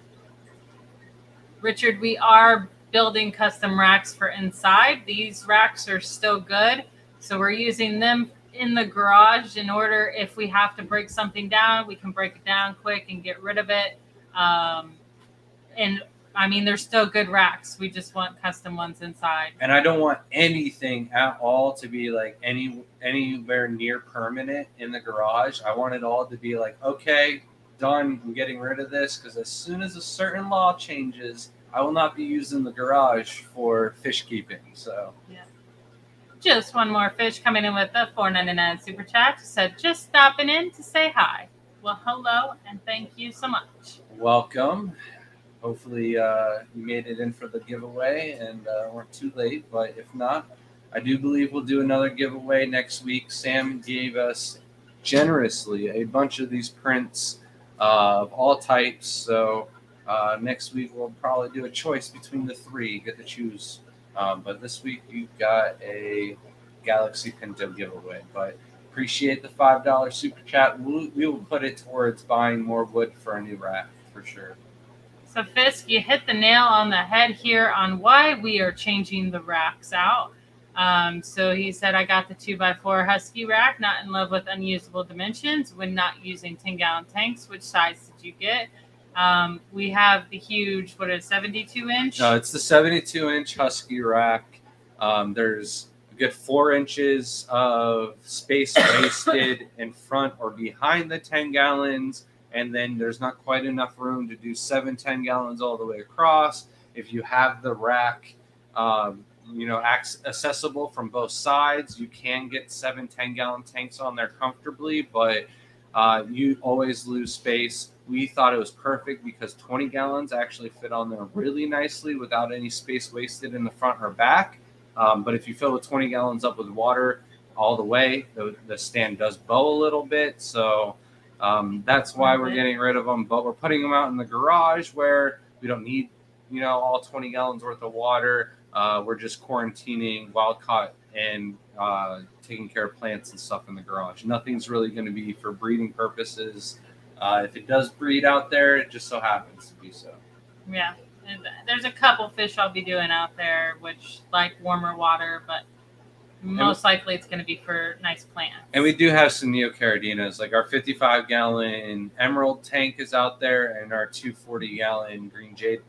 Richard, we are building custom racks for inside. These racks are still good, so we're using them in the garage in order, if we have to break something down, we can break it down quick and get rid of it. And I mean, they're still good racks. We just want custom ones inside. And I don't want anything at all to be like anywhere near permanent in the garage. I want it all to be like, okay, done. I'm getting rid of this, because as soon as a certain law changes, I will not be using the garage for fish keeping. So yeah. Just one more fish coming in with a $4.99 super chat. Said, just stopping in to say hi. Well, hello, and thank you so much. Welcome. Hopefully you made it in for the giveaway and weren't too late. But if not, I do believe we'll do another giveaway next week. Sam gave us generously a bunch of these prints of all types. So next week we'll probably do a choice between the 3. Get to choose. But this week you've got a Galaxy Pinto giveaway. But appreciate the $5 super chat. We will put it towards buying more wood for a new raft for sure. So Fisk, you hit the nail on the head here on why we are changing the racks out. So he said, I got the 2x4 Husky rack, not in love with unusable dimensions when not using 10-gallon tanks. Which size did you get? We have the huge, 72 inch? No, it's the 72-inch Husky rack. There's a good 4 inches of space wasted in front or behind the 10 gallons. And then there's not quite enough room to do 7 10-gallons all the way across. If you have the rack, accessible from both sides, you can get 7 10-gallon tanks on there comfortably, but you always lose space. We thought it was perfect because 20 gallons actually fit on there really nicely without any space wasted in the front or back. But if you fill with 20 gallons up with water all the way, the stand does bow a little bit. So that's why we're getting rid of them. But we're putting them out in the garage where we don't need, all 20 gallons worth of water. We're just quarantining wild caught and taking care of plants and stuff in the garage. Nothing's really going to be for breeding purposes. If it does breed out there, it just so happens to be so. Yeah. And there's a couple fish I'll be doing out there, which like warmer water, but most likely it's going to be for nice plants. And we do have some neocardinas, like our 55-gallon emerald tank is out there, and our 240-gallon green jade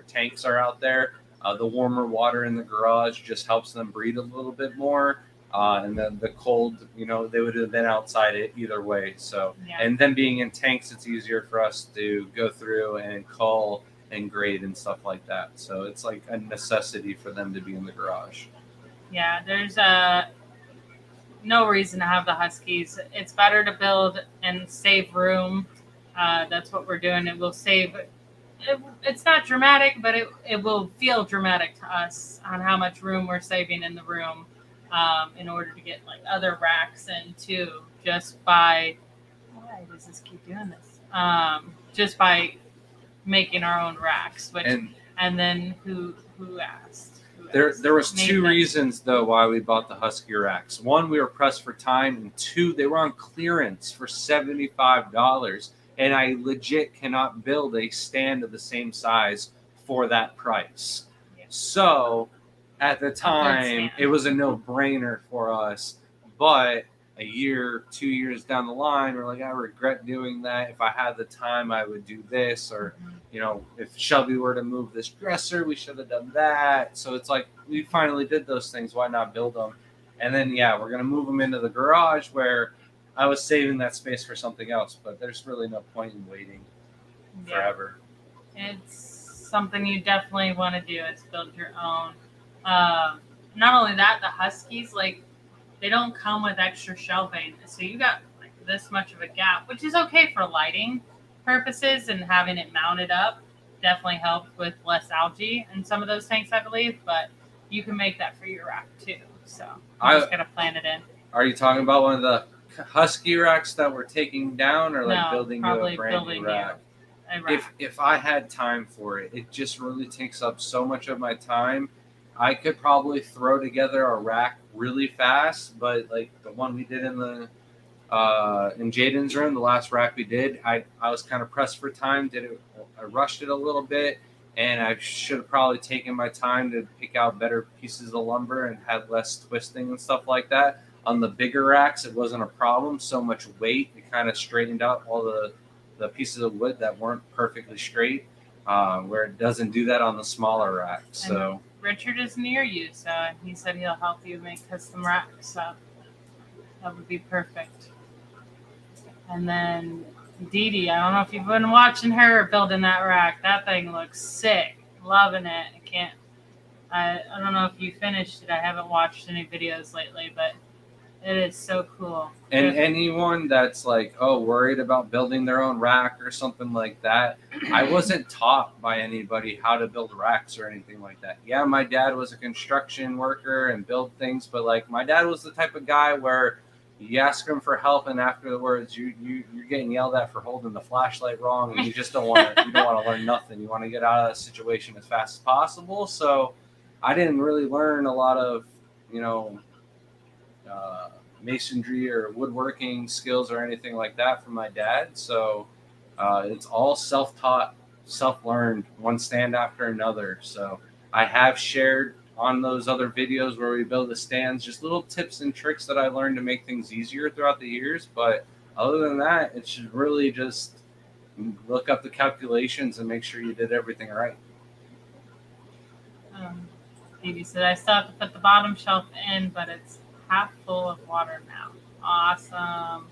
tanks are out there. The warmer water in the garage just helps them breed a little bit more. And then the cold, they would have been outside it either way. So, yeah. And then being in tanks, it's easier for us to go through and cull and grade and stuff like that. So it's like a necessity for them to be in the garage. Yeah, there's no reason to have the Huskies. It's better to build and save room. That's what we're doing. It will save. It's not dramatic, but it will feel dramatic to us on how much room we're saving in the room in order to get like other racks in too. Just by why does this keep doing this? Just by making our own racks. And then who asked? There was 2 reasons, though, why we bought the Husky racks. 1, we were pressed for time, and 2, they were on clearance for $75, and I legit cannot build a stand of the same size for that price. Yeah. So, at the time, it was a no-brainer for us, but a year, 2 years down the line, we're like, I regret doing that. If I had the time, I would do this. Or, if Shelby were to move this dresser, we should have done that. So it's like, we finally did those things. Why not build them? And then, we're going to move them into the garage where I was saving that space for something else. But there's really no point in waiting forever. It's something you definitely want to do. Is build your own. Not only that, the Huskies, they don't come with extra shelving. So you got this much of a gap, which is okay for lighting purposes, and having it mounted up definitely helped with less algae in some of those tanks, I believe. But you can make that for your rack too. So I'm just gonna plan it in. Are you talking about one of the Husky racks that we're taking down, or building you a brand new rack? If I had time for it, it just really takes up so much of my time. I could probably throw together a rack really fast, but the one we did in Jaden's room, the last rack we did, I was kind of pressed for time. I rushed it a little bit, and I should have probably taken my time to pick out better pieces of lumber and had less twisting and stuff like that. On the bigger racks, it wasn't a problem. So much weight, it kind of straightened out all the pieces of wood that weren't perfectly straight, where it doesn't do that on the smaller racks. So Richard is near you, so he said he'll help you make custom racks. So that would be perfect. And then Dee Dee, I don't know if you've been watching her building that rack. That thing looks sick. Loving it. I don't know if you finished it. I haven't watched any videos lately, but it is so cool. And anyone that's worried about building their own rack or something like that, I wasn't taught by anybody how to build racks or anything like that. Yeah, my dad was a construction worker and built things, but my dad was the type of guy where you ask him for help, and afterwards you're getting yelled at for holding the flashlight wrong, and you just don't want to. You don't want to learn nothing. You want to get out of that situation as fast as possible. So I didn't really learn a lot of masonry or woodworking skills or anything like that from my dad. So it's all self-taught, self-learned, one stand after another. So I have shared on those other videos where we build the stands, just little tips and tricks that I learned to make things easier throughout the years. But other than that, it should really just look up the calculations and make sure you did everything right. Phoebe said, I still have to put the bottom shelf in, but it's half full of water now. Awesome.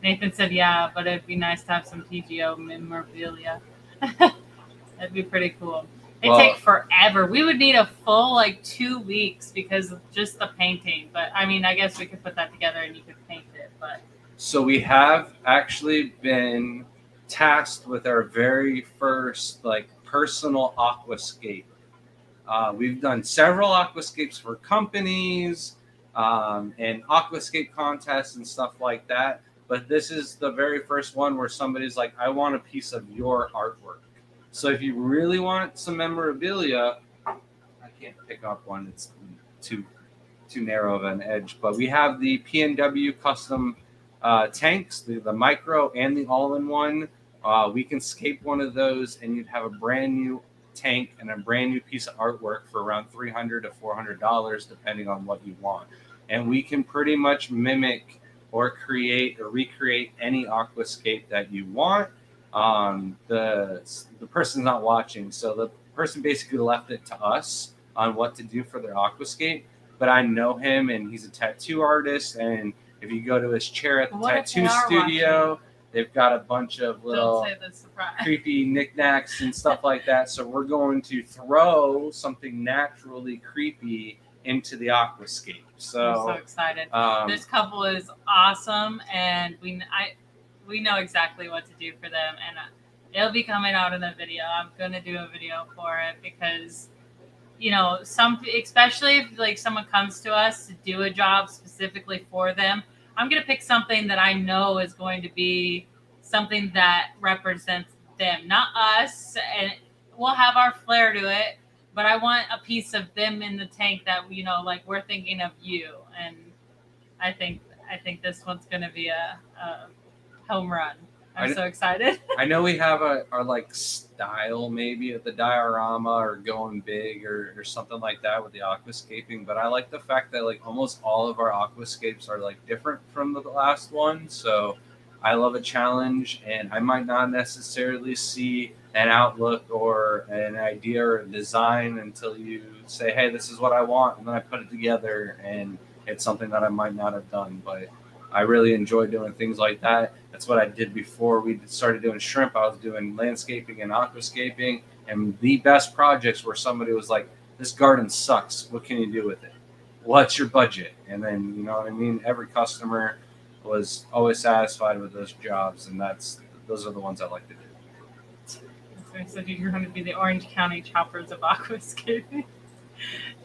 Nathan said, yeah, but it'd be nice to have some TGO memorabilia. That'd be pretty cool. They take forever. We would need a full 2 weeks because of just the painting. But I mean, I guess we could put that together and you could paint it. But so we have actually been tasked with our very first personal aquascape. We've done several aquascapes for companies and aquascape contests and stuff like that. But this is the very first one where somebody's like, I want a piece of your artwork. So if you really want some memorabilia, I can't pick up one. It's too narrow of an edge. But we have the P&W custom tanks, the micro and the all-in-one. We can scape one of those, and you'd have a brand new tank and a brand new piece of artwork for around $300 to $400, depending on what you want. And we can pretty much mimic or create or recreate any aquascape that you want. The person's not watching, so the person basically left it to us on what to do for their aquascape. But I know him, and he's a tattoo artist. And if you go to his chair at the tattoo studio, they've got a bunch of little creepy knickknacks and stuff like that. So we're going to throw something naturally creepy into the aquascape. So I'm so excited. This couple is awesome, and we know exactly what to do for them, and it'll be coming out in a video. I'm gonna do a video for it because especially if someone comes to us to do a job specifically for them, I'm gonna pick something that I know is going to be something that represents them, not us, and we'll have our flair to it, but I want a piece of them in the tank that we're thinking of you. And I think this one's gonna be a home run. I'm so excited. I know we have our like style maybe of the diorama or going big or something like that with the aquascaping, but I like the fact that like almost all of our aquascapes are like different from the last one. So I love a challenge, and I might not necessarily see an outlook or an idea or a design until you say, hey, this is what I want, and then I put it together, and it's something that I might not have done. But I really enjoy doing things like that. That's what I did before we started doing shrimp. I was doing landscaping and aquascaping, and the best projects where somebody was like, this garden sucks. What can you do with it? What's your budget? And then, you know what I mean? Every customer was always satisfied with those jobs, and those are the ones I like to do. So I said you're going to be the Orange County choppers of aquascaping.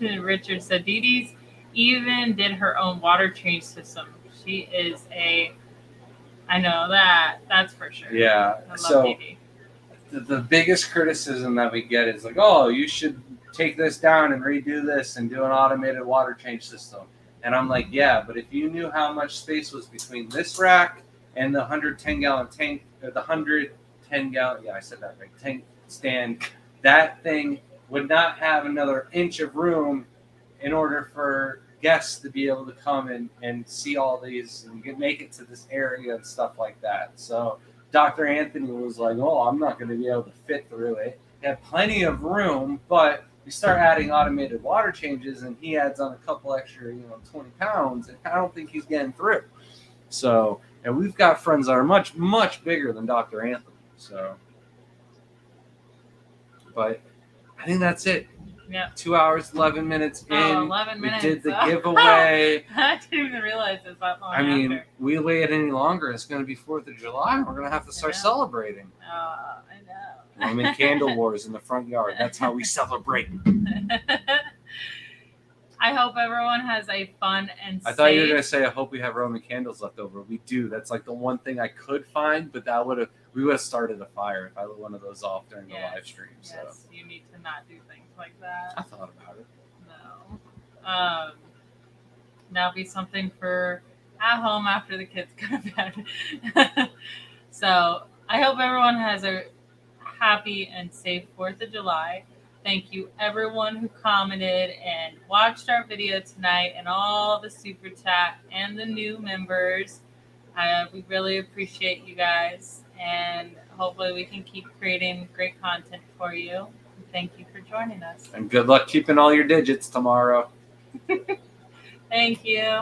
And Richard said Dee Dee's even did her own water change system. She is I know that's for sure. Yeah. I love So Dee Dee. the biggest criticism that we get is like, oh, you should take this down and redo this and do an automated water change system. And I'm like, yeah, but if you knew how much space was between this rack and the 110-gallon tank, or the 110-gallon, yeah, I said that right, tank stand, that thing would not have another inch of room in order for guests to be able to come and see all these and make it to this area and stuff like that. So Dr. Anthony was like, oh, I'm not going to be able to fit through it. He had plenty of room, but we start adding automated water changes, and he adds on a couple extra, 20 pounds, and I don't think he's getting through. So, and we've got friends that are much, much bigger than Dr. Anthony. So, but I think that's it. Yeah. 2 hours, 11 minutes in. 11 minutes. We did the giveaway. I didn't even realize it was that long. I mean, after. we wait any longer, it's going to be 4th of July. We're going to have to start celebrating. I know. Roman candle wars in the front yard. That's how we celebrate. I hope everyone has a fun and I thought you were going to say, I hope we have Roman candles left over. We do. That's like the one thing I could find, but we would have started a fire if I lit one of those off during the live stream. So. Yes, you need to not do things like that. I thought about it. No. That'll be something for at home after the kids go to bed. So I hope everyone has a happy and safe 4th of July. Thank you everyone who commented and watched our video tonight, and all the super chat and the new members. We really appreciate you guys, and hopefully we can keep creating great content for you. Thank you for joining us. And good luck keeping all your digits tomorrow. Thank you.